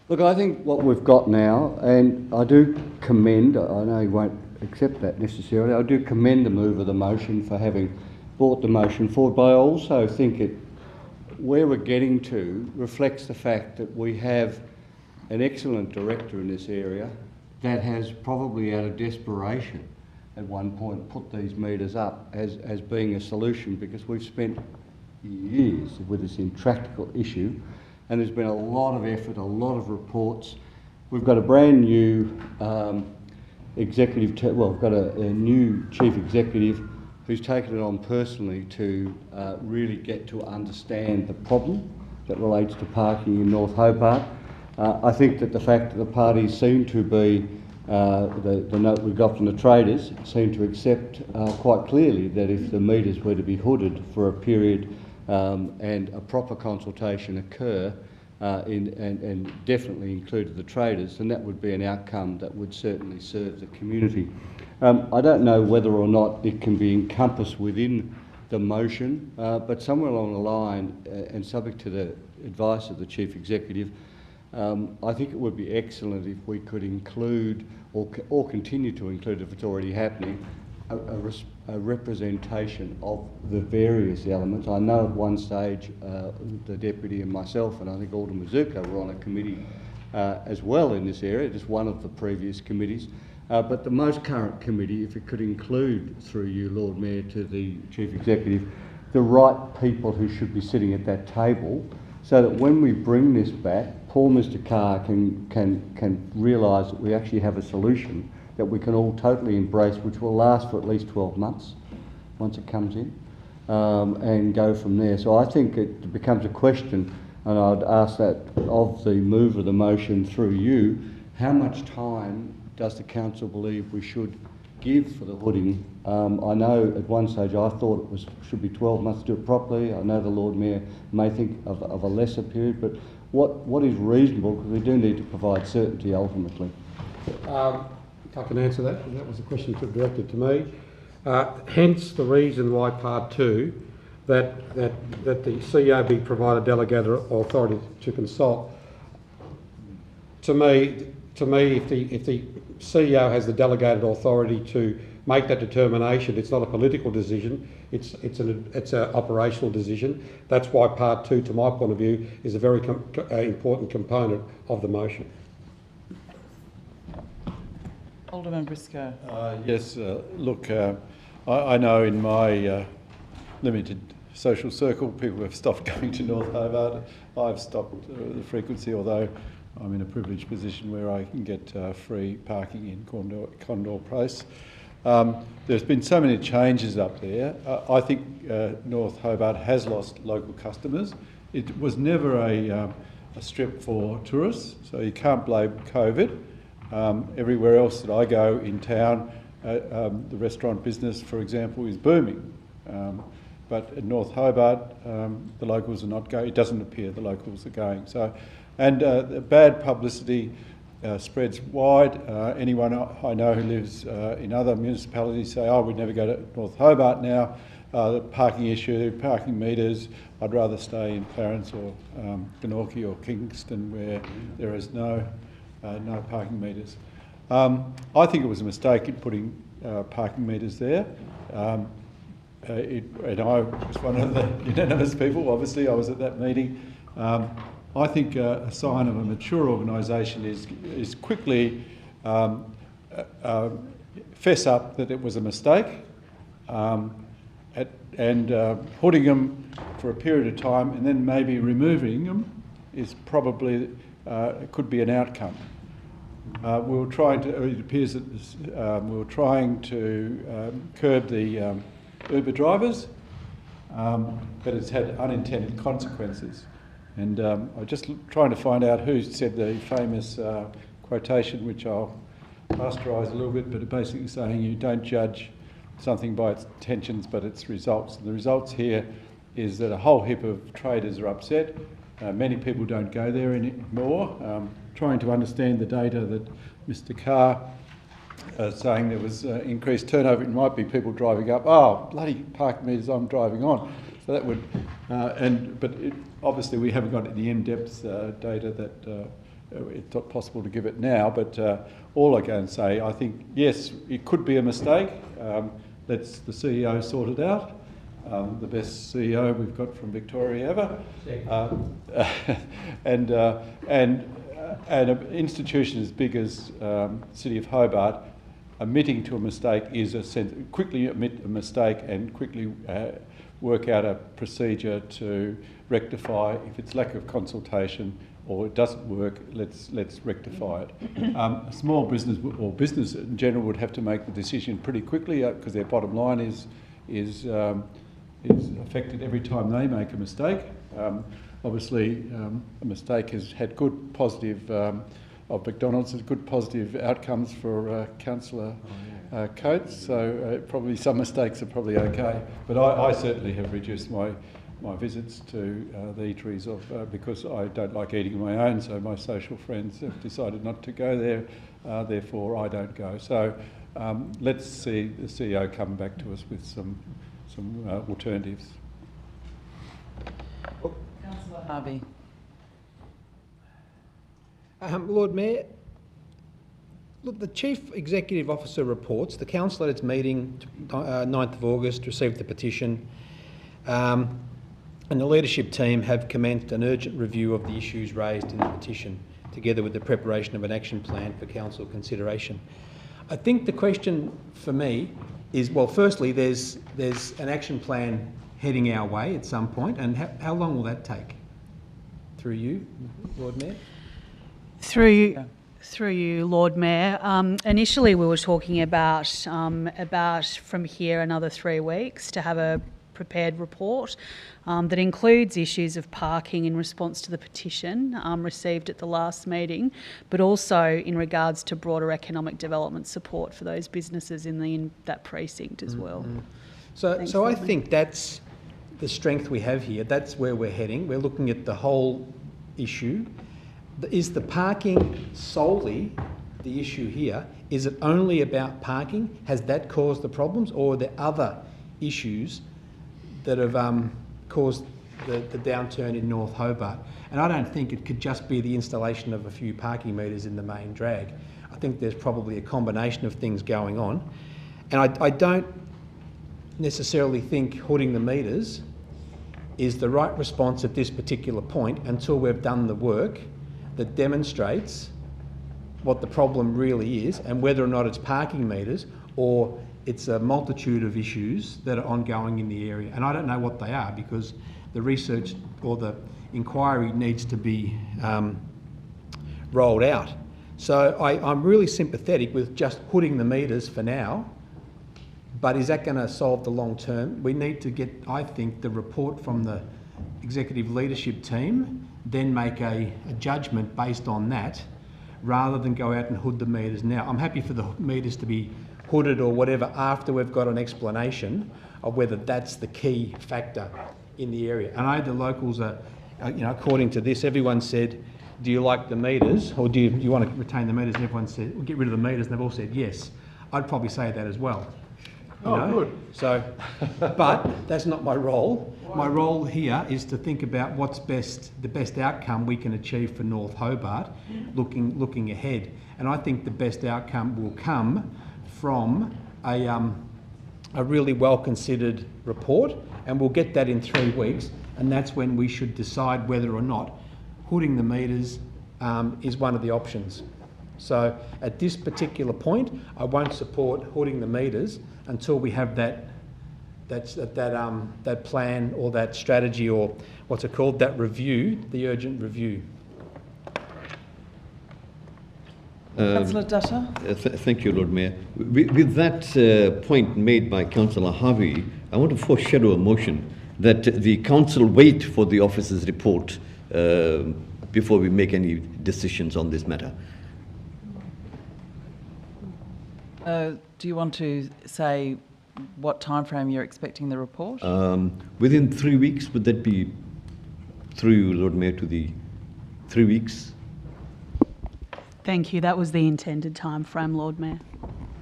Look, I think what we've got now, and I do commend, I know you won't accept that necessarily, I do commend the move of the motion for having brought the motion forward, but I also think where we're getting to reflects the fact that we have an excellent director in this area that has probably out of desperation at one point put these meters up as being a solution, because we've spent years with this intractable issue, and there's been a lot of effort, a lot of reports. We've got a brand new we've got a new chief executive who's taken it on personally to really get to understand the problem that relates to parking in North Hobart. I think that the fact that the parties seem to be, the note we got from the traders, seem to accept quite clearly that if the meters were to be hooded for a period and a proper consultation occur, and definitely included the traders, then that would be an outcome that would certainly serve the community. I don't know whether or not it can be encompassed within the motion, but somewhere along the line, and subject to the advice of the Chief Executive, I think it would be excellent if we could include, or continue to include if it's already happening, a representation of the various elements. I know at one stage the Deputy and myself, and I think Alderman Zuko, were on a committee as well in this area, just one of the previous committees. But the most current committee, if it could include, through you, Lord Mayor, to the Chief Executive, the right people who should be sitting at that table, so that when we bring this back, poor Mr Carr can realise that we actually have a solution that we can all totally embrace, which will last for at least 12 months once it comes in, and go from there. So I think it becomes a question, and I'd ask that of the mover of the motion through you, how much time does the council believe we should give for the hooding? I know at one stage I thought it should be 12 months to do it properly. I know the Lord Mayor may think of a lesser period, but what is reasonable, because we do need to provide certainty ultimately. If I can answer that, that was a question directed to me. Hence the reason why Part 2, that the CEO be provided delegated authority to consult. To me, if the CEO has the delegated authority to make that determination, it's not a political decision, it's an operational decision. That's why Part 2, to my point of view, is a very important component of the motion. Alderman Briscoe. Yes, look, I know in my limited social circle, people have stopped going to North Hobart. I've stopped the frequency, although I'm in a privileged position where I can get free parking in Condor Place. There's been so many changes up there. I think North Hobart has lost local customers. It was never a strip for tourists, so you can't blame COVID. Everywhere else that I go in town, the restaurant business, for example, is booming. But at North Hobart, the locals are not going. It doesn't appear the locals are going. So, and the bad publicity spreads wide. Anyone I know who lives in other municipalities say, "Oh, we'd never go to North Hobart now." The parking issue, parking meters. I'd rather stay in Clarence or Glenorchy or Kingston, where there is no parking meters. I think it was a mistake in putting parking meters there. And I was one of the unanimous people, obviously, I was at that meeting. I think a sign of a mature organisation is quickly fess up that it was a mistake, and putting them for a period of time and then maybe removing them is probably, could be an outcome. We were trying to, it appears that we were trying to curb the Uber drivers, but it's had unintended consequences. And I'm just trying to find out who said the famous quotation, which I'll pasteurise a little bit, but basically saying you don't judge something by its intentions but its results. And the results here is that a whole heap of traders are upset. Many people don't go there anymore. Trying to understand the data that Mr Carr saying there was increased turnover. It might be people driving up, oh, bloody park meters, I'm driving on. So that would, obviously we haven't got the in-depth data that it's not possible to give it now, but all I can say, I think, yes, it could be a mistake. Let's the CEO sort it out. The best CEO we've got from Victoria ever. And an institution as big as City of Hobart, admitting to a mistake is quickly admit a mistake and quickly work out a procedure to rectify. If it's lack of consultation or it doesn't work, let's rectify it. A small business or business in general would have to make the decision pretty quickly because their bottom line is affected every time they make a mistake. Obviously, a mistake has had good positive of McDonald's has good positive outcomes for Councillor Coates. So probably some mistakes are probably okay, but I certainly have reduced my visits to the eateries because I don't like eating on my own. So my social friends have decided not to go there. Therefore, I don't go. So let's see the CEO come back to us with some alternatives. Councillor Harvey. Lord Mayor, look, the Chief Executive Officer reports the council at its meeting 9th of August received the petition and the leadership team have commenced an urgent review of the issues raised in the petition together with the preparation of an action plan for council consideration. I think the question for me is, well, firstly, there's an action plan heading our way at some point, and how long will that take? Through you, Lord Mayor? Through you, Lord Mayor. Initially, we were talking about from here another 3 weeks to have a prepared report that includes issues of parking in response to the petition received at the last meeting, but also in regards to broader economic development support for those businesses in that precinct as well. Mm-hmm. So I think that's the strength we have here. That's where we're heading. We're looking at the whole issue. Is the parking solely the issue here? Is it only about parking? Has that caused the problems, or are there other issues that have caused the downturn in North Hobart? And I don't think it could just be the installation of a few parking metres in the main drag. I think there's probably a combination of things going on. And I don't necessarily think hooding the meters is the right response at this particular point until we've done the work that demonstrates what the problem really is and whether or not it's parking meters or it's a multitude of issues that are ongoing in the area. And I don't know what they are because the research or the inquiry needs to be rolled out. So I'm really sympathetic with just hooding the meters for now, but is that going to solve the long term? We need to get, I think, the report from the executive leadership team, then make a judgment based on that, rather than go out and hood the meters now. I'm happy for the meters to be hooded or whatever after we've got an explanation of whether that's the key factor in the area. And I know the locals are, according to this, everyone said, do you like the meters, or do you want to retain the meters? And everyone said, well, get rid of the meters, and they've all said yes. I'd probably say that as well. Good. So, but that's not my role. My role here is to think about what's the best outcome we can achieve for North Hobart, looking ahead. And I think the best outcome will come from a really well-considered report, and we'll get that in 3 weeks, and that's when we should decide whether or not hooding the meters is one of the options. So at this particular point, I won't support hooding the meters until we have that plan or that strategy, or what's it called, that review, the urgent review. Councillor Dutta. Thank you, Lord Mayor. With that point made by Councillor Harvey, I want to foreshadow a motion that the council wait for the officer's report before we make any decisions on this matter. Do you want to say what time frame you're expecting the report? Within 3 weeks, would that be through you, Lord Mayor, to the 3 weeks? Thank you. That was the intended time frame, Lord Mayor.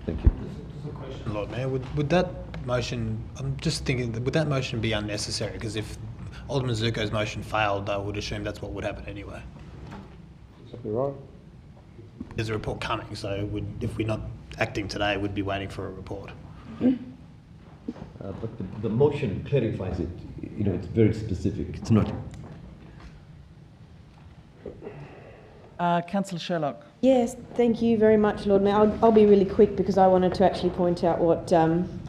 Thank you. Just a question, Lord Mayor. Would that motion, I'm just thinking, would that motion be unnecessary? Because if Alderman Zuko's motion failed, I would assume that's what would happen anyway. Exactly right. There's a report coming, so if we're not acting today, we'd be waiting for a report. But the motion clarifies it. It's very specific. It's not. Councillor Sherlock. Yes, thank you very much, Lord Mayor. I'll be really quick because I wanted to actually point out what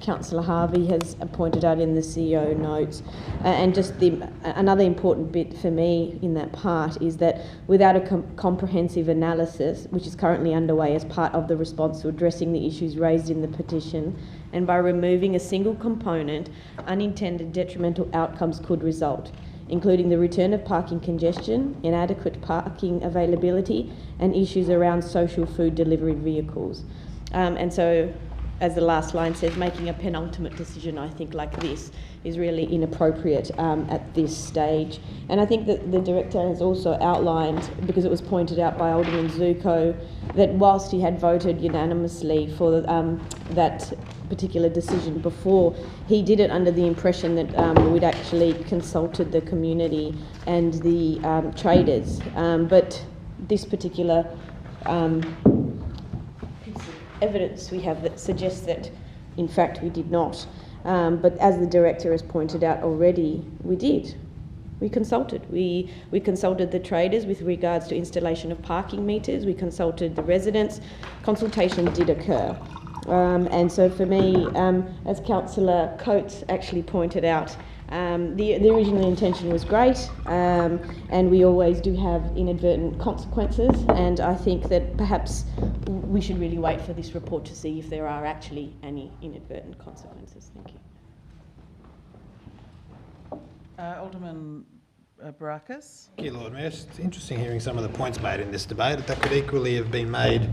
Councillor Harvey has pointed out in the CEO notes. And just another important bit for me in that part is that without a comprehensive analysis, which is currently underway as part of the response to addressing the issues raised in the petition, and by removing a single component, unintended detrimental outcomes could result, including the return of parking congestion, inadequate parking availability, and issues around social food delivery vehicles. And so, as the last line says, making a penultimate decision, I think, like this is really inappropriate at this stage. And I think that the Director has also outlined, because it was pointed out by Alderman Zuko, that whilst he had voted unanimously for that particular decision before, he did it under the impression that we'd actually consulted the community and the traders. But this particular evidence we have that suggests that, in fact, we did not. But as the Director has pointed out already, we did. We consulted. We consulted the traders with regards to installation of parking meters. We consulted the residents. Consultation did occur. And so for me, as Councillor Coates actually pointed out, the original intention was great, and we always do have inadvertent consequences, and I think that perhaps we should really wait for this report to see if there are actually any inadvertent consequences. Thank you. Alderman Barakis. Thank you, Lord Mayor. It's interesting hearing some of the points made in this debate that could equally have been made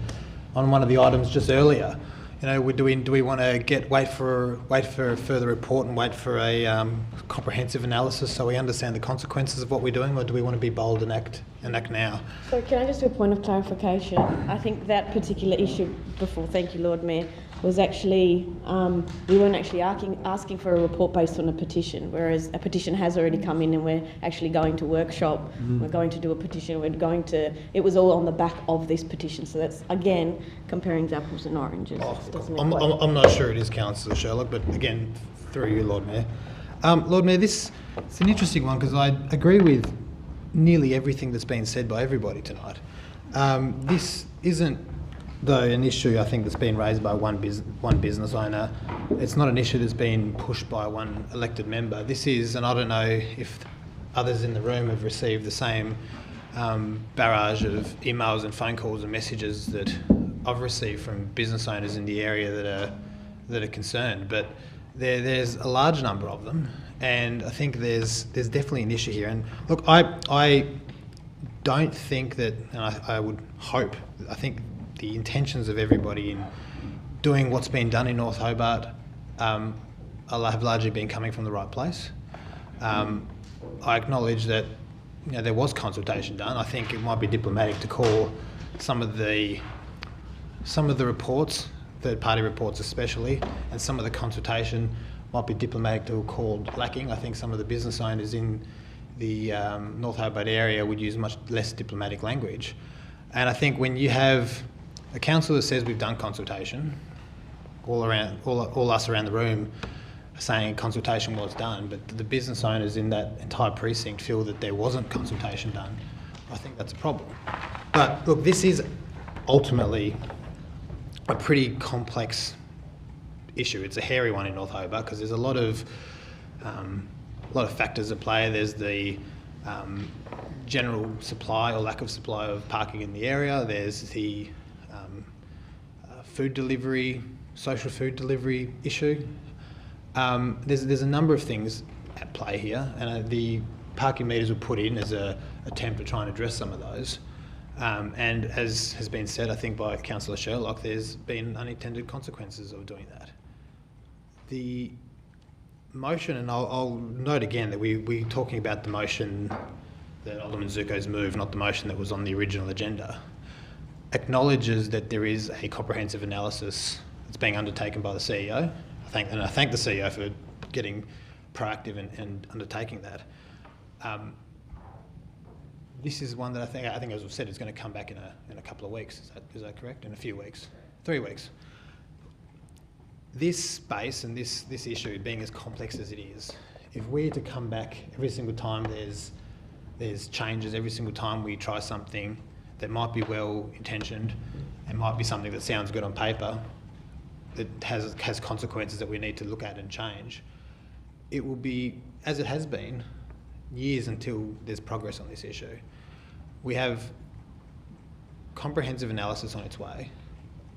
on one of the items just earlier. You know, do we want to wait for a further report and wait for a comprehensive analysis so we understand the consequences of what we're doing, or do we want to be bold and act now? So can I just do a point of clarification? I think that particular issue before, thank you, Lord Mayor, was actually, we weren't actually asking for a report based on a petition, whereas a petition has already come in and we're actually going to workshop, we're going to do a petition, it was all on the back of this petition. So that's, again, comparing apples and oranges. I'm not sure it is, Councillor Sherlock, but again, through you, Lord Mayor. Lord Mayor, it's an interesting one because I agree with nearly everything that's been said by everybody tonight. This isn't, though, an issue I think that's been raised by one business owner. It's not an issue that's been pushed by one elected member. This is, and I don't know if others in the room have received the same barrage of emails and phone calls and messages that I've received from business owners in the area that are concerned. But there's a large number of them, and I think there's definitely an issue here. And look, I don't think that, and I would hope, I think the intentions of everybody in doing what's been done in North Hobart have largely been coming from the right place. I acknowledge that there was consultation done. I think it might be diplomatic to call some of the reports, third-party reports especially, and some of the consultation might be diplomatic to call lacking. I think some of the business owners in the North Hobart area would use much less diplomatic language. And I think when you have a council that says we've done consultation, all us around the room are saying consultation was done, but the business owners in that entire precinct feel that there wasn't consultation done, I think that's a problem. But look, this is ultimately a pretty complex issue. It's a hairy one in North Hobart because there's a lot of factors at play. There's the general supply or lack of supply of parking in the area. There's the food delivery, social food delivery issue. There's a number of things at play here, and the parking meters were put in as an attempt to try and address some of those. And as has been said, I think by Councillor Sherlock, there's been unintended consequences of doing that. The motion, and I'll note again that we're talking about the motion that Alderman Zuko's moved, not the motion that was on the original agenda, acknowledges that there is a comprehensive analysis that's being undertaken by the CEO. I thank the CEO for getting proactive and undertaking that. This is one that I think as we've said, is going to come back in a couple of weeks. Is that correct? In a few weeks, 3 weeks. This space and this issue being as complex as it is, if we're to come back every single time there's changes, every single time we try something, that might be well intentioned and might be something that sounds good on paper, that has consequences that we need to look at and change, it will be, as it has been, years until there's progress on this issue. We have comprehensive analysis on its way,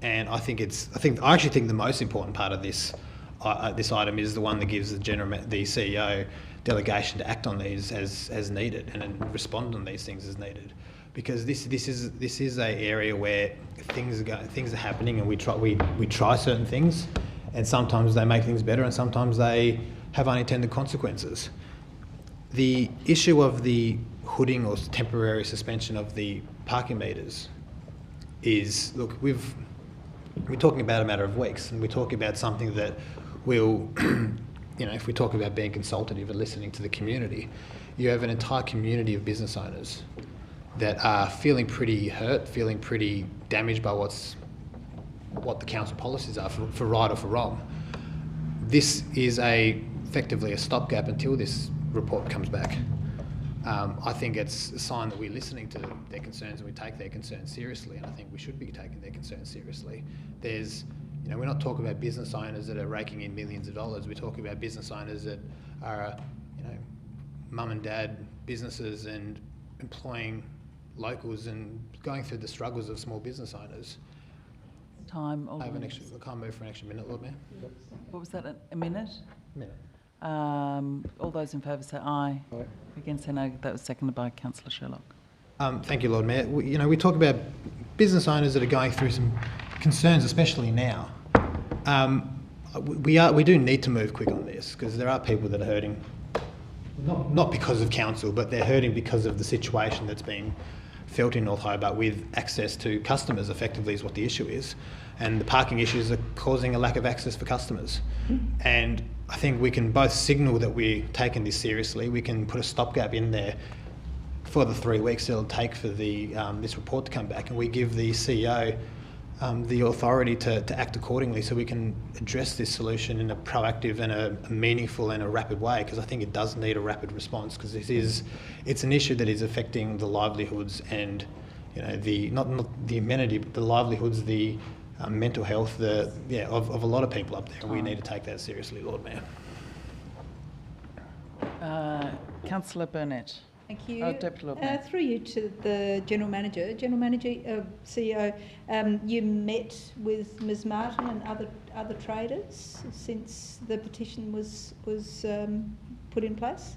and I actually think the most important part of this item is the one that gives the CEO delegation to act on these as needed and respond on these things as needed, because this is a area where things are happening, and we try certain things, and sometimes they make things better, and sometimes they have unintended consequences. The issue of the hooding or temporary suspension of the parking meters is, look, we're talking about a matter of weeks, and we're talking about something that will, if we talk about being consultative and listening to the community, you have an entire community of business owners that are feeling pretty hurt, feeling pretty damaged by what the council policies are for right or for wrong. This is effectively a stopgap until this report comes back. I think it's a sign that we're listening to their concerns and we take their concerns seriously, and I think we should be taking their concerns seriously. We're not talking about business owners that are raking in millions of dollars. We're talking about business owners that are, mum and dad businesses and employing locals and going through the struggles of small business owners. Time. I can't move for an extra minute, Lord Mayor. What was that? A minute? Minute. All those in favour say aye. Aye. Against say no. That was seconded by Councillor Sherlock. Thank you, Lord Mayor. We talk about business owners that are going through some concerns, especially now. We do need to move quick on this, because there are people that are hurting, not because of council, but they're hurting because of the situation that's being felt in North Hobart with access to customers, effectively, is what the issue is. And the parking issues are causing a lack of access for customers. And I think we can both signal that we're taking this seriously. We can put a stopgap in there for the 3 weeks it'll take for this report to come back, and we give the CEO the authority to act accordingly, so we can address this solution in a proactive and a meaningful and a rapid way, because I think it does need a rapid response, because it's an issue that is affecting the livelihoods and not the amenity, but the livelihoods, the mental health of a lot of people up there, and we need to take that seriously, Lord Mayor. Councillor Burnett. Thank you. Deputy Lord Mayor. Through you to the General Manager, CEO, you met with Ms Martin and other traders since the petition was put in place?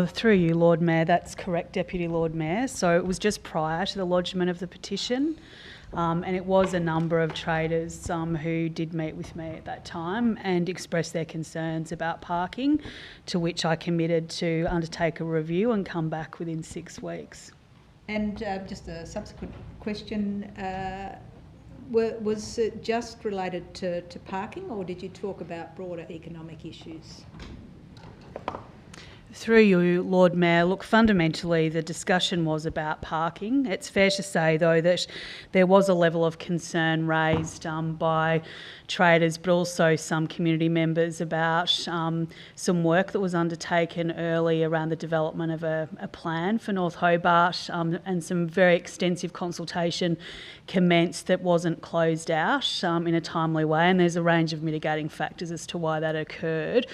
Through you, Lord Mayor, that's correct, Deputy Lord Mayor. So it was just prior to the lodgement of the petition. And it was a number of traders who did meet with me at that time and expressed their concerns about parking, to which I committed to undertake a review and come back within 6 weeks. And just a subsequent question, was it just related to parking, or did you talk about broader economic issues? Through you, Lord Mayor, look, fundamentally the discussion was about parking. It's fair to say, though, that there was a level of concern raised by traders, but also some community members about some work that was undertaken early around the development of a plan for North Hobart, and some very extensive consultation commenced that wasn't closed out in a timely way, and there's a range of mitigating factors as to why that occurred.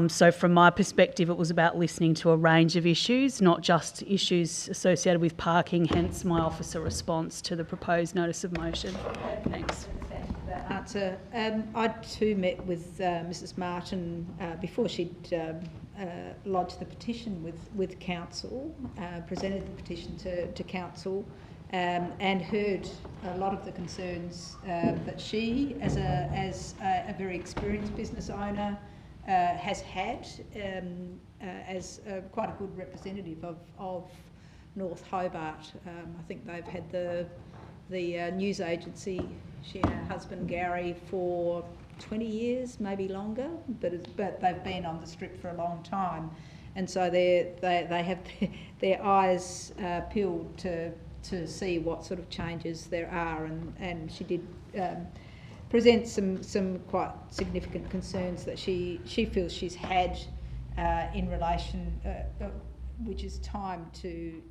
So from my perspective, it was about listening to a range of issues, not just issues associated with parking, hence my officer response to the proposed notice of motion. Thanks. Thank you for that answer. I too met with Mrs Martin before she'd lodged the petition with council, presented the petition to council, and heard a lot of the concerns that she, as a very experienced business owner, has had as quite a good representative of North Hobart. I think they've had the news agency, she and her husband Gary, for 20 years, maybe longer, but they've been on the strip for a long time, and so they have their eyes peeled to see what sort of changes there are, and she did present some quite significant concerns that she feels she's had in relation, which is time to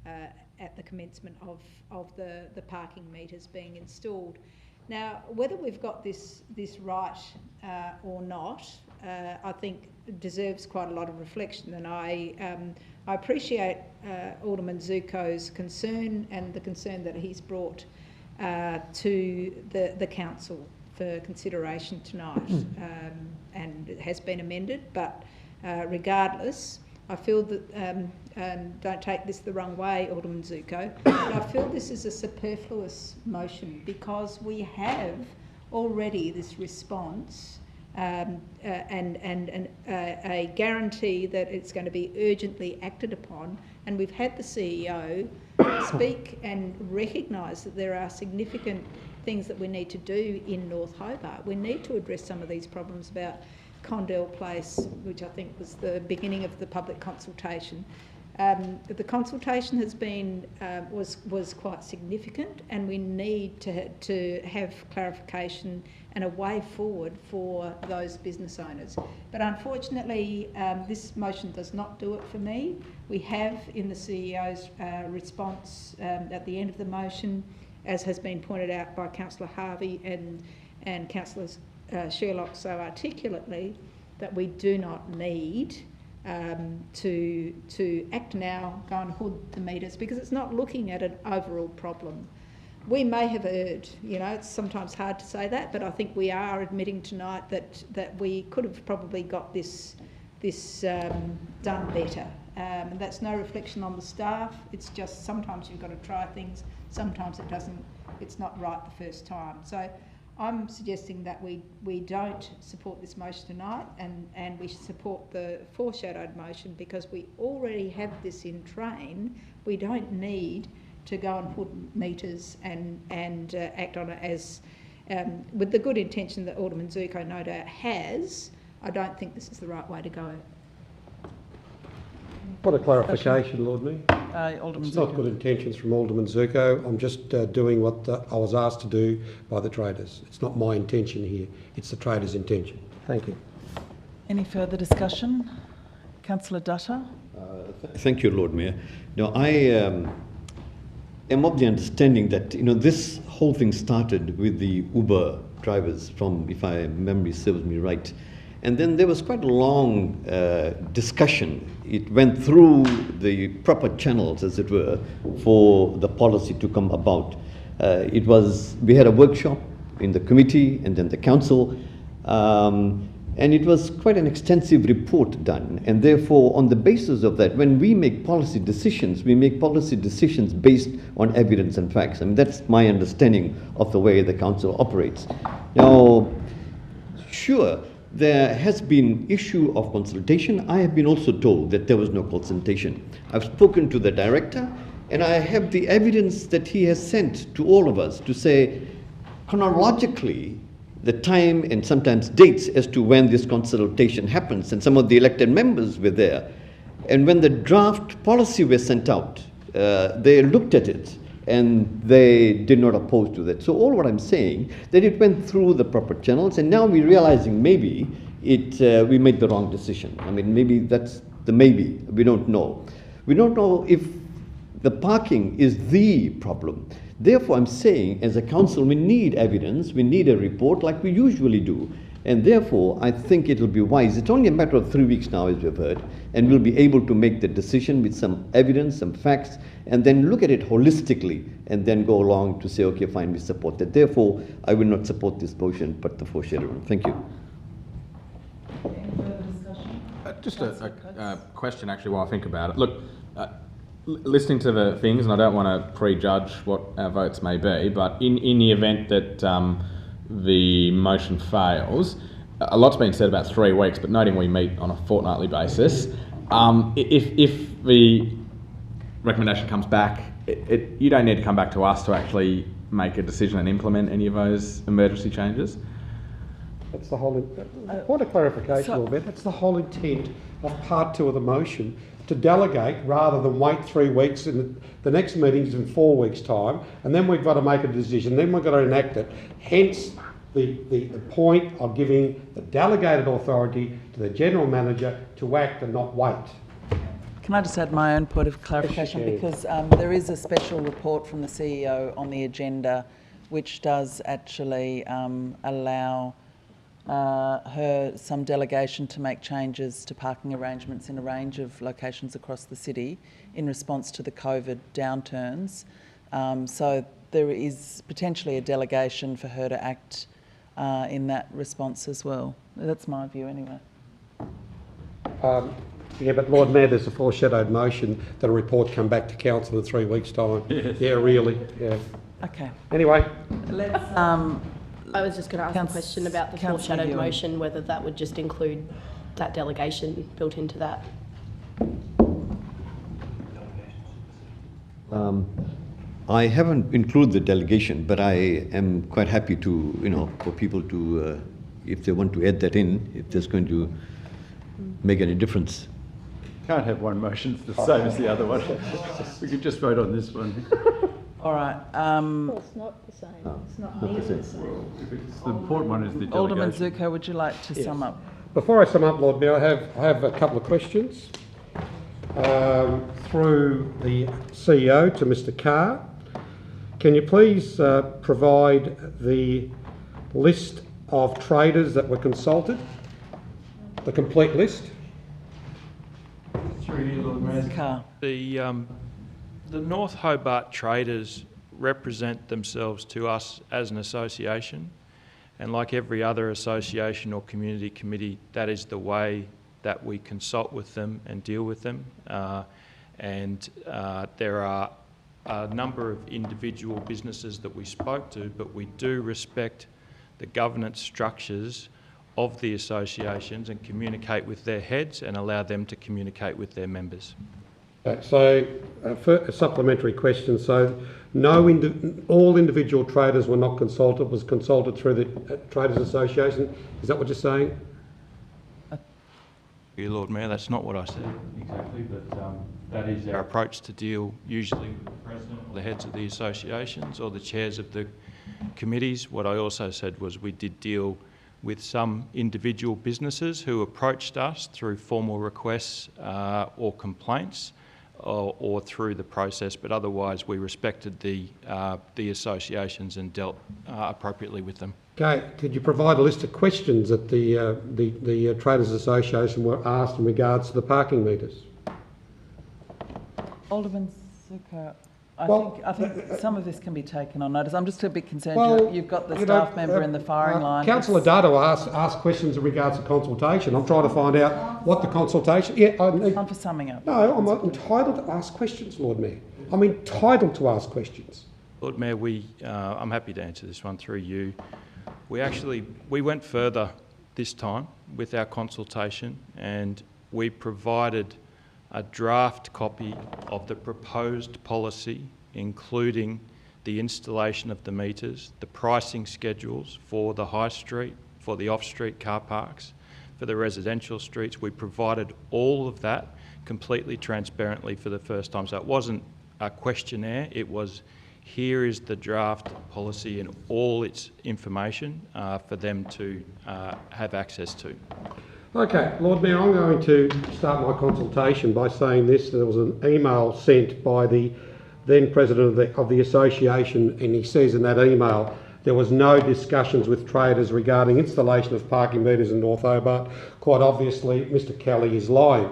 at the commencement of the parking meters being installed. Now, whether we've got this right or not, I think deserves quite a lot of reflection, and I appreciate Alderman Zuko's concern and the concern that he's brought to the council for consideration tonight, and it has been amended, but regardless, I feel that, don't take this the wrong way, Alderman Zuko, but I feel this is a superfluous motion because we have already this response and a guarantee that it's going to be urgently acted upon, and we've had the CEO speak and recognise that there are significant things that we need to do in North Hobart. We need to address some of these problems about Condell Place, which I think was the beginning of the public consultation. The consultation has been was quite significant, and we need to have clarification and a way forward for those business owners. But unfortunately, this motion does not do it for me. We have in the CEO's response at the end of the motion, as has been pointed out by Councillor Harvey and Councillor Sherlock so articulately, that we do not need to act now, go and hood the meters, because it's not looking at an overall problem. We may have erred, you know, it's sometimes hard to say that, but I think we are admitting tonight that we could have probably got this done better. And that's no reflection on the staff, it's just sometimes you've got to try things, sometimes it doesn't, it's not right the first time. So I'm suggesting that we don't support this motion tonight, and we support the foreshadowed motion, because we already have this in train. We don't need to go and put meters and act on it as with the good intention that Alderman Zuko no doubt has. I don't think this is the right way to go. What a clarification, Lord Mayor. Alderman It's Zuko. not good intentions from Alderman Zuko. I'm just doing what I was asked to do by the traders. It's not my intention here. It's the traders' intention. Thank you. Any further discussion? Councillor Dutta. Thank you, Lord Mayor. Now, I am of the understanding that this whole thing started with the Uber drivers from, if my memory serves me right, and then there was quite a long discussion. It went through the proper channels, as it were, for the policy to come about. We had a workshop in the committee and then the council, and it was quite an extensive report done. And therefore, on the basis of that, when we make policy decisions, we make policy decisions based on evidence and facts. I mean, that's my understanding of the way the council operates. Now, sure, there has been issue of consultation. I have been also told that there was no consultation. I've spoken to the director, and I have the evidence that he has sent to all of us to say, chronologically, the time and sometimes dates as to when this consultation happens, and some of the elected members were there. And when the draft policy was sent out, they looked at it, and they did not oppose to that. So all what I'm saying, that it went through the proper channels, and now we're realizing maybe we made the wrong decision. I mean, maybe that's the maybe, we don't know. We don't know if the parking is the problem. Therefore, I'm saying, as a council, we need evidence, we need a report like we usually do. And therefore, I think it'll be wise. It's only a matter of 3 weeks now, as we've heard, and we'll be able to make the decision with some evidence, some facts, and then look at it holistically, and then go along to say, okay, fine, we support that. Therefore, I will not support this motion, but the foreshadowing. Thank you. Any further discussion? Just a question, actually, while I think about it. Look, listening to the things, and I don't want to prejudge what our votes may be, but in the event that the motion fails, a lot's been said about 3 weeks, but noting we meet on a fortnightly basis, if the recommendation comes back, you don't need to come back to us to actually make a decision and implement any of those emergency changes? That's the whole. Point of clarification, Lord Mayor. That's the whole intent of part 2 of the motion, to delegate rather than wait 3 weeks, and the next meeting's in 4 weeks' time, and then we've got to make a decision, then we've got to enact it. Hence the point of giving the delegated authority to the General Manager to act and not wait. Can I just add my own point of clarification? Because there is a special report from the CEO on the agenda which does actually allow her some delegation to make changes to parking arrangements in a range of locations across the city in response to the COVID downturns. So there is potentially a delegation for her to act in that response as well. That's my view anyway. Yeah, but Lord Mayor, there's a foreshadowed motion that a report come back to council in 3 weeks' time. Yes. Yeah, really. Yeah. Okay. Anyway. Let's. I was just going to ask a question about the foreshadowed motion, whether that would just include that delegation built into that. I haven't included the delegation, but I am quite happy to, for people to, if they want to add that in, if there's going to make any difference. Can't have one motion the same as the other one. We could just vote on this one. All right. Well, it's not the same. It's not nearly the same. The important one is the delegation. Alderman Zuko, would you like to sum up? Before I sum up, Lord Mayor, I have a couple of questions through the CEO to Mr. Carr. Can you please provide the list of traders that were consulted, the complete list? Through you, Lord Mayor. The North Hobart traders represent themselves to us as an association, and like every other association or community committee, that is the way that we consult with them and deal with them. There are a number of individual businesses that we spoke to, but we do respect the governance structures of the associations and communicate with their heads and allow them to communicate with their members. So, for a supplementary question, so all individual traders were not consulted, was consulted through the Traders Association? Is that what you're saying? Lord Mayor, that's not what I said exactly, but that is our approach to deal usually with the President or the heads of the associations or the chairs of the committees. What I also said was we did deal with some individual businesses who approached us through formal requests or complaints or through the process, but otherwise we respected the associations and dealt appropriately with them. Okay, could you provide a list of questions that the Traders Association were asked in regards to the parking meters? Alderman Zuko, I think some of this can be taken on notice. I'm just a bit concerned. You've got the staff member in the firing line. Councillor Dado asked questions in regards to consultation. I'm trying to find out what the consultation... Time for summing up. No, I'm entitled to ask questions, Lord Mayor. I'm entitled to ask questions. Lord Mayor, I'm happy to answer this one through you. We went further this time with our consultation, and we provided a draft copy of the proposed policy, including the installation of the meters, the pricing schedules for the high street, for the off-street car parks, for the residential streets. We provided all of that completely transparently for the first time. So it wasn't a questionnaire, it was here is the draft policy and all its information for them to have access to. Okay, Lord Mayor, I'm going to start my consultation by saying this. There was an email sent by the then President of the Association, and he says in that email there was no discussions with traders regarding installation of parking meters in North Hobart. Quite obviously, Mr Kelly is lying.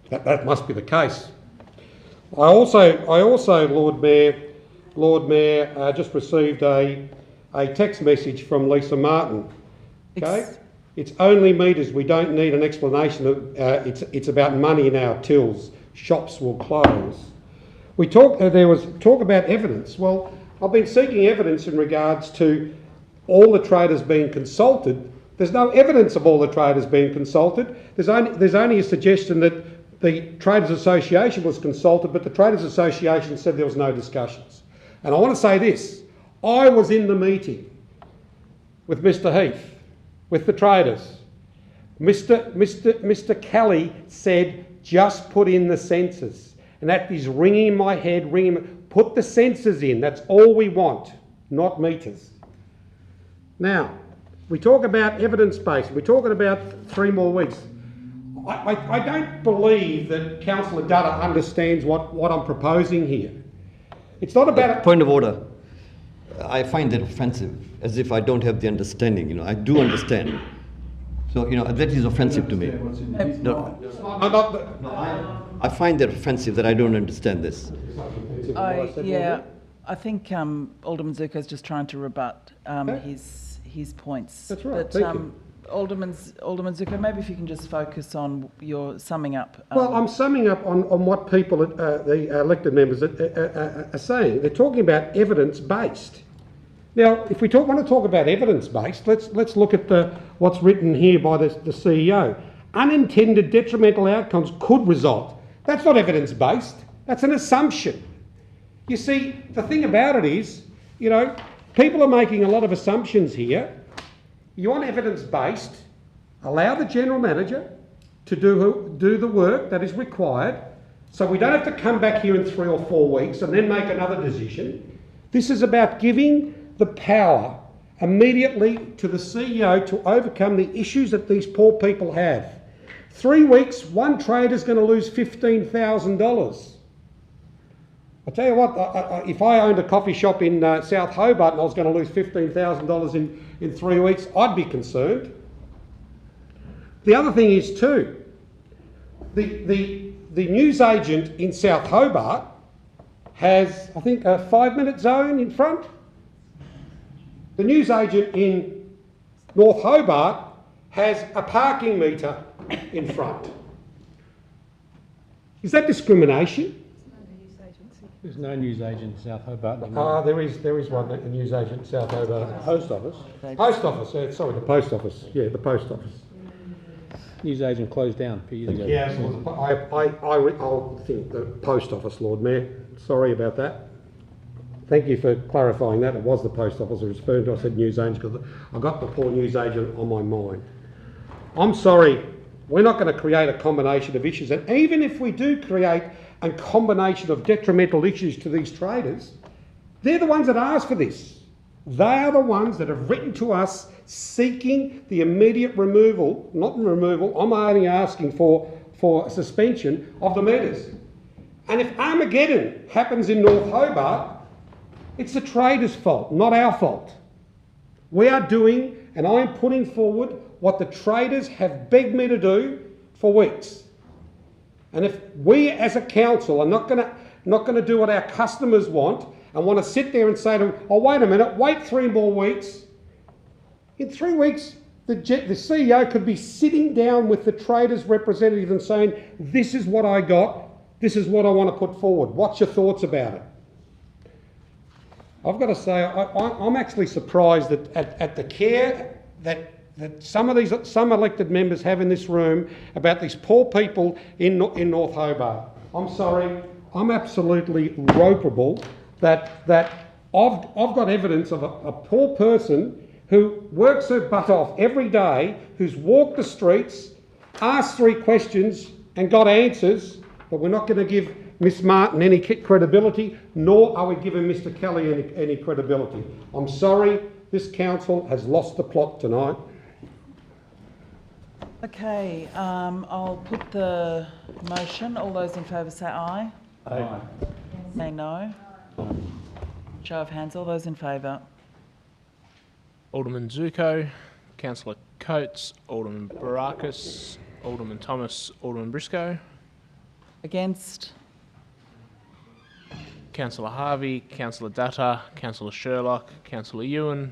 That must be the case. I also, Lord Mayor, just received a text message from Lisa Martin. Okay. It's only meters. We don't need an explanation. It's about money in our tills. Shops will close. There was talk about evidence. Well, I've been seeking evidence in regards to all the traders being consulted. There's no evidence of all the traders being consulted. There's only a suggestion that the Traders Association was consulted, but the Traders Association said there was no discussions. And I want to say this. I was in the meeting with Mr Heath, with the traders. Mr Kelly said, just put in the sensors. And that is ringing in my head, put the sensors in. That's all we want, not meters. Now, we talk about evidence-based. We're talking about 3 more weeks. I don't believe that Councillor Dutta understands what I'm proposing here. It's not about... Point of order. I find that offensive, as if I don't have the understanding. You know, I do understand. So, you know, that is offensive to me. No, I find that offensive that I don't understand this. I think Alderman Zuko is just trying to rebut his points. That's right. But, Alderman Zuko, maybe if you can just focus on your summing up. Well, I'm summing up on what people, the elected members are saying. They're talking about evidence-based. Now, if we want to talk about evidence-based, let's look at what's written here by the CEO. Unintended detrimental outcomes could result. That's not evidence-based. That's an assumption. You see, the thing about it is, you know, people are making a lot of assumptions here. You want evidence-based, allow the General Manager to do the work that is required, so we don't have to come back here in 3 or 4 weeks and then make another decision. This is about giving the power immediately to the CEO to overcome the issues that these poor people have. 3 weeks, one trader's going to lose $15,000. I tell you what, if I owned a coffee shop in South Hobart and I was going to lose $15,000 in 3 weeks, I'd be concerned. The other thing is too, the newsagent in South Hobart has, I think, a 5-minute zone in front. The newsagent in North Hobart has a parking meter in front. Is that discrimination? There's no newsagent in South Hobart. There is one, a newsagent in South Hobart. Post office. Post office, sorry, the post office. Yeah, the post office. Newsagent closed down a few years ago. Yeah, I think the post office, Lord Mayor. Sorry about that. Thank you for clarifying that. It was the post office I was referring to. I said newsagent because I got the poor newsagent on my mind. I'm sorry, we're not going to create a combination of issues. And even if we do create a combination of detrimental issues to these traders, they're the ones that asked for this. They are the ones that have written to us seeking the immediate removal, not removal, I'm only asking for suspension of the meters. And if Armageddon happens in North Hobart, it's the traders' fault, not our fault. We are doing, and I am putting forward what the traders have begged me to do for weeks. And if we as a council are not going to do what our customers want and want to sit there and say to them, oh, wait a minute, wait 3 more weeks. In 3 weeks, the CEO could be sitting down with the traders' representative and saying, this is what I got, this is what I want to put forward. What's your thoughts about it? I've got to say, I'm actually surprised at the care that some elected members have in this room about these poor people in North Hobart. I'm sorry, I'm absolutely ropeable that I've got evidence of a poor person who works her butt off every day, who's walked the streets, asked 3 questions and got answers, but we're not going to give Miss Martin any credibility, nor are we giving Mr Kelly any credibility. I'm sorry, this council has lost the plot tonight. Okay, I'll put the motion. All those in favour say aye. Aye. Say no. Show of hands. All those in favour. Alderman Zuko, Councillor Coates, Alderman Barakis, Alderman Thomas, Alderman Briscoe. Against? Councillor Harvey, Councillor Dutta, Councillor Sherlock, Councillor Ewan,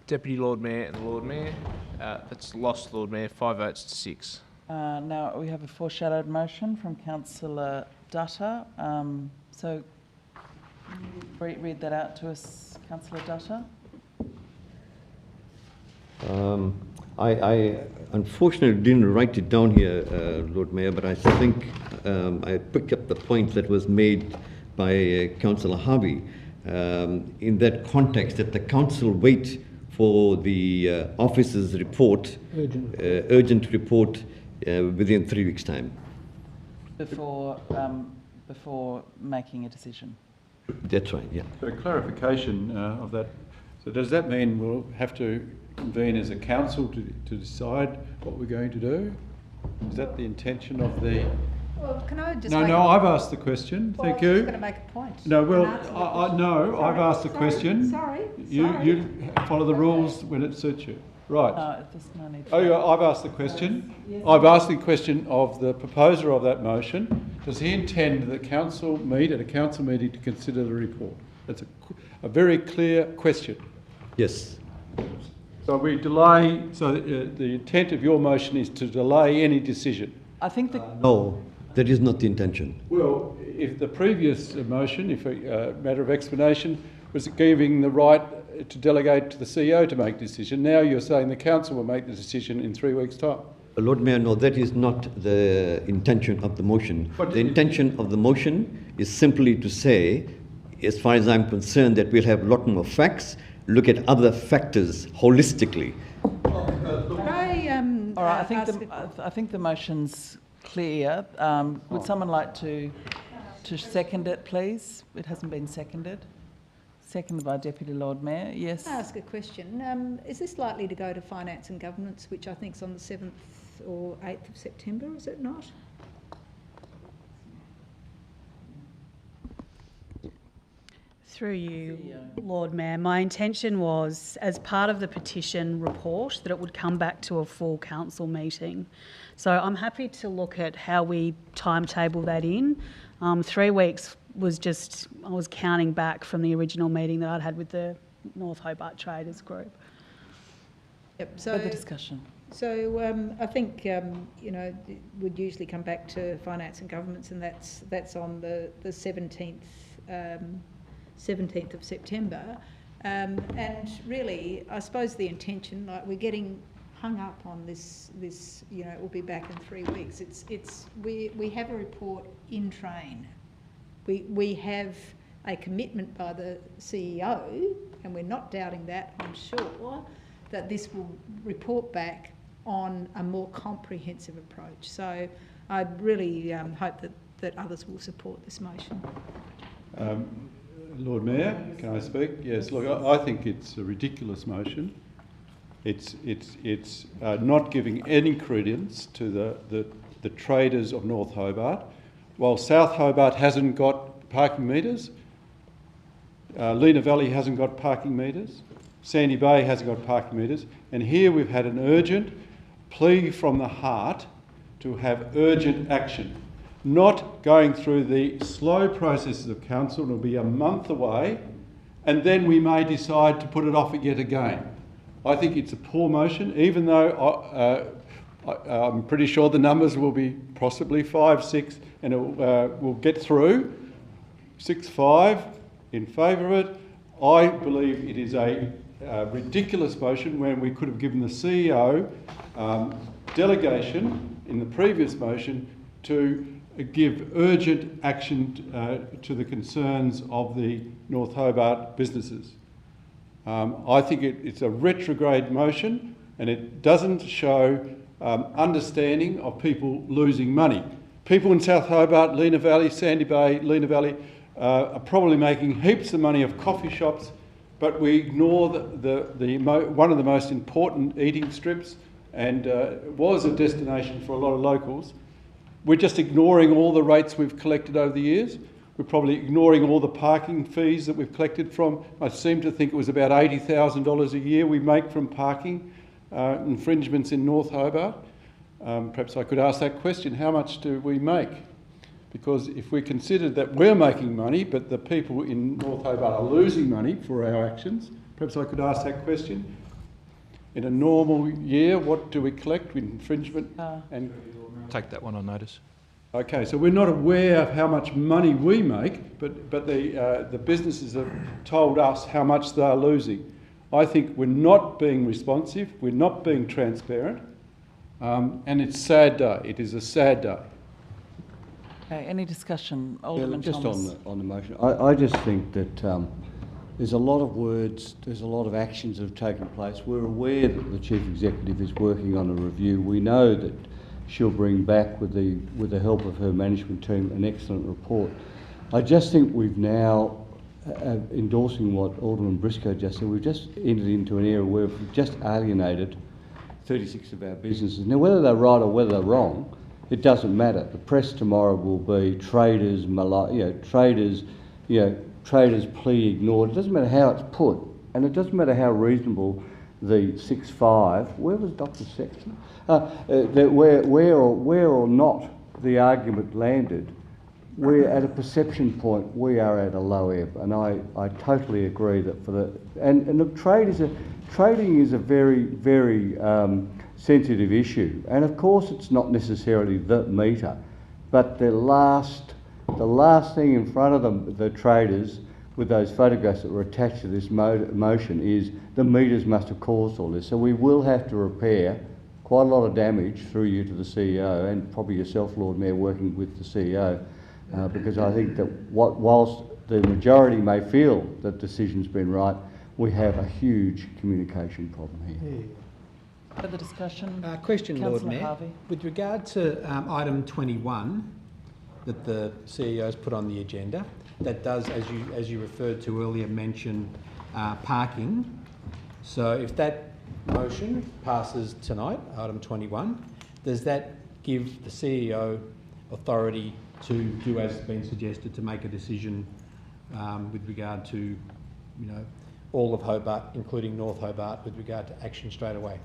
Deputy Lord Mayor and the Lord Mayor. That's lost, Lord Mayor, 5 votes to 6. Now we have a foreshadowed motion from Councillor Dutta. So read that out to us, Councillor Dutta. I unfortunately didn't write it down here, Lord Mayor, but I think I picked up the point that was made by Councillor Harvey in that context, that the council wait for the officer's report, urgent report within 3 weeks' time. Before making a decision. That's right, yeah. So clarification of that. So does that mean we'll have to convene as a council to decide what we're going to do? Is that the intention of the... Well, can I just No, make no, a... I've asked the question. Well, Thank I was you. going to make a point. No, well, and answer the question. no, Sorry, I've asked the question. Sorry. You follow the rules when it suits you. Right. No, there's no need for Oh, that. yeah, I've asked the question. Yes. I've asked the question of the proposer of that motion. Does he intend that council meet at a council meeting to consider the report? That's a very clear question. Yes. So we delay, so the intent of your motion is to delay any decision? I think that... No, that is not the intention. Well, if the previous motion, if a matter of explanation, was giving the right to delegate to the CEO to make the decision, now you're saying the council will make the decision in 3 weeks' time. Lord Mayor, no, that is not the intention of the motion. But the intention of the motion is simply to say, as far as I'm concerned, that we'll have a lot more facts, look at other factors holistically. All right, I think the motion's clear. Would someone like to second it, please? It hasn't been seconded. Seconded by Deputy Lord Mayor. Yes. Can I ask a question? Is this likely to go to Finance and Governance, which I think is on the 7th or 8th of September, is it not? Through you, Lord Mayor, my intention was, as part of the petition report, that it would come back to a full council meeting. So I'm happy to look at how we timetable that in. 3 weeks was just, I was counting back from the original meeting that I'd had with the North Hobart Traders Group. Yep. So Further discussion. So I think you know, it would usually come back to Finance and Governments, and that's on the 17th. 17th of September, and really, I suppose the intention, like, we're getting hung up on this. You know, we'll be back in 3 weeks. We have a report in train. We have a commitment by the CEO, and we're not doubting that. I'm sure that this will report back on a more comprehensive approach. So I really hope that others will support this motion. Lord Mayor, can I speak? Yes, look, I think it's a ridiculous motion. It's not giving any credence to the traders of North Hobart. While South Hobart hasn't got parking metres, Lena Valley hasn't got parking metres, Sandy Bay hasn't got parking metres, and here we've had an urgent plea from the heart to have urgent action. Not going through the slow processes of council. It'll be a month away, and then we may decide to put it off yet again. I think it's a poor motion, even though I'm pretty sure the numbers will be possibly 5, 6, and we'll get through. 6-5 in favour of it. I believe it is a ridiculous motion when we could have given the CEO delegation in the previous motion to give urgent action to the concerns of the North Hobart businesses. I think it's a retrograde motion, and it doesn't show understanding of people losing money. People in South Hobart, Lena Valley, Sandy Bay, Lena Valley are probably making heaps of money off coffee shops, but we ignore one of the most important eating strips, and was a destination for a lot of locals. We're just ignoring all the rates we've collected over the years. We're probably ignoring all the parking fees that we've collected from. I seem to think it was about $80,000 a year we make from parking infringements in North Hobart. Perhaps I could ask that question, how much do we make? Because if we consider that we're making money, but the people in North Hobart are losing money for our actions, perhaps I could ask that question. In a normal year, what do we collect with infringement? And take that one on notice. Okay, so we're not aware of how much money we make, but the businesses have told us how much they are losing. I think we're not being responsive, we're not being transparent, and it's a sad day. It is a sad day. Okay, any discussion? Alderman just Thomas. on the motion, I just think that there's a lot of words, there's a lot of actions that have taken place. We're aware that the Chief Executive is working on a review. We know that she'll bring back, with the help of her management team, an excellent report. I just think we've now, endorsing what Alderman Briscoe just said, we've just entered into an era where we've just alienated 36 of our businesses. Now, whether they're right or whether they're wrong, it doesn't matter. The press tomorrow will be traders, traders plea ignored. It doesn't matter how it's put, and it doesn't matter how reasonable the 6-5. Where was Dr. Sexton? Where or not the argument landed, we're at a perception point. We are at a low ebb, and I totally agree that and look, trading is a very, very sensitive issue, and of course it's not necessarily the meter, but the last thing in front of the traders with those photographs that were attached to this motion is the meters must have caused all this. So we will have to repair quite a lot of damage through you to the CEO and probably yourself, Lord Mayor, working with the CEO, because I think that whilst the majority may feel that decision's been right, we have a huge communication problem here. Further discussion? Question, Lord Councillor Mayor. Harvey. With regard to item 21 that the CEO's put on the agenda, that does, as you referred to earlier, mention parking. So if that motion passes tonight, item 21, does that give the CEO authority to do as has been suggested, to make a decision with regard to, all of Hobart, including North Hobart, with regard to action straight away?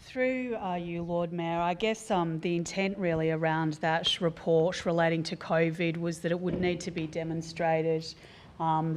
Through you, Lord Mayor, I guess the intent really around that report relating to COVID was that it would need to be demonstrated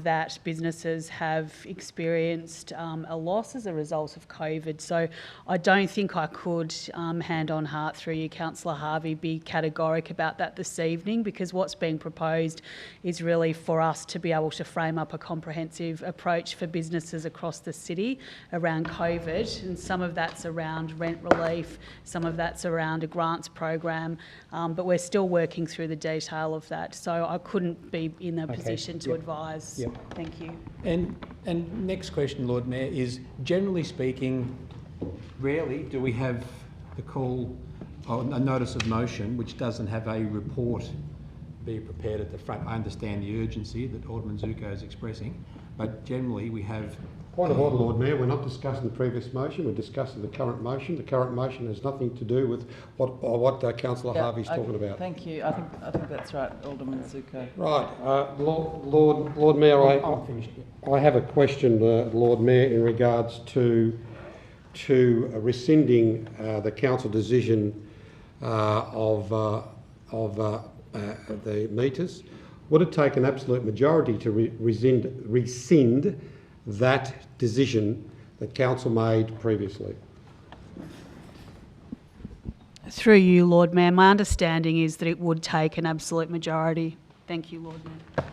that businesses have experienced a loss as a result of COVID. So I don't think I could, hand on heart through you, Councillor Harvey, be categoric about that this evening, because what's being proposed is really for us to be able to frame up a comprehensive approach for businesses across the city around COVID, and some of that's around rent relief, some of that's around a grants program, but we're still working through the detail of that. So I couldn't be in a position to advise. Yep. Thank you. And next question, Lord Mayor, is generally speaking, rarely do we have the call, or a notice of motion which doesn't have a report be prepared at the front. I understand the urgency that Alderman Zuko is expressing, but generally we have... Point of order, Lord Mayor, we're not discussing the previous motion, we're discussing the current motion. The current motion has nothing to do with what Councillor Harvey's talking about. Thank you. I think that's right, Alderman Zuko. Right, Lord Mayor, I have a question, Lord Mayor, in regards to rescinding the council decision of the meters. Would it take an absolute majority to rescind that decision that council made previously? Through you, Lord Mayor, my understanding is that it would take an absolute majority. Thank you, Lord Mayor.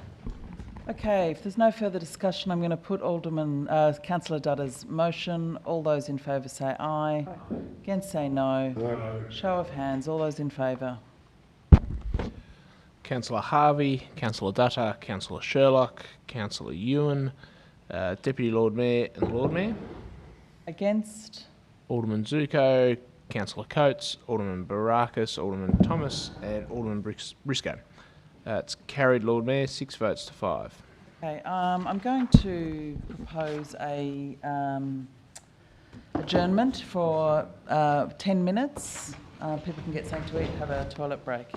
Okay, if there's no further discussion, I'm going to put Councillor Dudda's motion. All those in favour say aye. Against say no. No. Show of hands. All those in favour. Councillor Harvey, Councillor Dutta, Councillor Sherlock, Councillor Ewan, Deputy Lord Mayor and the Lord Mayor. Against? Alderman Zuko, Councillor Coates, Alderman Barakis, Alderman Thomas and Alderman Briscoe. It's carried, Lord Mayor, 6 votes to 5. Okay, I'm going to propose a adjournment for 10 minutes. People can get something to eat, have a toilet break.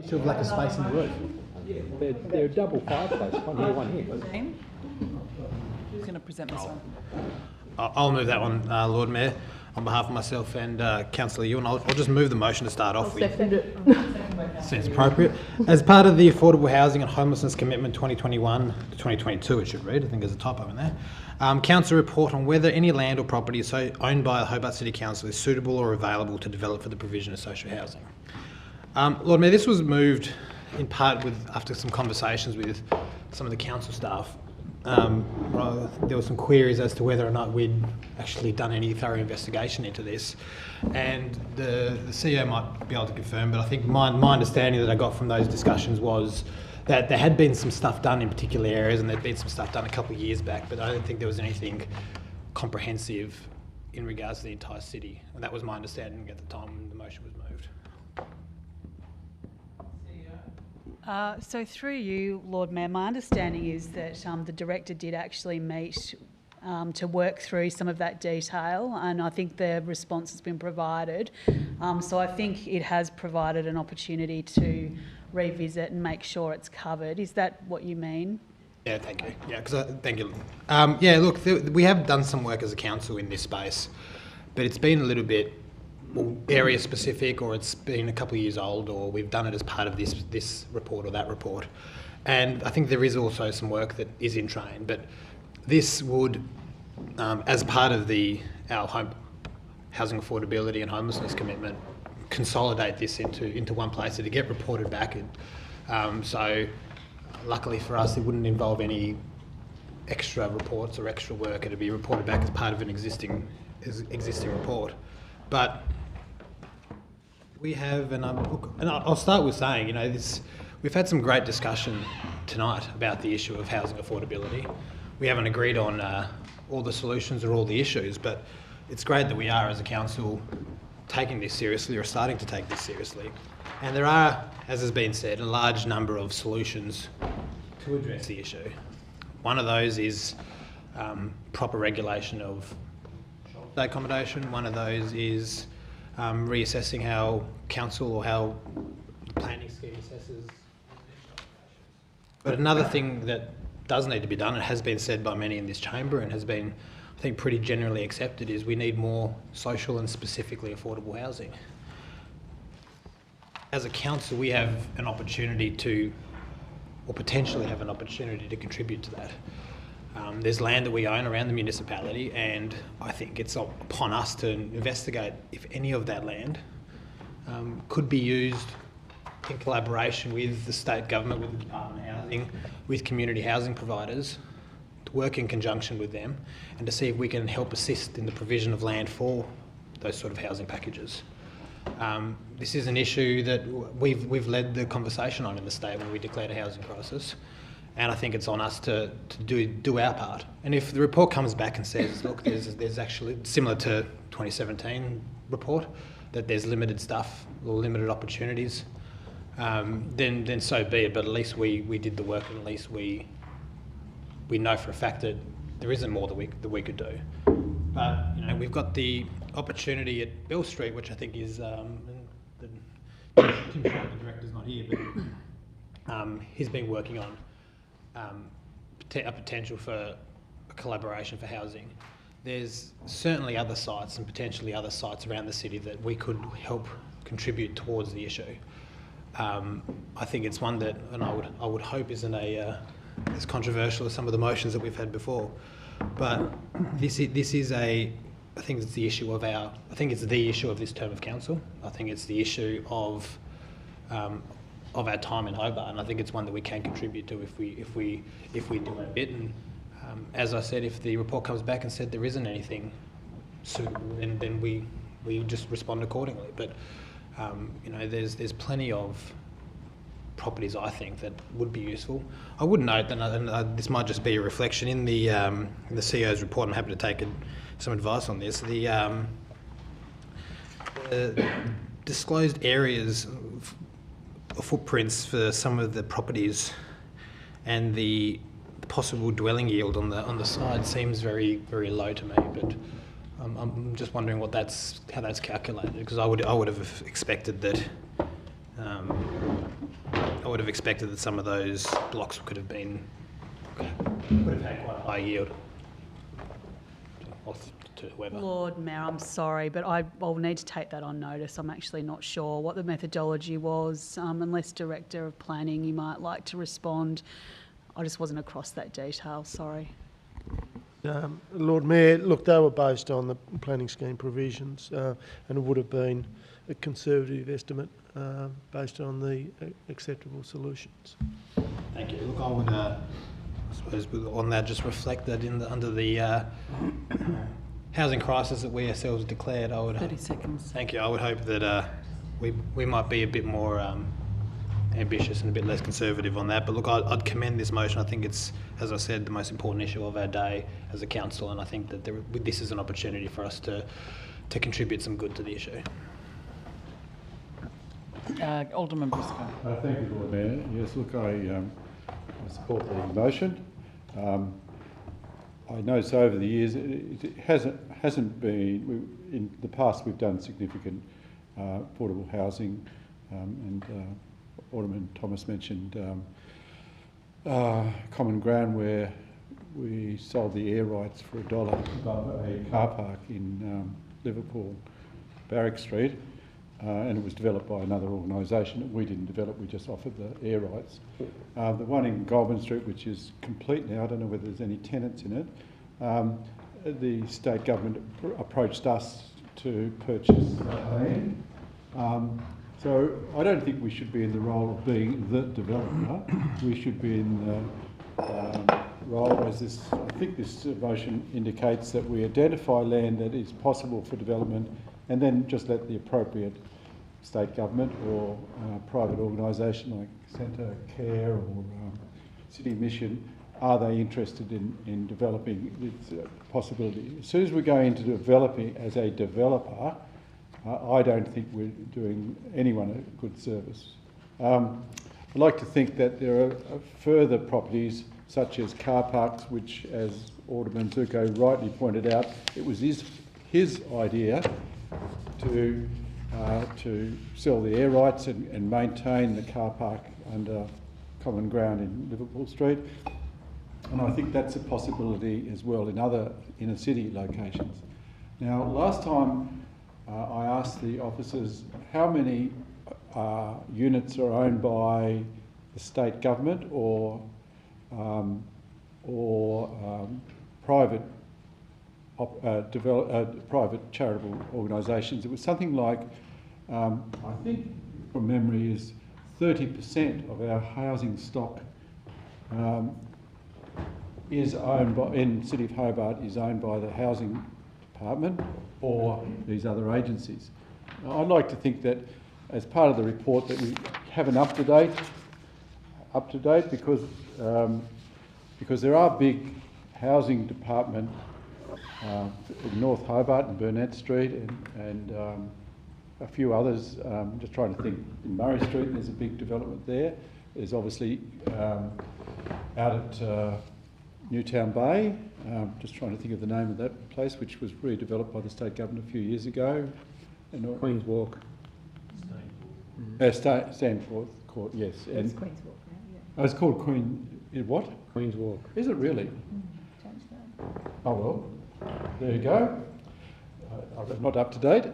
Issue of lack of space in the roof. They're a double fireplace, one here, one here. Who's going to present this one? I'll move that one, Lord Mayor, on behalf of myself and Councillor Ewan. I'll just move the motion to start off with. Second it. Seems appropriate. As part of the Affordable Housing and Homelessness Commitment 2021 to 2022, it should read, I think there's a typo in there. Council report on whether any land or property owned by the Hobart City Council is suitable or available to develop for the provision of social housing. Lord Mayor, this was moved in part after some conversations with some of the council staff. There were some queries as to whether or not we'd actually done any thorough investigation into this, and the CEO might be able to confirm, but I think my understanding that I got from those discussions was that there had been some stuff done in particular areas, and there'd been some stuff done a couple of years back, but I don't think there was anything comprehensive in regards to the entire city, and that was my understanding at the time when the motion was moved. So through you, Lord Mayor, my understanding is that the Director did actually meet to work through some of that detail, and I think the response has been provided. So I think it has provided an opportunity to revisit and make sure it's covered. Is that what you mean? Yeah, thank you. Yeah, thank you. Yeah, look, we have done some work as a council in this space, but it's been a little bit area specific, or it's been a couple of years old, or we've done it as part of this report or that report. And I think there is also some work that is in train, but this would, as part of our housing affordability and homelessness commitment, consolidate this into one place to get reported back. So luckily for us, it wouldn't involve any extra reports or extra work. It'd be reported back as part of an existing report. But we have, and I'll start with saying, we've had some great discussion tonight about the issue of housing affordability. We haven't agreed on all the solutions or all the issues, but it's great that we are, as a council, taking this seriously, or starting to take this seriously. And there are, as has been said, a large number of solutions to address the issue. One of those is proper regulation of accommodation. One of those is reassessing how council or how the planning scheme assesses. But another thing that does need to be done, and has been said by many in this chamber and has been, I think, pretty generally accepted, is we need more social and specifically affordable housing. As a council, we have an opportunity to, or potentially have an opportunity to contribute to that. There's land that we own around the municipality, and I think it's upon us to investigate if any of that land could be used in collaboration with the state government, with the Department of Housing, with community housing providers, to work in conjunction with them, and to see if we can help assist in the provision of land for those sort of housing packages. This is an issue that we've led the conversation on in the state when we declared a housing crisis. And I think it's on us to do our part. And if the report comes back and says, look, there's actually, similar to 2017 report, that there's limited stuff or limited opportunities, then so be it. But at least we did the work, and at least we know for a fact that there isn't more that we could do. But we've got the opportunity at Bell Street, which I think is the director's not here, but he's been working on a potential for a collaboration for housing. There's certainly other sites and potentially other sites around the city that we could help contribute towards the issue. I think it's one that, and I would hope isn't as controversial as some of the motions that we've had before. But this is I think it's the issue of the issue of this term of council. I think it's the issue of our time in Hobart, and I think it's one that we can contribute to if we do a bit. And as I said, if the report comes back and said there isn't anything suitable, then we just respond accordingly. But there's plenty of properties, I think, that would be useful. I would note that, and this might just be a reflection in the CEO's report. I'm happy to take some advice on this. The disclosed areas footprints for some of the properties and the possible dwelling yield on the side seems very, very low to me, but I'm just wondering how that's calculated, because I would have expected that would have expected that some of those blocks could have had quite a high yield. To whoever. Lord Mayor, I'm sorry, but I'll need to take that on notice. I'm actually not sure what the methodology was. Unless Director of Planning, you might like to respond. I just wasn't across that detail, sorry. Lord Mayor, look, they were based on the planning scheme provisions and it would have been a conservative estimate based on the acceptable solutions. Thank you. Look, I would, I suppose, on that, just reflect that under the housing crisis that we ourselves declared. I would 30 seconds. Thank you. I would hope that we might be a bit more ambitious and a bit less conservative on that. But look, I'd commend this motion. I think it's, as I said, the most important issue of our day as a council, and I think that this is an opportunity for us to contribute some good to the issue. Alderman Briscoe. Thank you, Lord Mayor. Yes, look, I support the motion. I notice over the years it hasn't been. In the past, we've done significant affordable housing, and Alderman Thomas mentioned Common Ground, where we sold the air rights for $1 above a car park in Liverpool, Barrack Street. And it was developed by another organisation that we didn't develop, we just offered the air rights. The one in Goulburn Street, which is complete now, I don't know whether there's any tenants in it, the state government approached us to purchase land. So I don't think we should be in the role of being the developer. We should be in the role, as this, I think this motion indicates, that we identify land that is possible for development and then just let the appropriate state government or private organisation like Centre Care or City Mission, are they interested in developing its possibility. As soon as we go into developing as a developer, I don't think we're doing anyone a good service. I'd like to think that there are further properties such as car parks, which, as Alderman Zuko rightly pointed out, it was his idea to sell the air rights and maintain the car park under Common Ground in Liverpool Street. And I think that's a possibility as well in other inner city locations. Now, last time I asked the officers how many units are owned by the state government or private private charitable organisations. It was something like, I think from memory, is 30% of our housing stock is owned by, in City of Hobart, is owned by the Housing Department or these other agencies. I'd like to think that as part of the report that we have an up to date because there are big housing department in North Hobart and Burnett Street and a few others. Just trying to think, in Murray Street there's a big development there. There's obviously out at Newtown Bay, just trying to think of the name of that place, which was redeveloped by the state government a few years ago. And Queen's Walk. Stanforth Court, yes. It's Queen's Walk now, yeah. Oh, it's called Queen... What? Queen's Walk. Is it really? Change that. Oh well, there you go. I'm not up to date.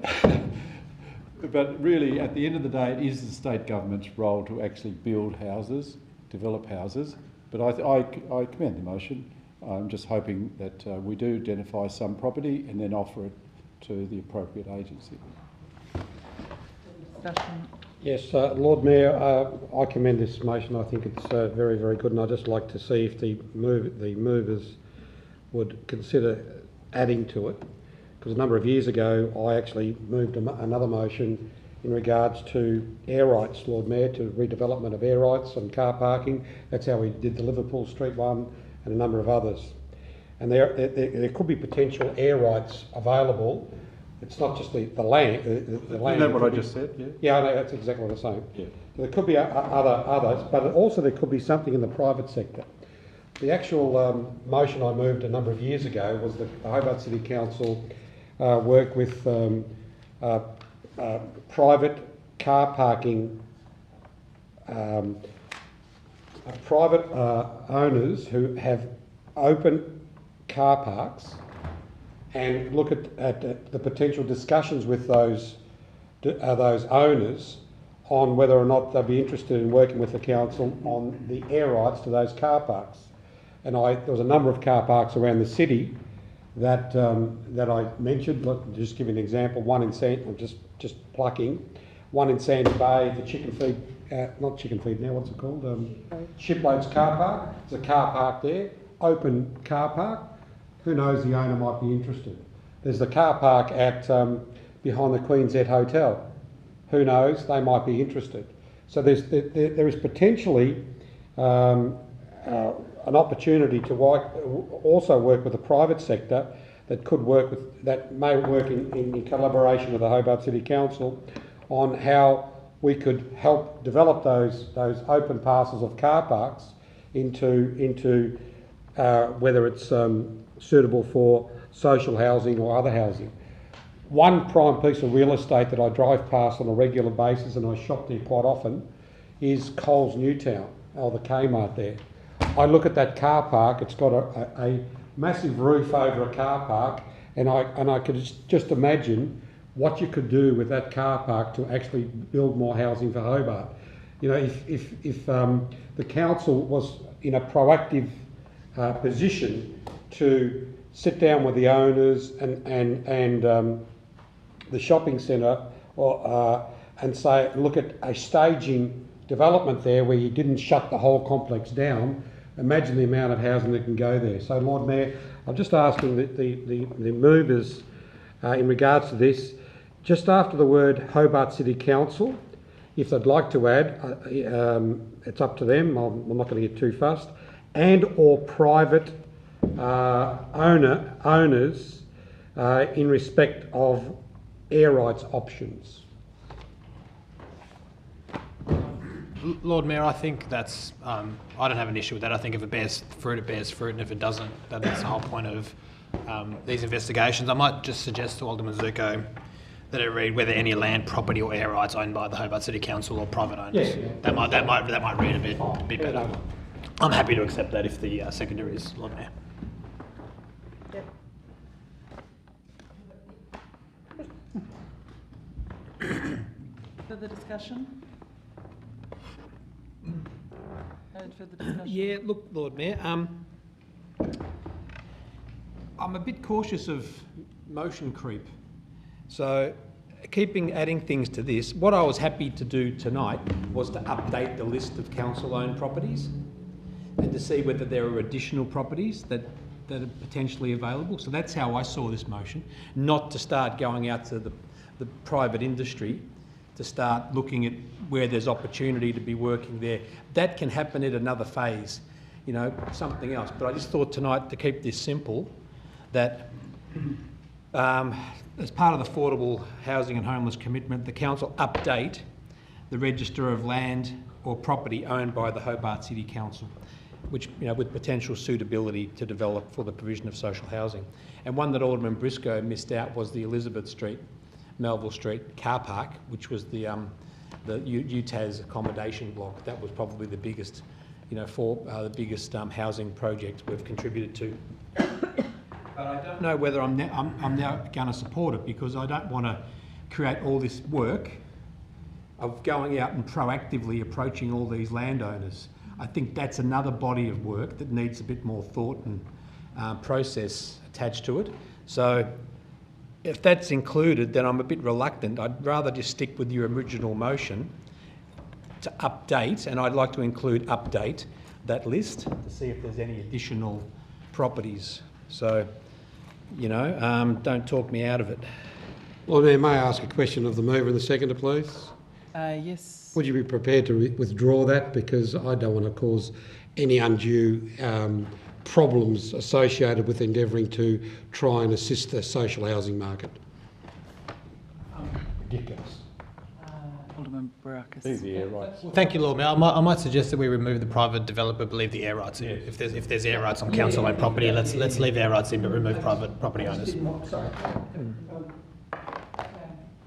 But really, at the end of the day, it is the state government's role to actually build houses, develop houses. But I commend the motion. I'm just hoping that we do identify some property and then offer it to the appropriate agency. Yes, Lord Mayor, I commend this motion. I think it's very, very good, and I'd just like to see if the movers would consider adding to it. Because a number of years ago, I actually moved another motion in regards to air rights, Lord Mayor, to redevelopment of air rights and car parking. That's how we did the Liverpool Street one and a number of others. And there could be potential air rights available. It's not just the land. The land. Isn't that what I just said? Yeah. Yeah, I know, that's exactly what I'm saying. Yeah. There could be others, but also there could be something in the private sector. The actual motion I moved a number of years ago was the Hobart City Council work with private car parking private owners who have open car parks and look at the potential discussions with those owners on whether or not they'll be interested in working with the council on the air rights to those car parks. And there was a number of car parks around the city that I mentioned. Look, just give you an example. One in I'm just plucking. One in Sandy Bay, the chicken feed, not chicken feed now. What's it called? Shiploads car park. There's a car park there, open car park. Who knows? The owner might be interested. There's the car park at behind the Queen's Ed Hotel. Who knows? They might be interested. So there is potentially an opportunity to also work with the private sector that may work in collaboration with the Hobart City Council on how we could help develop those open parcels of car parks into whether it's suitable for social housing or other housing. One prime piece of real estate that I drive past on a regular basis, and I shop there quite often, is Coles Newtown, or the Kmart there. I look at that car park, it's got a massive roof over a car park, and I could just imagine what you could do with that car park to actually build more housing for Hobart. You know, if the council was in a proactive position to sit down with the owners and the shopping centre and say, look at a staging development there where you didn't shut the whole complex down, imagine the amount of housing that can go there. So, Lord Mayor, I'm just asking the movers in regards to this, just after the word Hobart City Council, if they'd like to add, it's up to them, I'm not going to get too fussed, and or private owners in respect of air rights options. Lord Mayor, I think that's, I don't have an issue with that. I think if it bears fruit, it bears fruit, and if it doesn't, then that's the whole point of these investigations. I might just suggest to Alderman Zuko that it read whether any land, property or air rights owned by the Hobart City Council or private owners. Yeah. That might read a bit better. I'm happy to accept that if the secondary is Lord Mayor. Further discussion? Further discussion? Yeah, look, Lord Mayor, I'm a bit cautious of motion creep. So, adding things to this, what I was happy to do tonight was to update the list of council-owned properties and to see whether there are additional properties that are potentially available. So that's how I saw this motion, not to start going out to the private industry to start looking at where there's opportunity to be working there. That can happen at another phase, you know, something else. But I just thought tonight, to keep this simple, that as part of the Affordable Housing and Homeless Commitment, the Council update the register of land or property owned by the Hobart City Council, which, you know, with potential suitability to develop for the provision of social housing. And one that Alderman Briscoe missed out was the Elizabeth Street, Melville Street car park, which was the UTAS accommodation block. That was probably the biggest, you know, the biggest housing project we've contributed to. But I don't know whether I'm now going to support it, because I don't want to create all this work of going out and proactively approaching all these landowners. I think that's another body of work that needs a bit more thought and process attached to it. So if that's included, then I'm a bit reluctant. I'd rather just stick with your original motion to update, and I'd like to include update that list to see if there's any additional properties. So, you know, don't talk me out of it. Lord Mayor, may I ask a question of the mover and the seconder, please? Yes. Would you be prepared to withdraw that, because I don't want to cause any undue problems associated with endeavouring to try and assist the social housing market? Ridiculous. Alderman Barakis. These are the air rights. Well, thank you, Lord Mayor. I might suggest that we remove the private developer, but leave the air rights in. If there's air rights on council-owned property, let's leave air rights in, but remove private property owners.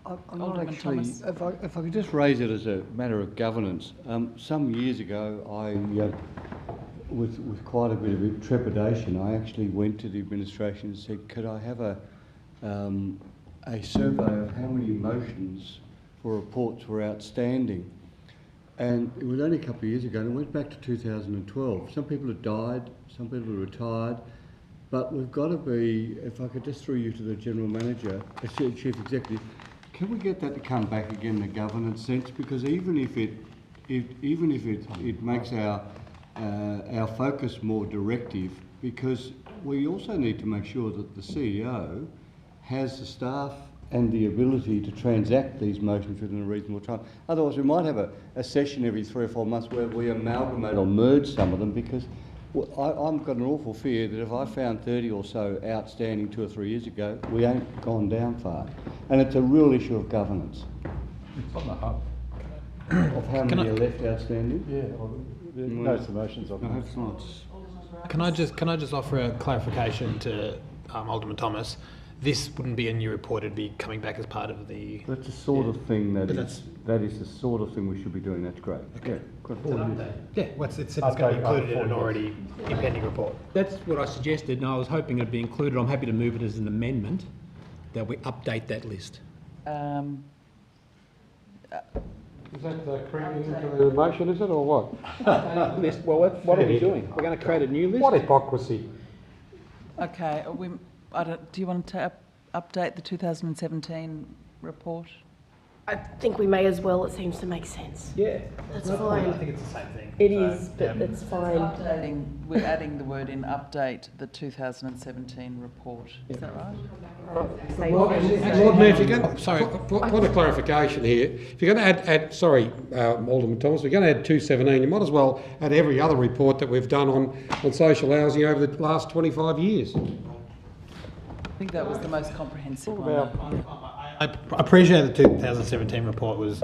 I'm not Alderman actually, Thomas. if I could just raise it as a matter of governance. Some years ago, with quite a bit of trepidation, I actually went to the administration and said, could I have a survey of how many motions for reports were outstanding? And it was only a couple of years ago, and it went back to 2012. Some people have died, some people have retired, but we've got to be, if I could just throw you to the General Manager, Chief Executive, can we get that to come back again in a governance sense? Because even if it makes our focus more directive, because we also need to make sure that the CEO has the staff and the ability to transact these motions within a reasonable time. Otherwise, we might have a session every 3 or 4 months where we amalgamate or merge some of them, because I've got an awful fear that if I found 30 or so outstanding 2 or 3 years ago, we ain't gone down far. And it's a real issue of governance. It's on the hub. Of how many are left outstanding? Yeah, notes of motions of them. Can I just offer a clarification to Alderman Thomas? This wouldn't be a new report; it'd be coming back as part of the. That's the sort of thing that is the sort of thing we should be doing. That's great. Okay. Yeah, Well, it's going to be included in an already impending report. That's what I suggested, and I was hoping it'd be included. I'm happy to move it as an amendment that we update that list. Is that creeping into the motion, is it, or what? List. Well, what are we doing? We're going to create a new list? What hypocrisy. Okay, do you want to update the 2017 report? I think we may as well. It seems to make sense. Yeah, that's fine. I think it's the same thing. It is, but it's fine. We're adding the word in update the 2017 report. Is that right? Lord Mayor, if you're going, sorry, point of clarification here. If you're going to add Alderman Thomas, we're going to add 217. You might as well add every other report that we've done on social housing over the last 25 years. I think that was the most comprehensive one. I appreciate the 2017 report was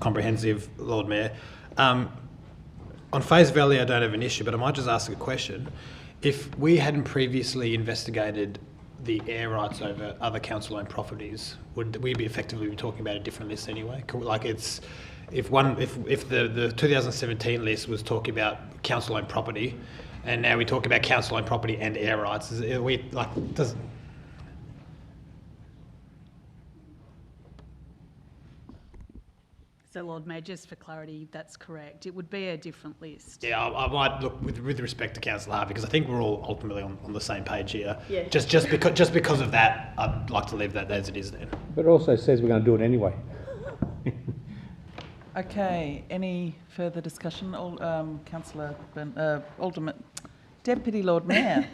comprehensive, Lord Mayor. On face value, I don't have an issue, but I might just ask a question. If we hadn't previously investigated the air rights over other council-owned properties, would we be effectively talking about a different list anyway? Like if the 2017 list was talking about council-owned property, and now we talk about council-owned property and air rights, So, Lord Mayor, just for clarity, that's correct. It would be a different list. Yeah, I might look with respect to Councillor Harvey, because I think we're all ultimately on the same page here. Yeah. Just because of that, I'd like to leave that as it is then. But it also says we're going to do it anyway. Okay, any further discussion? Councillor Alderman, Deputy Lord Mayor.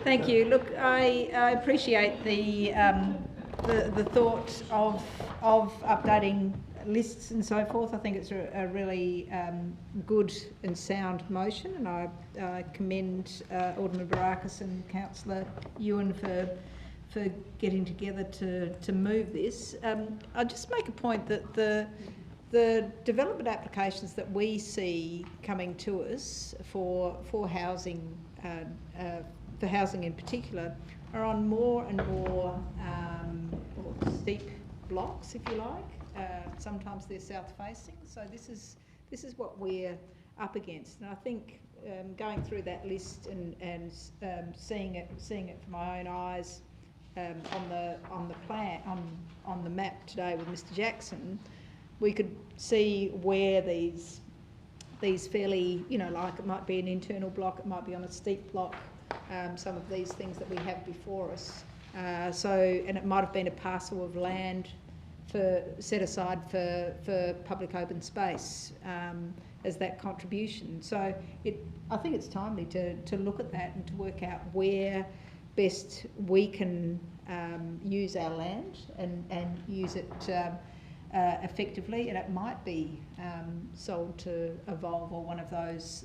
Thank you. Look, I appreciate the thought of updating lists and so forth. I think it's a really good and sound motion, and I commend Alderman Barakis and Councillor Ewan for getting together to move this. I'll just make a point that the development applications that we see coming to us for housing, for housing in particular, are on more and more steep blocks, if you like. Sometimes they're south-facing, so this is what we're up against. And I think going through that list and seeing it from my own eyes on the map today with Mr. Jackson, we could see where these fairly, like it might be an internal block, it might be on a steep block. Some of these things that we have before us. And it might have been a parcel of land set aside for public open space as that contribution. So I think it's timely to look at that and to work out where best we can use our land and use it effectively, and it might be sold to Evolve or one of those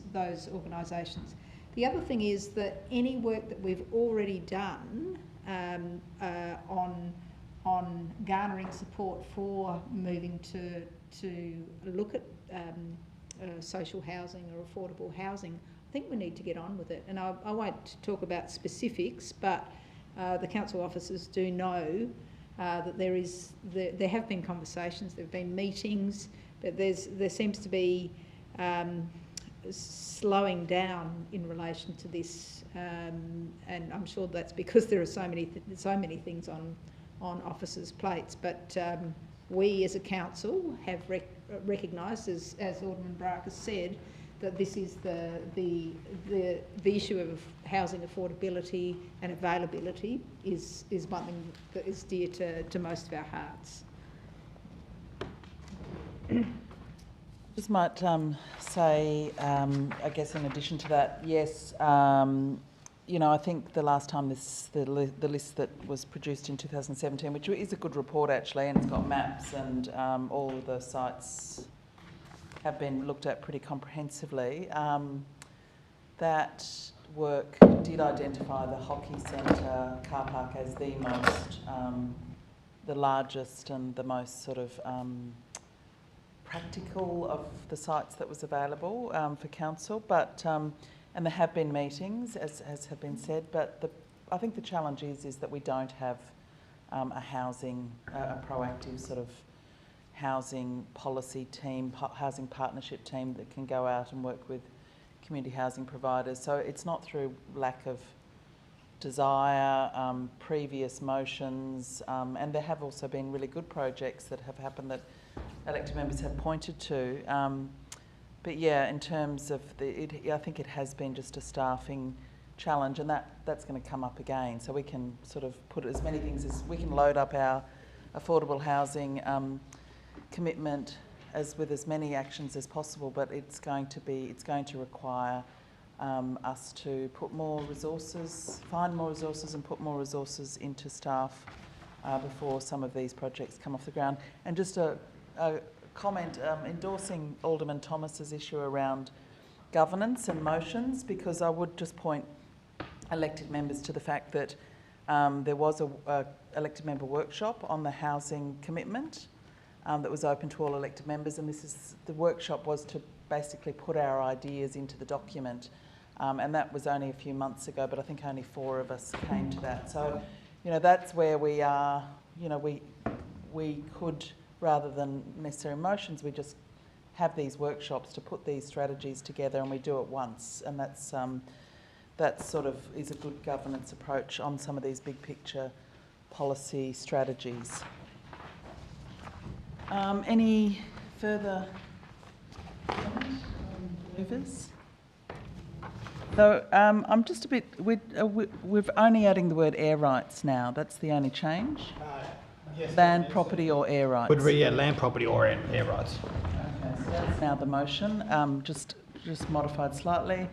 organisations. The other thing is that any work that we've already done on garnering support for moving to look at social housing or affordable housing, I think we need to get on with it. And I won't talk about specifics, but the council officers do know that there have been conversations, there have been meetings, but there seems to be slowing down in relation to this, and I'm sure that's because there are so many things on officers' plates. But we as a council have recognised, as Alderman Barker said, that this is the issue of housing affordability and availability is one thing that is dear to most of our hearts. Just might say, I guess in addition to that, yes, you know, I think the last time the list that was produced in 2017, which is a good report actually, and it's got maps and all of the sites have been looked at pretty comprehensively. That work did identify the hockey centre car park as the largest and the most sort of practical of the sites that was available for council, but and there have been meetings, as have been said, but I think the challenge is that we don't have a proactive sort of housing policy team, housing partnership team that can go out and work with community housing providers. So it's not through lack of desire, previous motions, and there have also been really good projects that have happened that elected members have pointed to. But yeah, in terms of I think it has been just a staffing challenge, and that's going to come up again. So we can sort of put as many things as we can load up our affordable housing commitment with as many actions as possible, but it's going to require us to put more resources, find more resources and put more resources into staff before some of these projects come off the ground. And just a comment endorsing Alderman Thomas's issue around governance and motions, because I would just point elected members to the fact that there was a elected member workshop on the housing commitment that was open to all elected members, and the workshop was to basically put our ideas into the document, and that was only a few months ago, but I think only 4 of us came to that. So, you know, that's where we are. You know, we could, rather than necessary motions, we just have these workshops to put these strategies together, and we do it once, and that sort of is a good governance approach on some of these big picture policy strategies. Any further movers? So I'm just a bit. We're only adding the word air rights now. That's the only change. Yes, land, property, or air rights. Would read land, property, or air rights. Okay, so that's now the motion. Just modified slightly.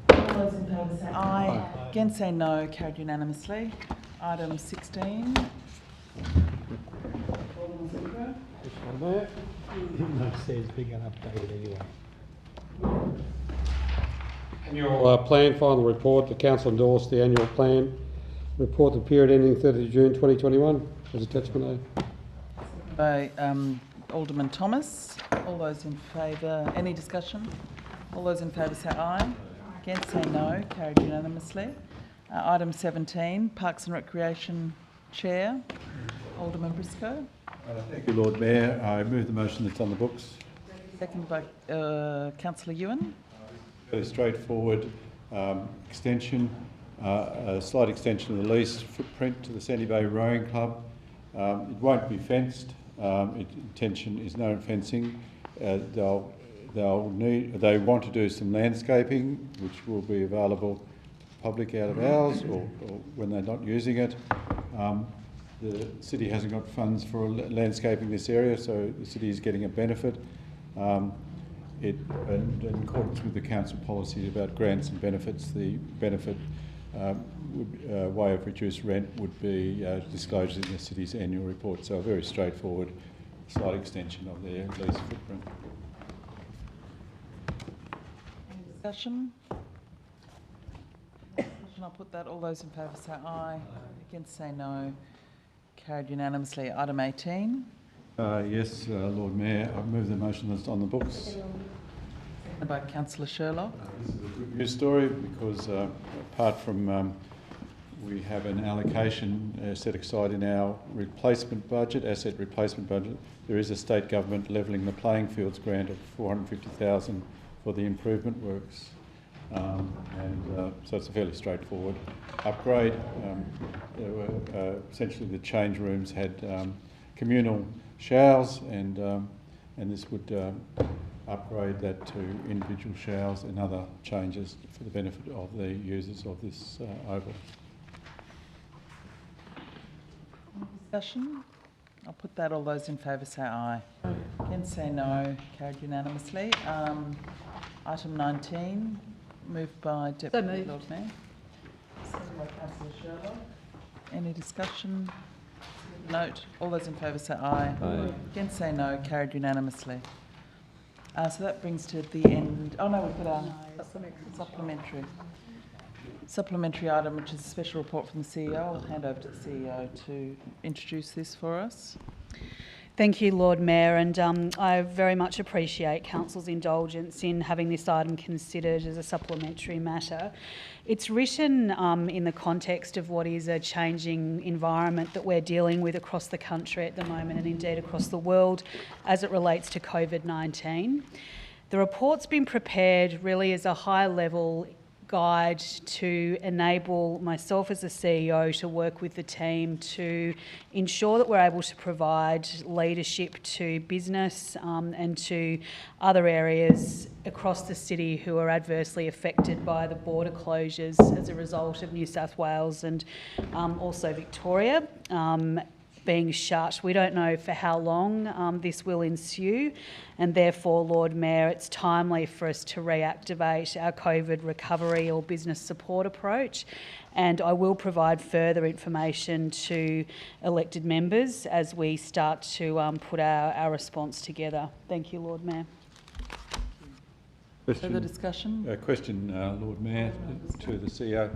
All those in favour say aye. Against say no. Carried unanimously. Item 16. Annual plan final report. The council endorsed the annual plan report the period ending 30 June 2021 as attachment A. By Alderman Thomas. All those in favour. Any discussion? All those in favour say aye. Against say no. Carried unanimously. Item 17. Parks and Recreation Chair. Alderman Briscoe. Thank you, Lord Mayor. I move the motion that's on the books. Seconded by Councillor Ewan. Very straightforward extension, a slight extension of the lease footprint to the Sandy Bay Rowing Club. It won't be fenced. Its intention is no fencing. They want to do some landscaping, which will be available to the public out of hours or when they're not using it. The city hasn't got funds for landscaping this area, so the city is getting a benefit. And in accordance with the council policy about grants and benefits, the benefit way of reduced rent would be disclosed in the city's annual report. So a very straightforward, slight extension of their lease footprint. Any discussion? I'll put that. All those in favour say aye. Against say no. Carried unanimously. Item 18. Yes, Lord Mayor, I move the motion that's on the books. Seconded by Councillor Sherlock. This is a good news story because apart from we have an allocation set aside in our replacement budget, asset replacement budget. There is a state government levelling the playing fields grant of $450,000 for the improvement works. So it's a fairly straightforward upgrade. There were, essentially the change rooms had communal showers, and this would upgrade that to individual showers and other changes for the benefit of the users of this oval. Discussion? I'll put that. All those in favour say aye. Against say no. Carried unanimously. Item 19, moved by Deputy Lord Mayor. Seconded by Councillor Sherlock. Any discussion? Note. All those in favour say aye. Aye. Against say no. Carried unanimously. So that brings to the end. Oh no, we've got our supplementary item, which is a special report from the CEO. I'll hand over to the CEO to introduce this for us. Thank you, Lord Mayor, and I very much appreciate Council's indulgence in having this item considered as a supplementary matter. It's written in the context of what is a changing environment that we're dealing with across the country at the moment, and indeed across the world as it relates to COVID-19. The report's been prepared really as a high-level guide to enable myself as a CEO to work with the team to ensure that we're able to provide leadership to business and to other areas across the city who are adversely affected by the border closures as a result of New South Wales and also Victoria being shut. We don't know for how long this will ensue, and therefore, Lord Mayor, it's timely for us to reactivate our COVID recovery or business support approach, and I will provide further information to elected members as we start to put our response together. Thank you, Lord Mayor. Further discussion? Question, Lord Mayor, to the CEO.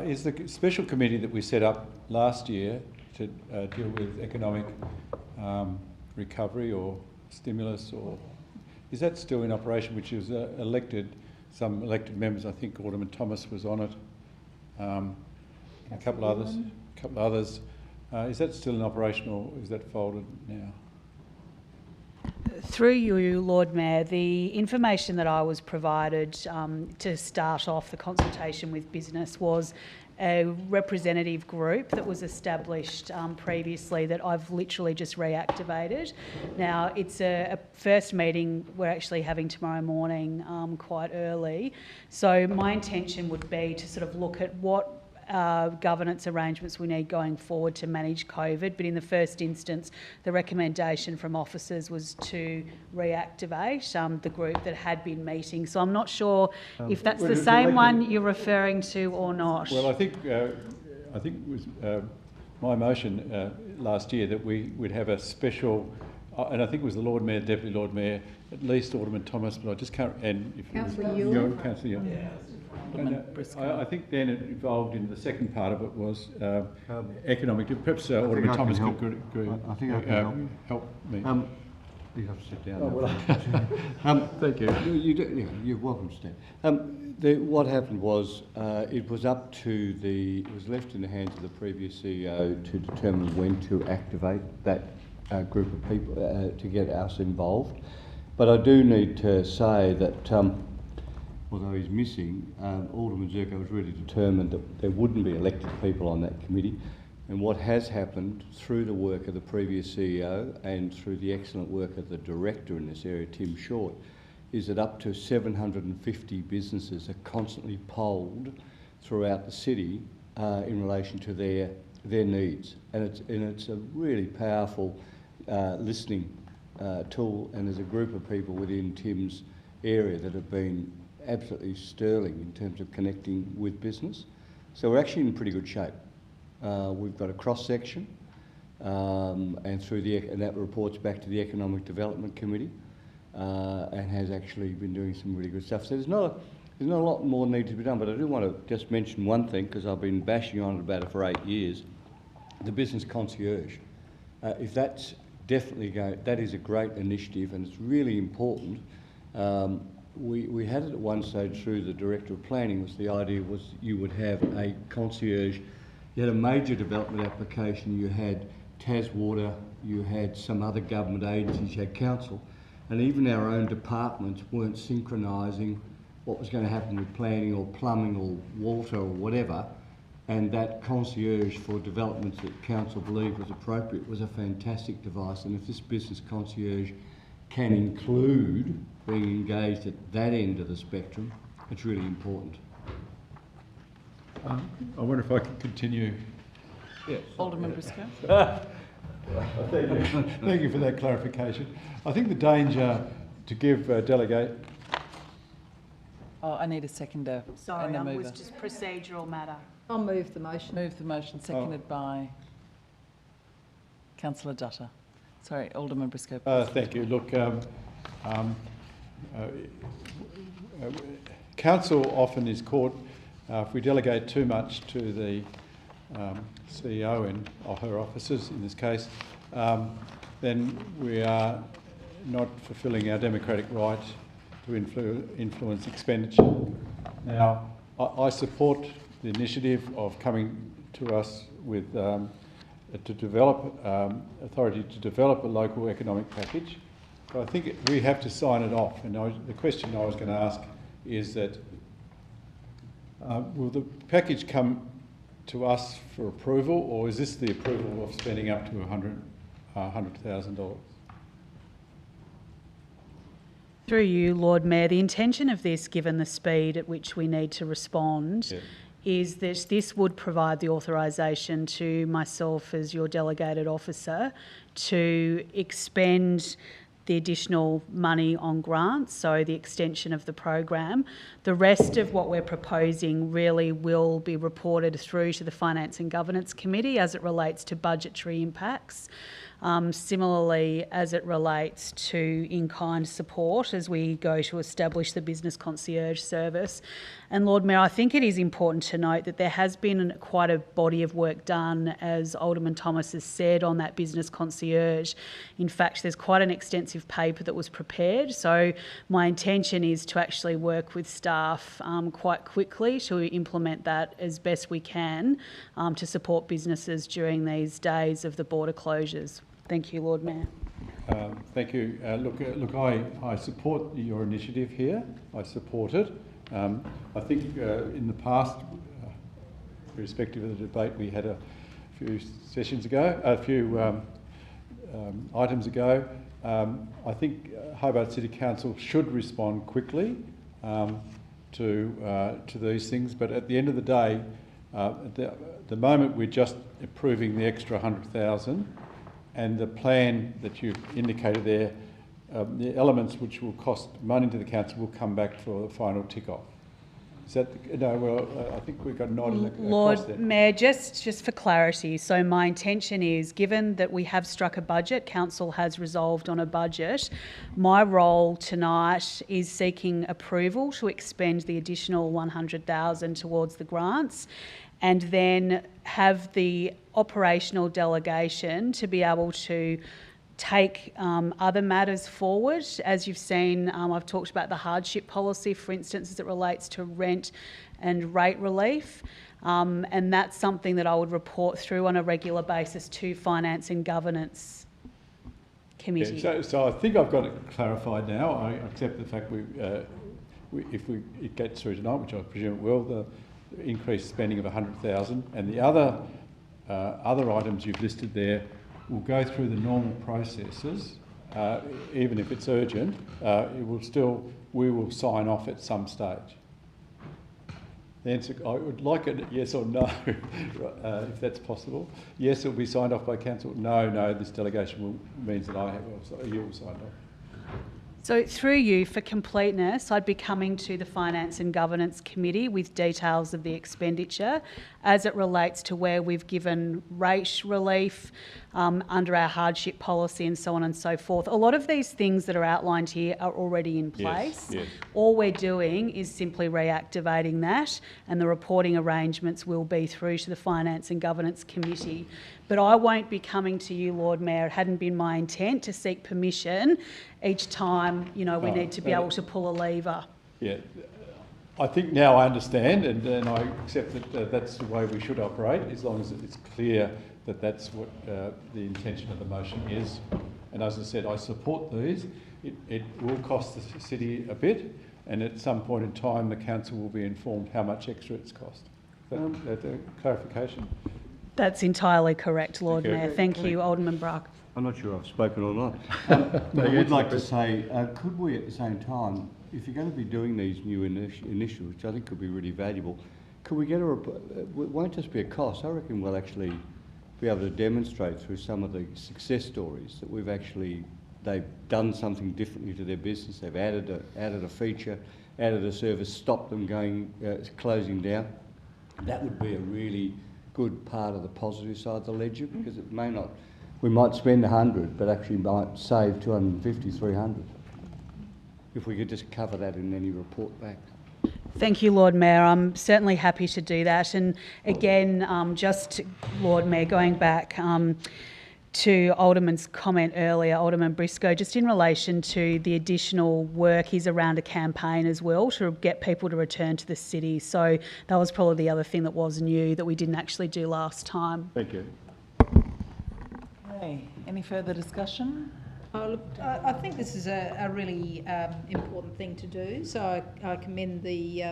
Is the special committee that we set up last year to deal with economic recovery or stimulus, or is that still in operation, which is some elected members, I think Alderman Thomas was on it, a couple others. Is that still in operation, or is that folded now? Through you, Lord Mayor, the information that I was provided to start off the consultation with business was a representative group that was established previously that I've literally just reactivated. Now, it's a first meeting we're actually having tomorrow morning quite early. So my intention would be to sort of look at what governance arrangements we need going forward to manage COVID, but in the first instance the recommendation from officers was to reactivate the group that had been meeting. So I'm not sure if that's the same one you're referring to or not. Well, I think it was my motion last year that we would have a special, and I think it was the Lord Mayor, Deputy Lord Mayor, at least Alderman Thomas, but I just can't, and if Councillor Ewan. Councillor Ewan. Yeah. I think then it involved in the second part of it was economic. Perhaps Alderman Thomas could I think I can help me. You have to sit down. Oh, well, thank you. You're welcome to stand. What happened was it was left in the hands of the previous CEO to determine when to activate that group of people to get us involved. But I do need to say that although he's missing, Alderman Zirko was really determined that there wouldn't be elected people on that committee. And what has happened through the work of the previous CEO and through the excellent work of the director in this area, Tim Short, is that up to 750 businesses are constantly polled throughout the city in relation to their needs. And it's a really powerful listening tool, and there's a group of people within Tim's area that have been absolutely sterling in terms of connecting with business. So we're actually in pretty good shape. We've got a cross-section and that reports back to the Economic Development Committee and has actually been doing some really good stuff. So there's not a lot more need to be done, but I do want to just mention one thing, because I've been bashing on about it for 8 years, the business concierge. If that's definitely going, that is a great initiative, and it's really important. We had it at one stage through the Director of Planning. The idea was you would have a concierge You had a major development application, you had Taswater, you had some other government agencies, you had council, and even our own departments weren't synchronising what was going to happen with planning or plumbing or water or whatever, and that concierge for developments that council believed was appropriate was a fantastic device. And if this business concierge can include being engaged at that end of the spectrum, it's really important. I wonder if I can continue. Yes. Alderman Briscoe. Thank you for that clarification. I think the danger to give delegate. Oh, I need a seconder. Sorry, and a it mover. was just procedural matter. I'll move the motion. Move the motion, seconded by Councillor Dutta. Sorry, Alderman Briscoe. Thank you. Look, council often is caught, if we delegate too much to the CEO or her officers in this case, then we are not fulfilling our democratic right to influence expenditure. Now, I support the initiative of coming to us with to develop authority to develop a local economic package. But I think we have to sign it off. And the question I was going to ask is that will the package come to us for approval, or is this the approval of spending up to $100,000? Through you, Lord Mayor, the intention of this, given the speed at which we need to respond, is that this would provide the authorisation to myself as your delegated officer to expend the additional money on grants, so the extension of the program. The rest of what we're proposing really will be reported through to the Finance and Governance Committee as it relates to budgetary impacts. Similarly, as it relates to in-kind support as we go to establish the business concierge service. And Lord Mayor, I think it is important to note that there has been quite a body of work done, as Alderman Thomas has said, on that business concierge. In fact, there's quite an extensive paper that was prepared. So my intention is to actually work with staff quite quickly to implement that as best we can to support businesses during these days of the border closures. Thank you, Lord Mayor. Thank you. Look, I support your initiative here. I support it. I think in the past, irrespective of the debate we had a few sessions ago, a few items ago, I think Hobart City Council should respond quickly to these things. But at the end of the day, at the moment we're just approving the extra 100,000. And the plan that you've indicated there, the elements which will cost money to the council will come back for the final tick-off. Is that, no, well, I think we've got a nod across Lord there. Mayor, just for clarity, so my intention is, given that we have struck a budget, council has resolved on a budget, my role tonight is seeking approval to expend the additional 100,000 towards the grants, and then have the operational delegation to be able to take other matters forward. As you've seen, I've talked about the hardship policy, for instance, as it relates to rent and rate relief. And that's something that I would report through on a regular basis to Finance and Governance Committee. Yeah, so I think I've got it clarified now. I accept the fact if it gets through tonight, which I presume it will, the increased spending of 100,000, and the other items you've listed there will go through the normal processes. Even if it's urgent, we will sign off at some stage. The answer, I would like it yes or no, if that's possible. Yes, it will be signed off by council. No, this delegation means that you will sign off. So through you, for completeness, I'd be coming to the Finance and Governance Committee with details of the expenditure as it relates to where we've given rate relief under our hardship policy and so on and so forth. A lot of these things that are outlined here are already in place. Yes. All we're doing is simply reactivating that, and the reporting arrangements will be through to the Finance and Governance Committee. But I won't be coming to you, Lord Mayor. It hadn't been my intent to seek permission each time, we need to be able to pull a lever. Yeah, I think now I understand, and I accept that that's the way we should operate, as long as it's clear that that's what the intention of the motion is. And as I said, I support these. It will cost the city a bit, and at some point in time, the council will be informed how much extra it's cost. That clarification. That's entirely correct, Lord Mayor. Thank you, Alderman Brock. I'm not sure I've spoken or not. I would like to say, could we at the same time, if you're going to be doing these new initiatives, which I think could be really valuable, could we get it won't just be a cost, I reckon we'll actually be able to demonstrate through some of the success stories that they've done something differently to their business, they've added a feature, added a service, stopped them closing down. That would be a really good part of the positive side of the ledger, because it may not, we might spend 100 but actually might save 250, 300. If we could just cover that in any report back. Thank you, Lord Mayor. I'm certainly happy to do that. And again, just Lord Mayor, going back to Alderman's comment earlier, Alderman Briscoe, just in relation to the additional work is around a campaign as well to get people to return to the city. So that was probably the other thing that was new that we didn't actually do last time. Thank you. Okay, any further discussion? Look, I think this is a really important thing to do, so I commend the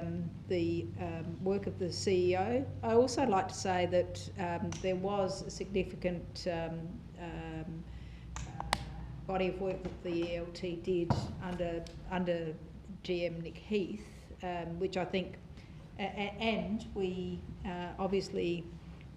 work of the CEO. I also like to say that there was a significant body of work that the ELT did under GM Nick Heath, which I think, and we obviously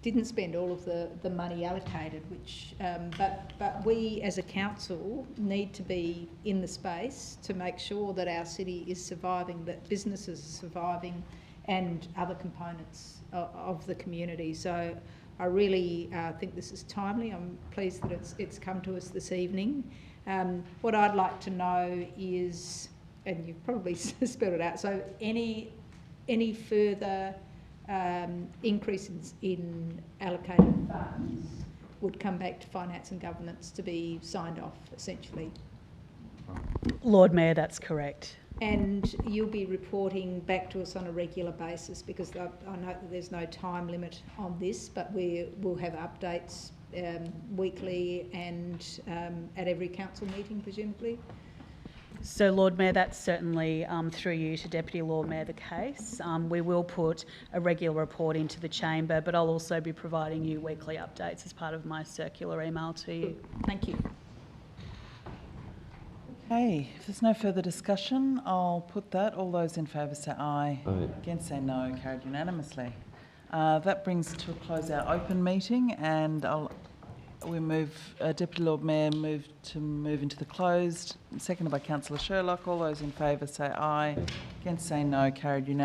didn't spend all of the money allocated, which but we as a council need to be in the space to make sure that our city is surviving, that businesses are surviving, and other components of the community. So I really think this is timely. I'm pleased that it's come to us this evening. What I'd like to know is, and you've probably spelled it out, so any further increases in allocated funds would come back to Finance and Governance to be signed off, essentially. Lord Mayor, that's correct. And you'll be reporting back to us on a regular basis, because I know that there's no time limit on this, but we'll have updates weekly and at every council meeting, presumably. So, Lord Mayor, that's certainly through you to Deputy Lord Mayor the case. We will put a regular report into the chamber, but I'll also be providing you weekly updates as part of my circular email to you. Thank you. Okay, if there's no further discussion, I'll put that. All those in favour say aye. Aye. Against say no. Carried unanimously. That brings to a close our open meeting, and Deputy Lord Mayor move into the closed, seconded by Councillor Sherlock. All those in favour say aye. Against say no. Carried unanimously.